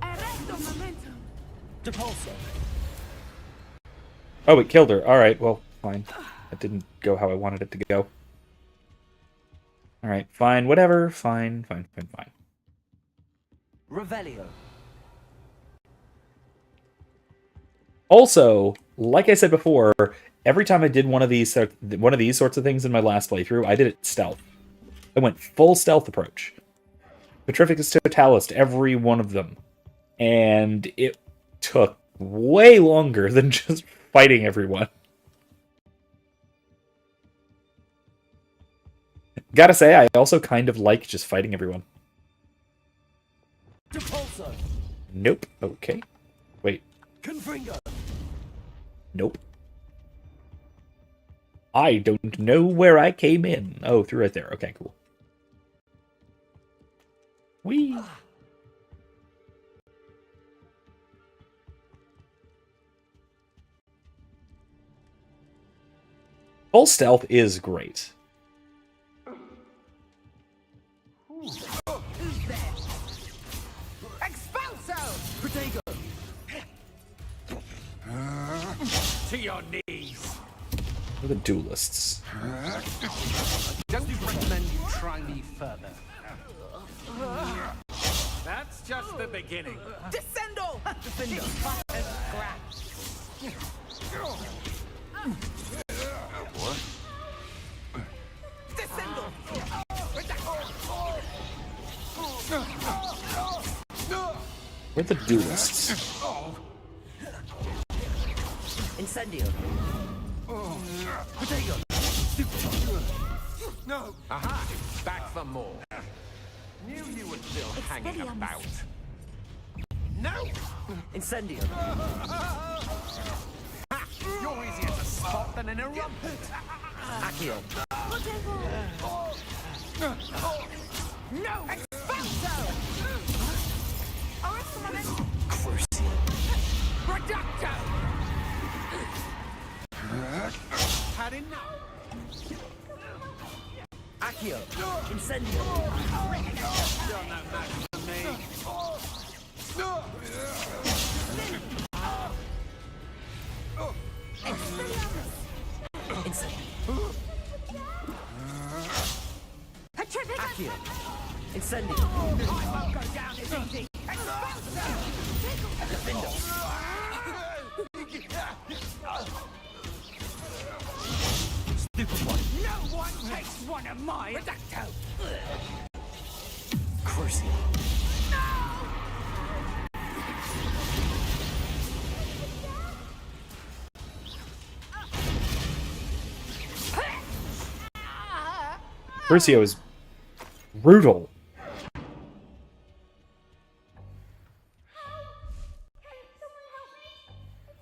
Arresto momentum. Depulso. Oh, it killed her. Alright, well, fine. That didn't go how I wanted it to go. Alright, fine, whatever. Fine. Revelio. Also, like I said before, every time I did one of these sorts of things in my last playthrough, I did it stealth. I went full stealth approach. Petrificus Totalis to every one of them. And it took way longer than just fighting everyone. Gotta say, I also kind of like just fighting everyone. Depulso. Nope. Okay. Wait. Confringo. Nope. I don't know where I came in. Oh, through right there. Okay, cool. Whee! Full stealth is great. Who's there? Expulso. Protego. your knees. We're the duelists. Don't recommend you try me further. That's just the beginning. Descendo! Descendo! What? Descendo! We're the duelists. Incendio. Potato. No. Aha! Back for more. Knew you were still hanging about. No. Incendio. Ha! You're easier to spot than an erumpent. Accio. No. Expulso! Crucial. Reducto. Had enough. Accio. Incendio. You're no match for me. Incendio. Accio. Incendio. I won't go down as easy. Defendo. Stupid one. No one takes one of mine. Reducto. Crucial. Crucio is brutal.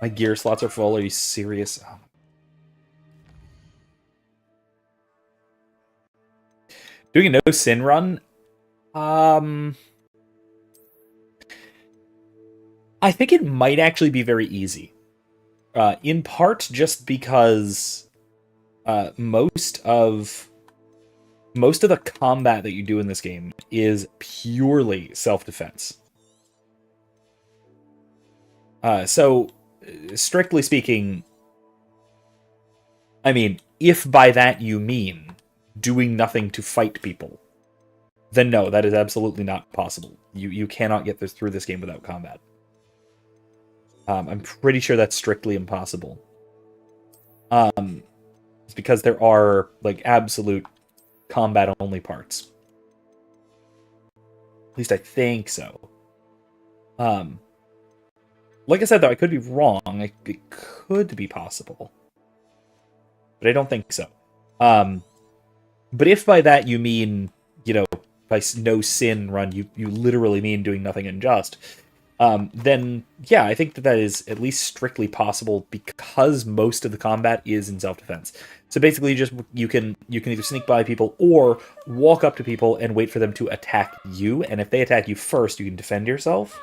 My gear slots are full. Are you serious? Oh. Doing a no sin run? I think it might actually be very easy. In part just because most of the combat that you do in this game is purely self-defense. So, strictly speaking, I mean, if by that you mean doing nothing to fight people, then no, that is absolutely not possible. You cannot get through this game without combat. I'm pretty sure that's strictly impossible. It's because there are, like, absolute combat-only parts. At least I think so. Like I said, though, I could be wrong. It could be possible. But I don't think so. But if by that you mean, you know, by no sin run, you literally mean doing nothing unjust, then, yeah, I think that is at least strictly possible because most of the combat is in self-defense. So basically, you can either sneak by people or walk up to people and wait for them to attack you, and if they attack you first, you can defend yourself.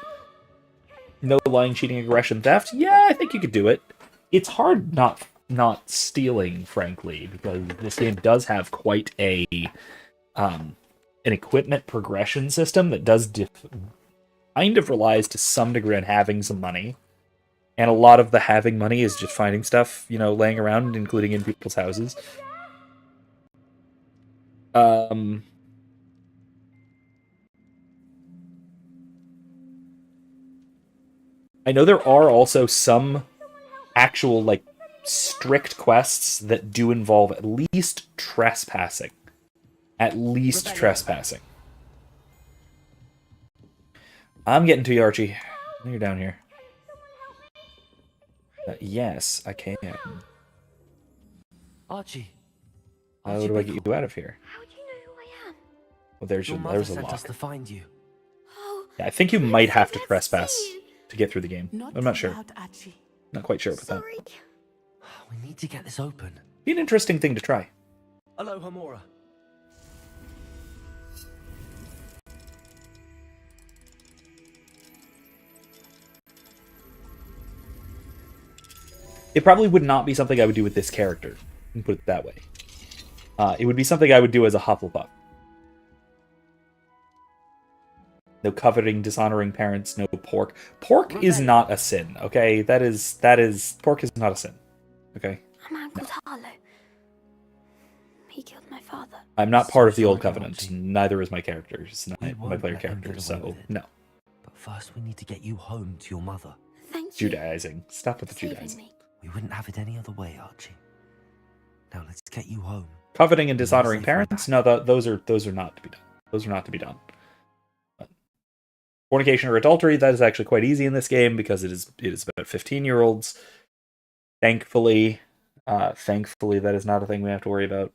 No lying, cheating, aggression, theft. Yeah, I think you could do it. It's hard not stealing, frankly, because this game does have quite an equipment progression system that does kind of relies to some degree on having some money. And a lot of the having money is just finding stuff, you know, laying around, including in people's houses. I know there are also some actual, like, strict quests that do involve at least trespassing. At least trespassing. I'm getting to you, Archie. You're down here. Yes, I can. Archie. How do I get you out of here? How do you know who I am? Well, there's a sent lock. us to find you. Oh, Yeah, I think you might have to trespass to get through the game. I'm not too sure. loud, Archie. Not quite sure about that. sorry. We need to get this open. Be an interesting thing to try. Hello, Hamura. It probably would not be something I would do with this character, and put it that way. It would be something I would do as a Hufflepuff. No coveting, dishonoring parents, no pork. Pork is not a sin, okay? That is pork is not a sin. Okay. A man called Harlow. He killed my father. I'm not part of the Old sorry, Covenant. Archie. Neither is my character. It's not We my won't player let them character, get away so with it. no. But first we need to get you home to your mother. Thank you. Judaizing. Stop with the Saving Judaizing. me. We wouldn't have it any other way, Archie. Now let's get you home. Coveting and You're dishonoring safely parents? back. No, those are not to be done. Those are not to be done. But fornication or adultery, that is actually quite easy in this game because it is about 15-year-olds. Thankfully, that is not a thing we have to worry about.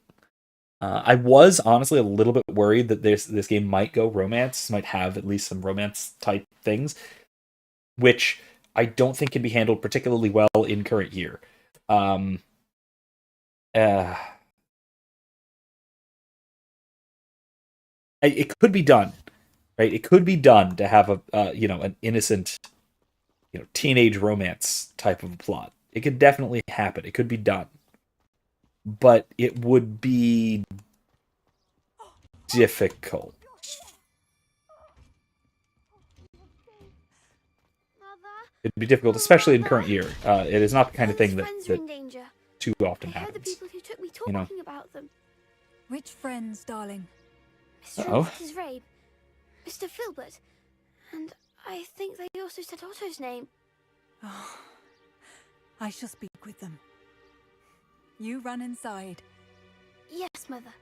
I was honestly a little bit worried that this game might go romance, might have at least some romance type things, which I don't think can be handled particularly well in current year. It could be done, right? It could be done to have an innocent, teenage romance type of a plot. It could definitely happen. It could be done. But it would be difficult. It'd be difficult, especially in current year. It is not the kind of thing that too often happens. The people who took me talking about them. Which friends, darling? Mr. and Mrs. Rabe, Mr. Filbert, and I think they also said Otto's name. Oh, I shall speak with them. You run inside. Yes, Mother.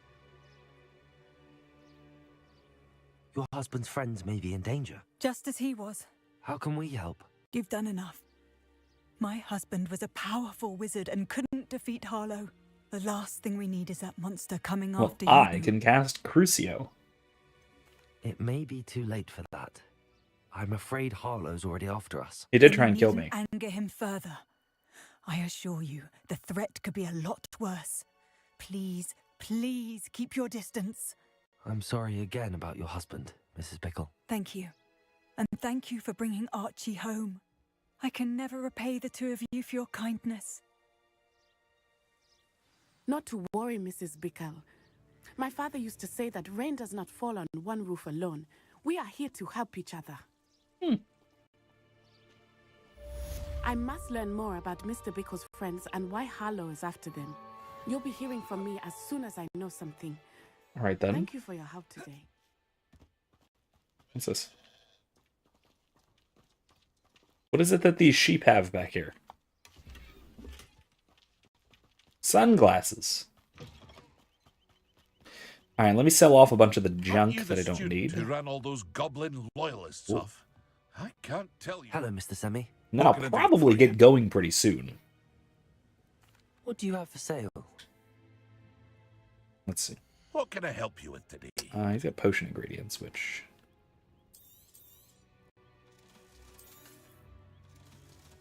Your husband's friends may be in danger. Just as he was. How can we help? You've done enough. My husband was a powerful wizard and couldn't defeat Harlow. The last thing we need is that monster coming Well, after you. I can cast Crucio. It may be too late for that. I'm afraid Harlow's already after us. He did try and kill me. Anger him further. I assure you, the threat could be a lot worse. Please, please keep your distance. I'm sorry again about your husband, Mrs. Bickle. Thank you. And thank you for bringing Archie home. I can never repay the two of you for your kindness. Not to worry, Mrs. Bickle. My father used to say that rain does not fall on one roof alone. We are here to help each other. I must learn more about Mr. Bickle's friends and why Harlow is after them. You'll be hearing from me as soon as I know something. All right, then. Thank you for your help today. What's this? What is it that these sheep have back here? Sunglasses. All right, let me sell off a bunch of the junk that I don't need. Who ran all those goblin loyalists off? I can't tell you. Hello, Mr. Semi. And I'll probably get going pretty soon. What do you have for sale? Let's see. What can I help you with today? He's got potion ingredients, which...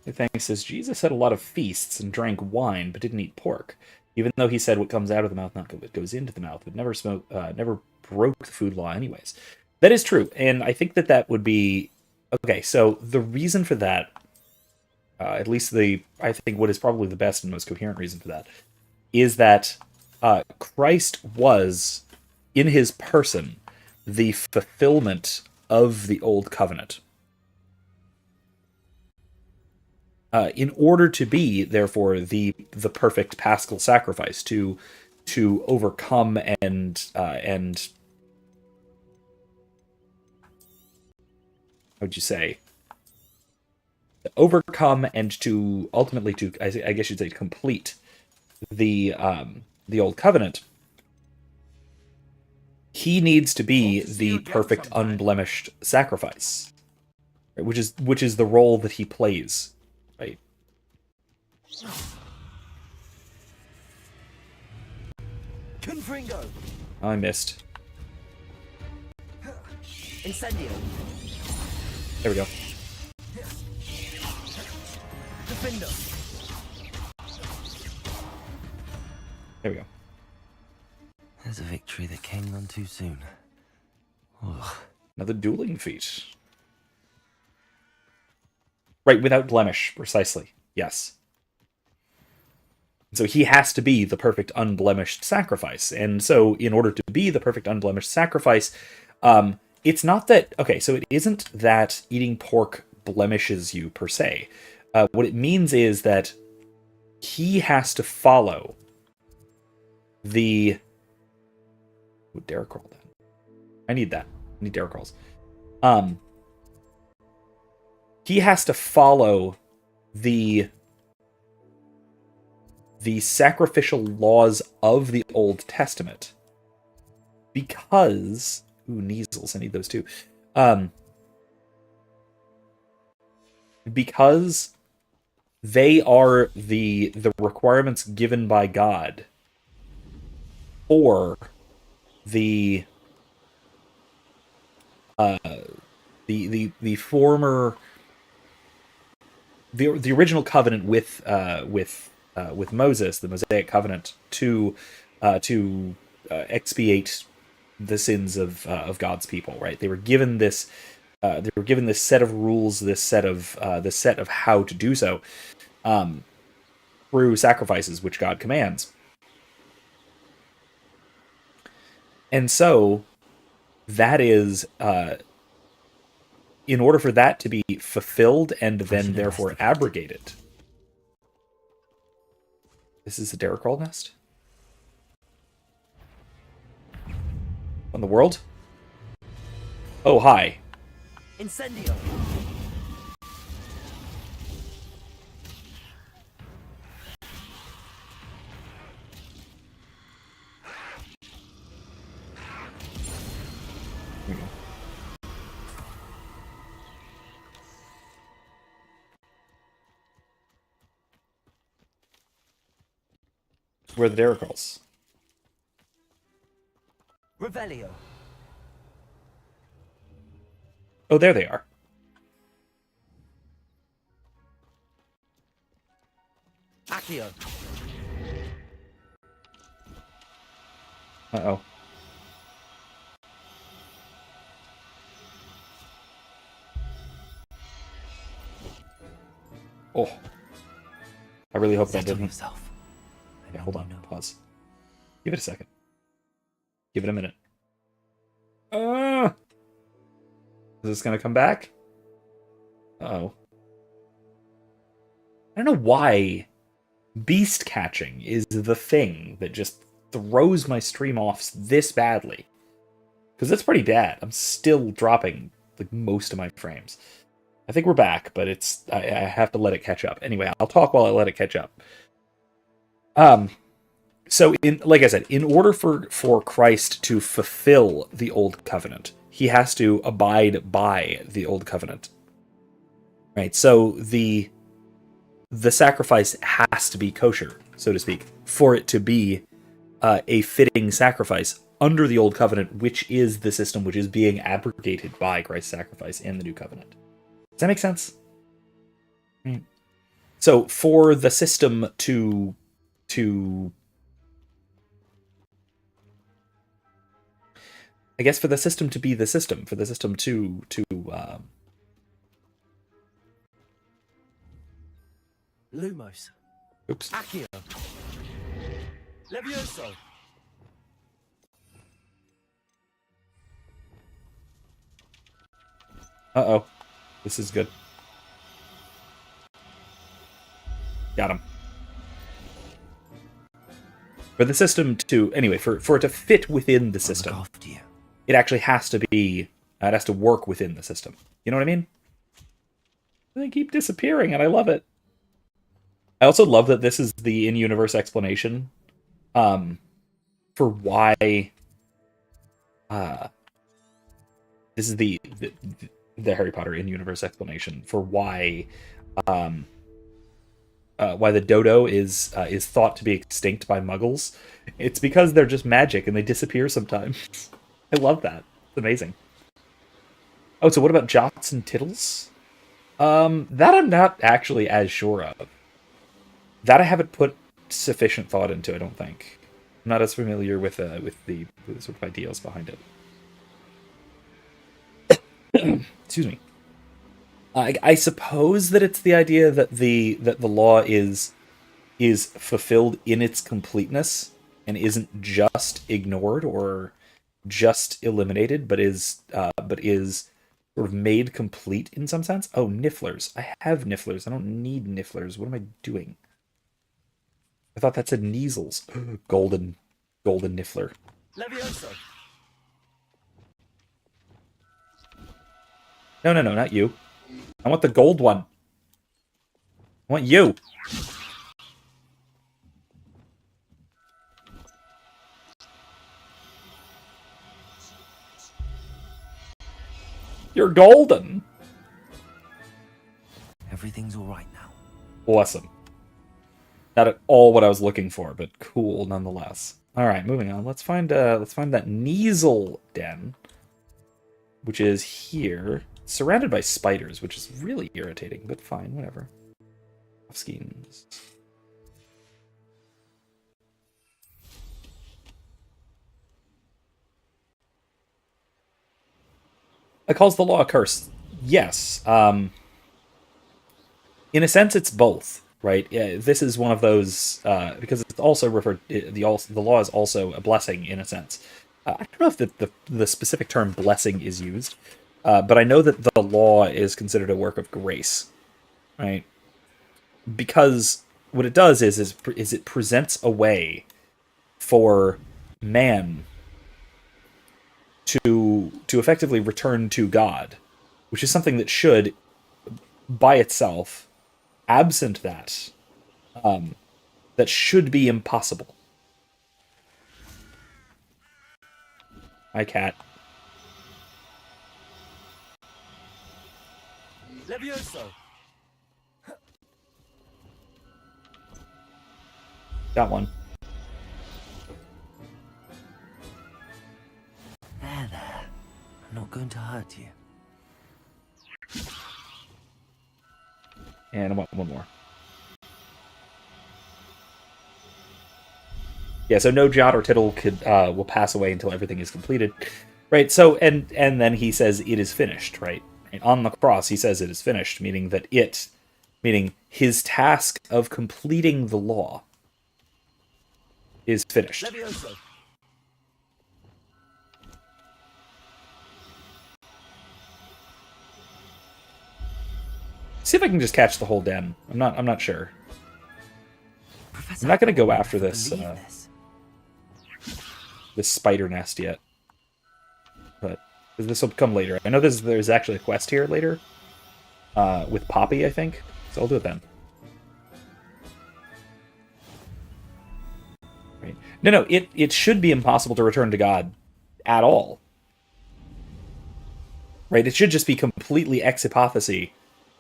Hey, thanks, says, Jesus had a lot of feasts and drank wine, but didn't eat pork. Even though he said what comes out of the mouth, not what goes into the mouth, but never broke the food law anyways. That is true, and I think that would be... Okay, so the reason for that, at least I think what is probably the best and most coherent reason for that, is that Christ was, in his person, the fulfillment of the Old Covenant. In order to be, therefore, the perfect paschal sacrifice to overcome and how'd you say? Overcome and to ultimately I guess you'd say complete the Old Covenant. He needs to be the perfect, unblemished sacrifice, right? which is the role that he plays, right? Confringo. Oh, I missed. Incendio. There we go. Defender. There we go. There's a victory that came none too soon. Ugh. Another dueling feat. Right, without blemish, precisely. Yes. So he has to be the perfect unblemished sacrifice. And so in order to be the perfect unblemished sacrifice, it's not that... Okay, so it isn't that eating pork blemishes you, per se. What it means is that he has to follow the... Ooh, Derek roll then. I need that. I need Derek rolls. He has to follow the sacrificial laws of the Old Testament because... Ooh, Neasels, I need those too. Because they are the requirements given by God for the former the original covenant with Moses, the Mosaic covenant to expiate the sins of God's people. Right? They were given this. They were given this set of rules, this set of how to do so, through sacrifices which God commands. And so, that is, in order for that to be fulfilled and then therefore abrogated. This is a Derrickroll nest? On the world? Oh, hi. Incendio. Where are the Derrickrolls? Revelio. Oh, there they are. Accio. Uh-oh. Oh. I really hope that didn't... Yeah, hold on. Pause. Give it a second. Give it a minute. Is this gonna come back? Uh-oh. I don't know why beast catching is the thing that just throws my stream off this badly. Because it's pretty bad. I'm still dropping like most of my frames. I think we're back, but it's I have to let it catch up. Anyway, I'll talk while I let it catch up. So, like I said, in order for Christ to fulfill the Old Covenant, he has to abide by the Old Covenant. Right? So the sacrifice has to be kosher, so to speak, for it to be a fitting sacrifice under the Old Covenant, which is the system which is being abrogated by Christ's sacrifice in the New Covenant. Does that make sense? Right. So for the system to I guess for the system to be the system, for the system to Lumos. Oops. Accio. Levioso. Uh-oh. This is good. Got him. For the system to... Anyway, for it to fit within the system, it actually has to be... it has to work within the system. You know what I mean? They keep disappearing, and I love it. I also love that this is the in-universe explanation for why... this is the Harry Potter in-universe explanation for why the dodo is thought to be extinct by Muggles. It's because they're just magic and they disappear sometimes. I love that. It's amazing. Oh, so what about Jots and Tittles? That I'm not actually as sure of. That I haven't put sufficient thought into, I don't think. I'm not as familiar with the sort of ideas behind it. Excuse me. I suppose that it's the idea that the law is fulfilled in its completeness and isn't just ignored or just eliminated, but is sort of made complete in some sense. Oh, nifflers! I have nifflers. I don't need nifflers. What am I doing? I thought that said Neasels. Golden Niffler. Levioso. No, not you. I want the gold one. I want you. You're golden. Everything's all right now. Awesome. Not at all what I was looking for, but cool nonetheless. All right, moving on. Let's find that Neasel den, which is here, surrounded by spiders, which is really irritating, but fine, whatever. Schemes. It calls the law a curse. Yes. In a sense, it's both, right? Yeah, this is one of those because it's also referred. The law is also a blessing in a sense. I don't know if the specific term blessing is used, but I know that the law is considered a work of grace, right? Because what it does is it presents a way for man to effectively return to God, which is something that should, by itself, absent that, that should be impossible. Hi, cat. Levioso. Got one. There. I'm not going to hurt you. And I want one more. Yeah, so no jot or tittle will pass away until everything is completed, right? So and then he says it is finished, right? And on the cross he says it is finished, meaning his task of completing the law is finished. Levioso. See if I can just catch the whole den. I'm not sure. Professor, I'm not going to go I after don't this believe this. this spider nest yet, but this will come later. I know there's actually a quest here later with Poppy, I think. So I'll do it then. Right? No, it should be impossible to return to God at all. Right? It should just be completely ex hypothesis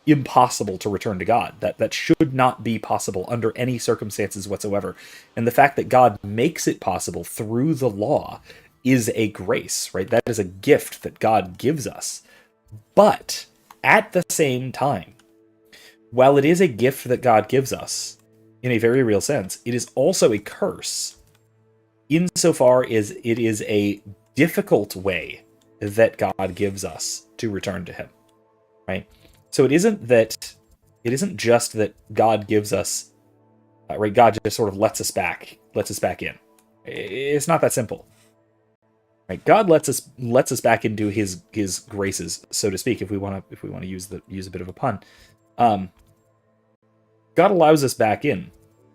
impossible to return to God. That should not be possible under any circumstances whatsoever. And the fact that God makes it possible through the law is a grace, right? That is a gift that God gives us. But at the same time, while it is a gift that God gives us, in a very real sense, it is also a curse, insofar as it is a difficult way that God gives us to return to Him, right? So it isn't just that God gives us, right? God just sort of lets us back in. It's not that simple, right? God lets us back into His graces, so to speak, if we want to use a bit of a pun. God allows us back in.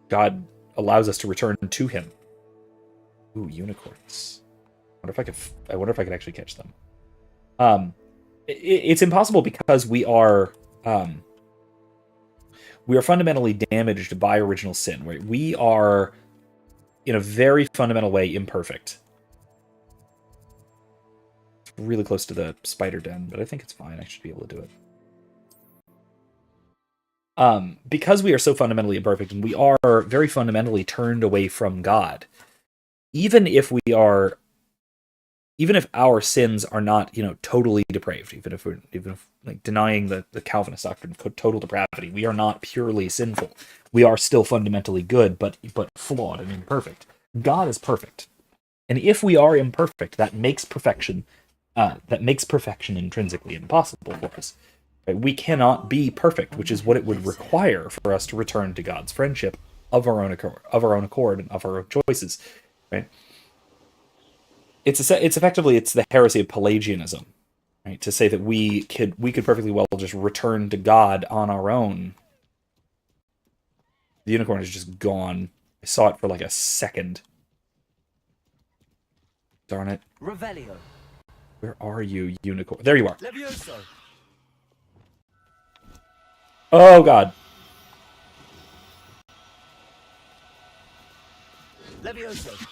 God allows us to return to Him. Ooh, unicorns. I wonder if I could actually catch them. It's impossible because we are fundamentally damaged by original sin. Right? We are, in a very fundamental way, imperfect. It's really close to the spider den, but I think it's fine. I should be able to do it. Because we are so fundamentally imperfect, and we are very fundamentally turned away from God, even if our sins are not, totally depraved, even if like denying the Calvinist doctrine of total depravity, we are not purely sinful. We are still fundamentally good, but flawed and imperfect. God is perfect, and if we are imperfect, that makes perfection intrinsically impossible for us. Right? We cannot be perfect, which is what it would require for us to return to God's friendship of our own accord, and of our own choices. Right? It's effectively the heresy of Pelagianism, right? To say that we could perfectly well just return to God on our own. The unicorn is just gone. I saw it for like a second. Darn it. Revelio. Where are you, unicorn? There you are. Levioso. Oh, God. Levioso.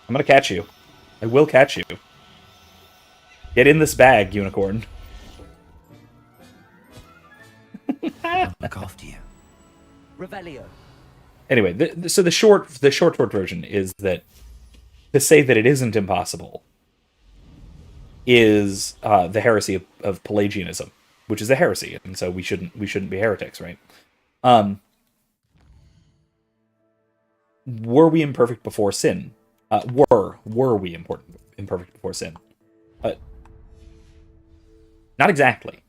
I'm gonna catch you. I will catch you. Get in this bag, unicorn. I'll look after you. Revelio. Anyway, so the short version is that to say that it isn't impossible is the heresy of Pelagianism, which is a heresy, and so we shouldn't be heretics, right? Were we imperfect before sin? Were we imperfect before sin? Not exactly.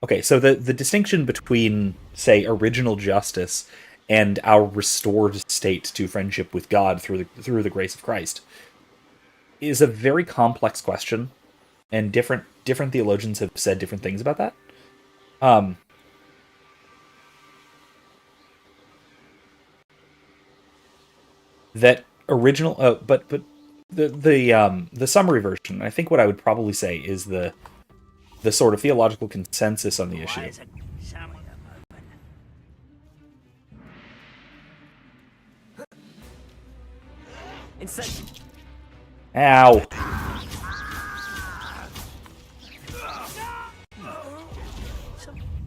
Okay, so the distinction between, say, original justice and our restored state to friendship with God through the grace of Christ is a very complex question, and different theologians have said different things about that. That original, but the summary version, I think what I would probably say is the sort of theological consensus on the issue. Ow.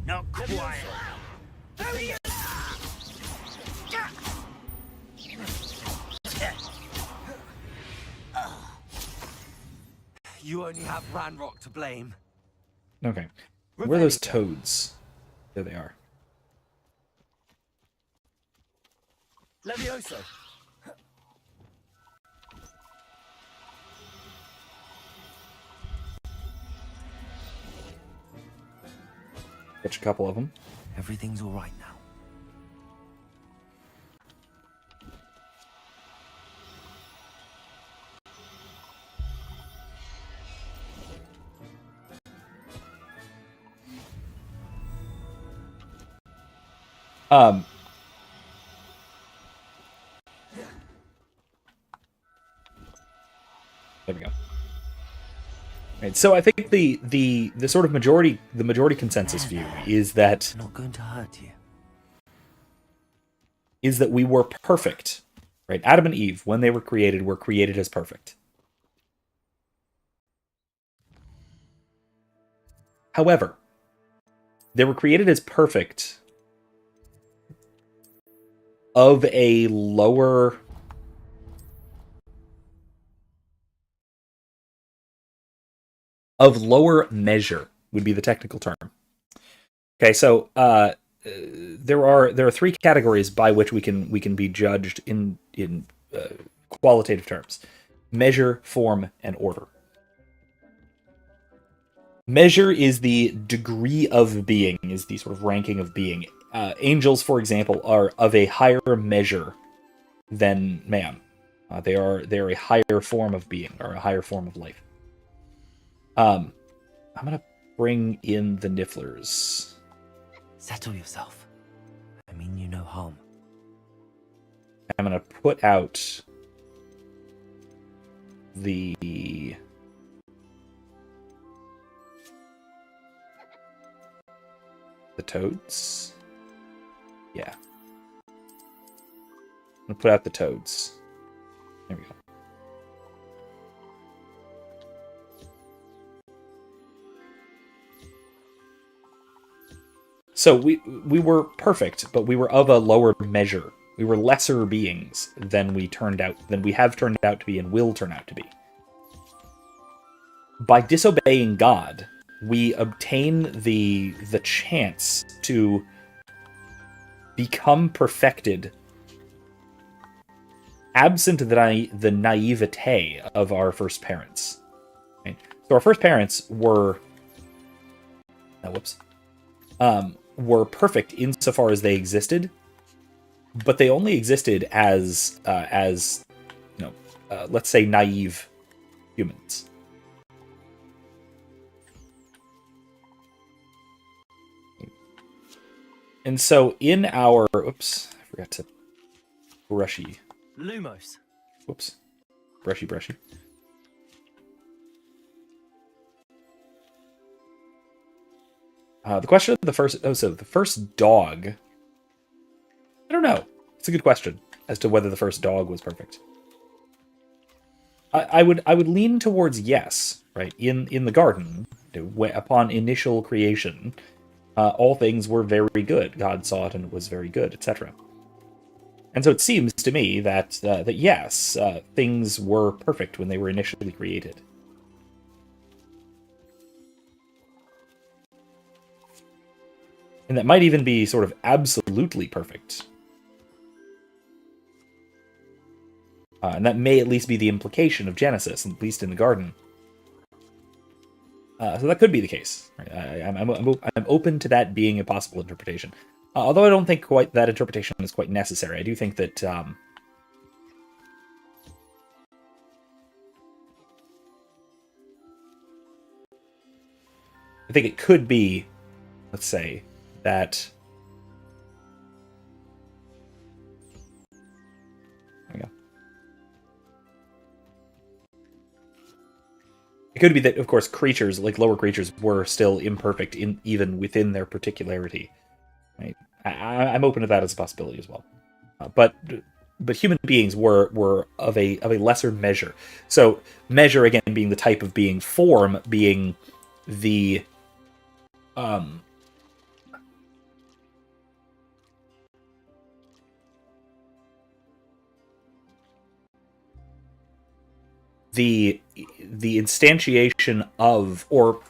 Not quiet. You only have Ranrock to blame. Okay. Where are those toads? There they are. Levioso. Catch a couple of them. Everything's all right now. There we go. Right, so I think the sort of majority consensus view is that Not going to hurt you. Is that we were perfect. Right? Adam and Eve, when they were created as perfect. However, they were created as perfect of a lower measure would be the technical term. Okay, so there are three categories by which we can be judged in qualitative terms: measure, form, and order. Measure is the degree of being, is the sort of ranking of being. Angels, for example, are of a higher measure than man. They are a higher form of being, or a higher form of life. I'm gonna bring in the Nifflers. Settle yourself. I mean you no harm. I'm gonna put out the toads. Yeah. I'm gonna put out the toads. There we go. So we were perfect, but we were of a lower measure. We were lesser beings than we have turned out to be and will turn out to be. By disobeying God, we obtain the chance to become perfected, absent the naivete of our first parents. Right? So our first parents were perfect insofar as they existed, but they only existed as let's say naive humans. And so in our... Oops, I forgot to... Brushy. Lumos. Whoops. Brushy. The question of the first... Oh, so the first dog... I don't know. It's a good question as to whether the first dog was perfect. I would lean towards yes, right? In the garden, upon initial creation, all things were very good. God saw it and it was very good, etc. And so it seems to me that yes, things were perfect when they were initially created. And that might even be sort of absolutely perfect. And that may at least be the implication of Genesis, at least in the garden. So that could be the case. Right? I'm open to that being a possible interpretation. Although I don't think quite that interpretation is quite necessary. I do think that... I think it could be, let's say, that... There we go. It could be that, of course, creatures, like lower creatures, were still imperfect even within their particularity. Right? I'm open to that as a possibility as well. But human beings were of a lesser measure. So measure, again, being the type of being, form being the the instantiation of, or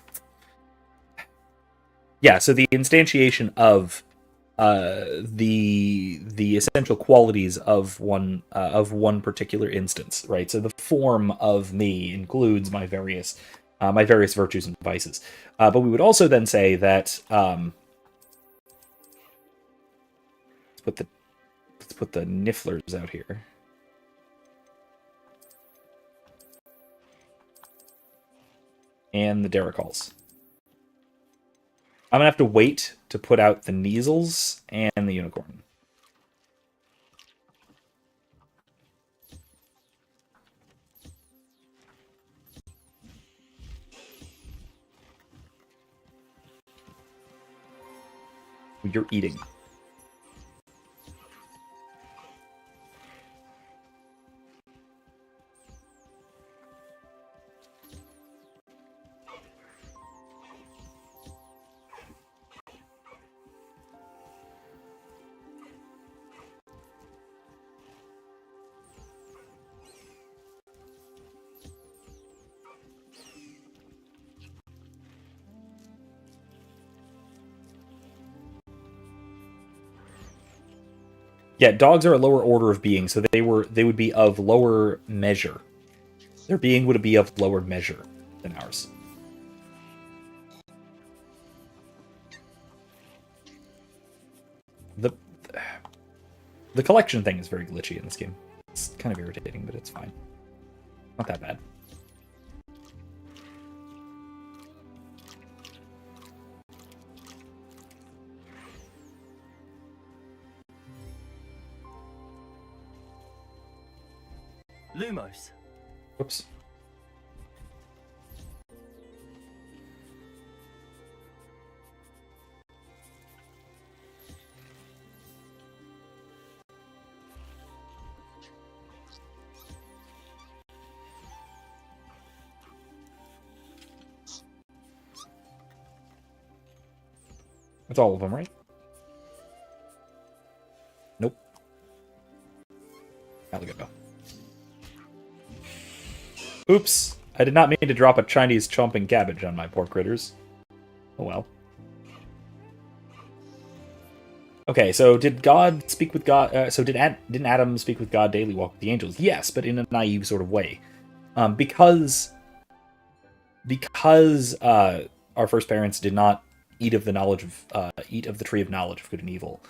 yeah, so the instantiation of the essential qualities of one particular instance, right? So the form of me includes my various virtues and vices. But we would also then say that let's put the nifflers out here. And the Deracals. I'm gonna have to wait to put out the Kneasels and the Unicorn. You're eating. Yeah, dogs are a lower order of being, so they would be of lower measure. Their being would be of lower measure than ours. The collection thing is very glitchy in this game. It's kind of irritating, but it's fine. Not that bad. Lumos. Whoops. That's all of them, right? Nope. Alligator. Oops. I did not mean to drop a Chinese chomping cabbage on my poor critters. Oh well. Okay, so did God speak with God? Didn't Adam speak with God daily, walk with the angels? Yes, but in a naive sort of way, because our first parents did not eat of the tree of knowledge of good and evil.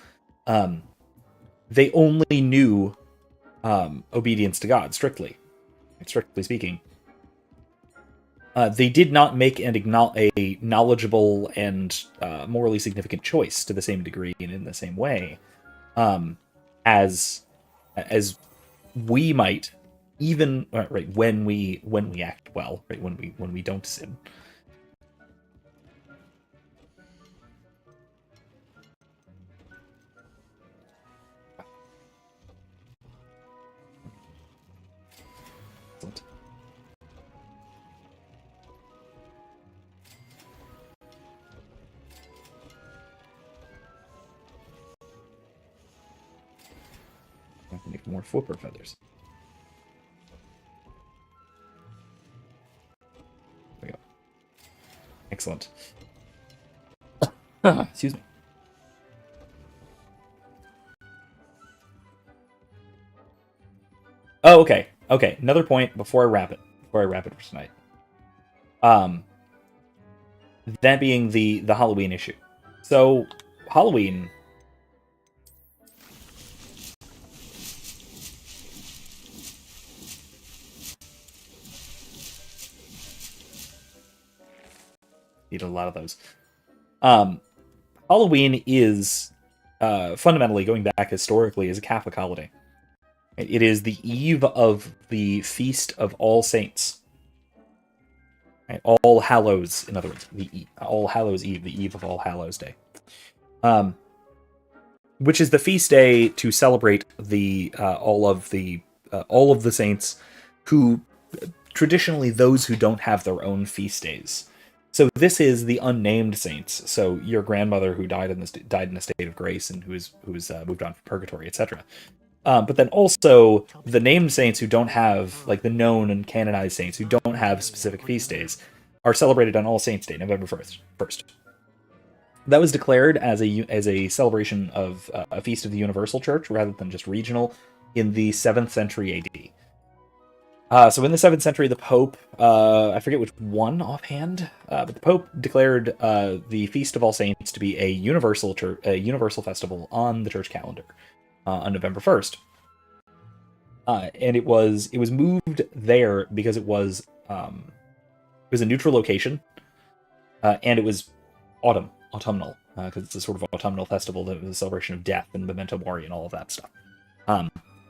They only knew obedience to God strictly speaking. they did not make a knowledgeable and morally significant choice to the same degree and in the same way as we might, even right when we act well, right, when we don't sin. Excellent. I have to make more flipper feathers. There we go. Excellent. Excuse me. Oh, okay. Okay, another point before I wrap it for tonight. That being the Halloween issue. So, Halloween... Need a lot of those. Halloween is fundamentally, going back historically, is a Catholic holiday. It is the eve of the Feast of All Saints. Right? All Hallows, in other words, All Hallows Eve, the eve of All Hallows Day. Which is the feast day to celebrate all of the saints who, traditionally, those who don't have their own feast days. So this is the unnamed saints. So your grandmother who died in a state of grace and who's moved on from purgatory, etc. But then also the named saints who don't have, like, the known and canonized saints who don't have specific feast days are celebrated on All Saints Day, November 1st. That was declared as a celebration of a feast of the Universal Church rather than just regional in the 7th century AD. So in the 7th century, the Pope, I forget which one offhand, but the Pope declared the Feast of All Saints to be a universal festival on the church calendar on November 1st. And it was moved there because it was a neutral location, and it was autumnal, because it's a sort of autumnal festival that was a celebration of death and memento mori and all of that stuff.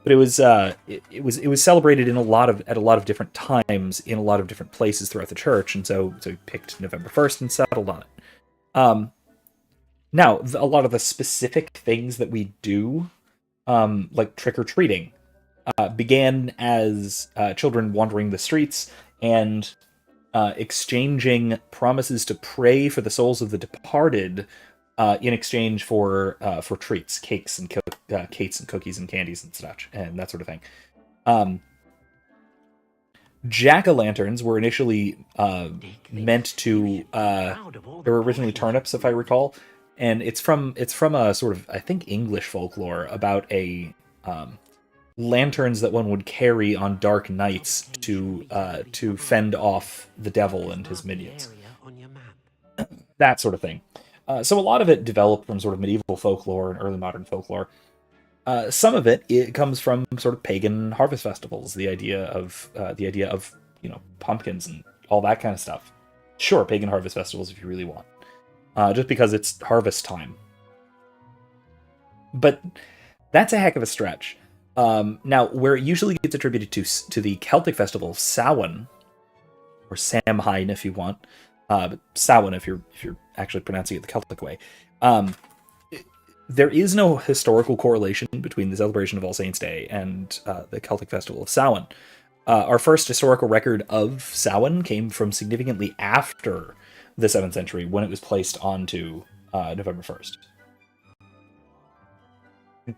But it was celebrated at a lot of different times in a lot of different places throughout the church, and so we picked November 1st and settled on it. Now, a lot of the specific things that we do, like trick-or-treating, began as children wandering the streets and exchanging promises to pray for the souls of the departed in exchange for treats, cakes and cookies and candies and such, and that sort of thing. Jack-o'-lanterns were initially meant to... they were originally turnips, if I recall, and it's from a sort of, I think, English folklore about a lanterns that one would carry on dark nights to fend off the devil and his minions. That sort of thing. So a lot of it developed from sort of medieval folklore and early modern folklore. Some of it comes from sort of pagan harvest festivals, the idea of pumpkins and all that kind of stuff. Sure, pagan harvest festivals if you really want, just because it's harvest time. But that's a heck of a stretch. Now, where it usually gets attributed to the Celtic festival of Samhain, or Samhain if you want, but Samhain if you're actually pronouncing it the Celtic way. There is no historical correlation between the celebration of All Saints' Day and the Celtic festival of Samhain. Our first historical record of Samhain came from significantly after the 7th century, when it was placed onto November 1st.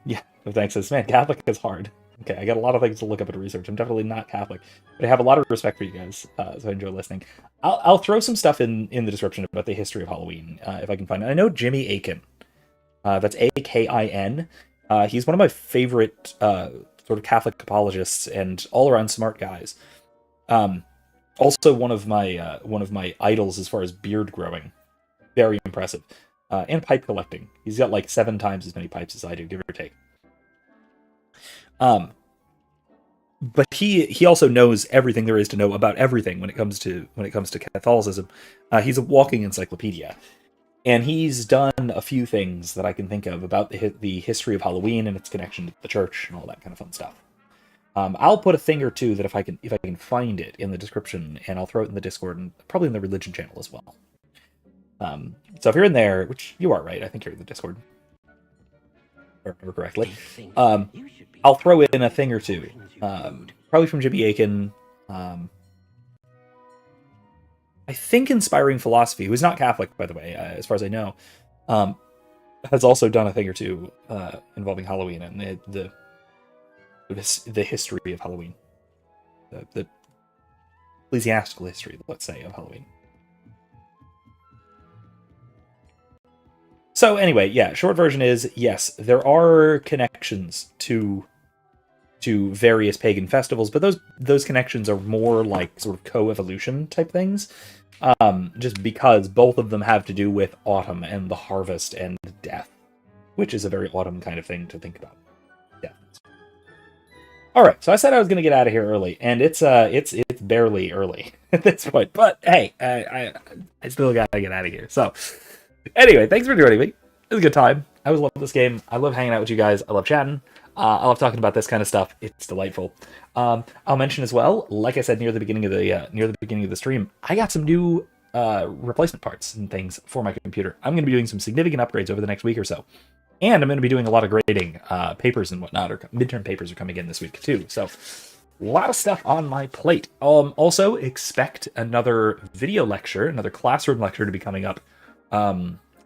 Yeah, thanks. Man, Catholic is hard. Okay, I got a lot of things to look up and research. I'm definitely not Catholic, but I have a lot of respect for you guys, so I enjoy listening. I'll throw some stuff in the description about the history of Halloween, if I can find it. I know Jimmy Akin. That's Akin. He's one of my favorite sort of Catholic apologists and all-around smart guys. Also one of my idols as far as beard growing. Very impressive. And pipe collecting. He's got like 7 times as many pipes as I do, give or take. but he also knows everything there is to know about everything when it comes to Catholicism. He's a walking encyclopedia, and he's done a few things that I can think of about the history of Halloween and its connection to the church and all that kind of fun stuff. I'll put a thing or two that if I can find it in the description, and I'll throw it in the Discord and probably in the religion channel as well. So if you're in there, which you are, right? I think you're in the Discord. Or correctly. I'll throw in a thing or two. Probably from Jimmy Aiken. I think Inspiring Philosophy, who's not Catholic, by the way, as far as I know, has also done a thing or two involving Halloween and the history of Halloween. The ecclesiastical history, let's say, of Halloween. So anyway, yeah, short version is, yes, there are connections to various pagan festivals, but those connections are more like sort of co-evolution type things, just because both of them have to do with autumn and the harvest and death, which is a very autumn kind of thing to think about. Yeah. All right, so I said I was going to get out of here early, and it's barely early at this point, but hey, I still got to get out of here. So anyway, thanks for joining me. It was a good time. I always love this game. I love hanging out with you guys. I love chatting. I love talking about this kind of stuff. It's delightful. I'll mention as well, like I said near the beginning of the stream, I got some new replacement parts and things for my computer. I'm going to be doing some significant upgrades over the next week or so, and I'm going to be doing a lot of grading papers and whatnot. Or midterm papers are coming in this week too. So a lot of stuff on my plate. Also expect another video lecture, another classroom lecture to be coming up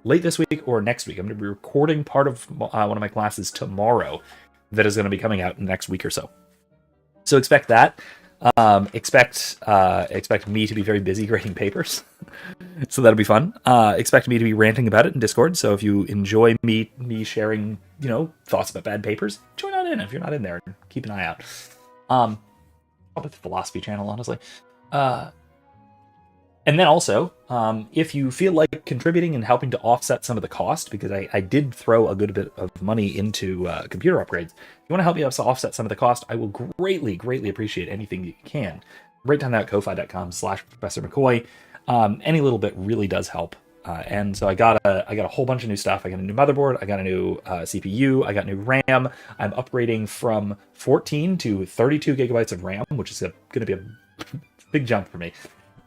late this week or next week. I'm going to be recording part of one of my classes tomorrow that is going to be coming out in the next week or so. So expect that. Expect me to be very busy grading papers. So that'll be fun. Expect me to be ranting about it in Discord. So if you enjoy me sharing, thoughts about bad papers, join on in. If you're not in there, keep an eye out. I'll put the philosophy channel, honestly. And then also, if you feel like contributing and helping to offset some of the cost, because I did throw a good bit of money into computer upgrades, if you want to help me offset some of the cost, I will greatly, greatly appreciate anything you can. Right down there at ko-fi.com/Professor McCoy. Any little bit really does help. And so I got a whole bunch of new stuff. I got a new motherboard. I got a new CPU. I got new RAM. I'm upgrading from 14 to 32 gigabytes of RAM, which is going to be a big jump for me.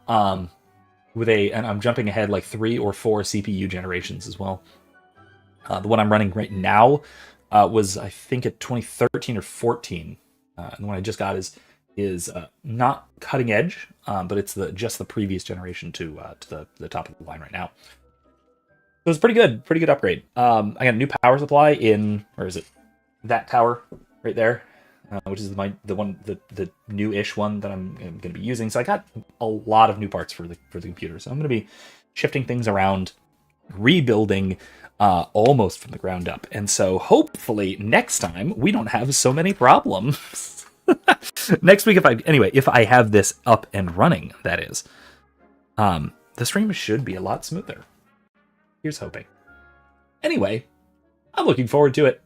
And I'm jumping ahead like 3 or 4 CPU generations as well. The one I'm running right now was, I think, at 2013 or 14. And the one I just got is not cutting edge, but it's just the previous generation to the top of the line right now. So it's pretty good upgrade. I got a new power supply in, where is it? That tower right there. Which is the new-ish one that I'm going to be using. So I got a lot of new parts for the computer. So I'm going to be shifting things around, rebuilding almost from the ground up. And so hopefully next time we don't have so many problems. Next week, if I have this up and running, that is, the stream should be a lot smoother. Here's hoping. Anyway, I'm looking forward to it.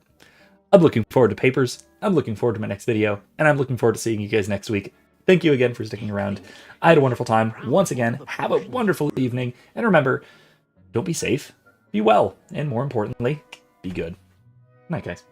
I'm looking forward to papers. I'm looking forward to my next video, and I'm looking forward to seeing you guys next week. Thank you again for sticking around. I had a wonderful time. Once again, have a wonderful evening, and remember, don't be safe, be well, and more importantly, be good. Good night, guys.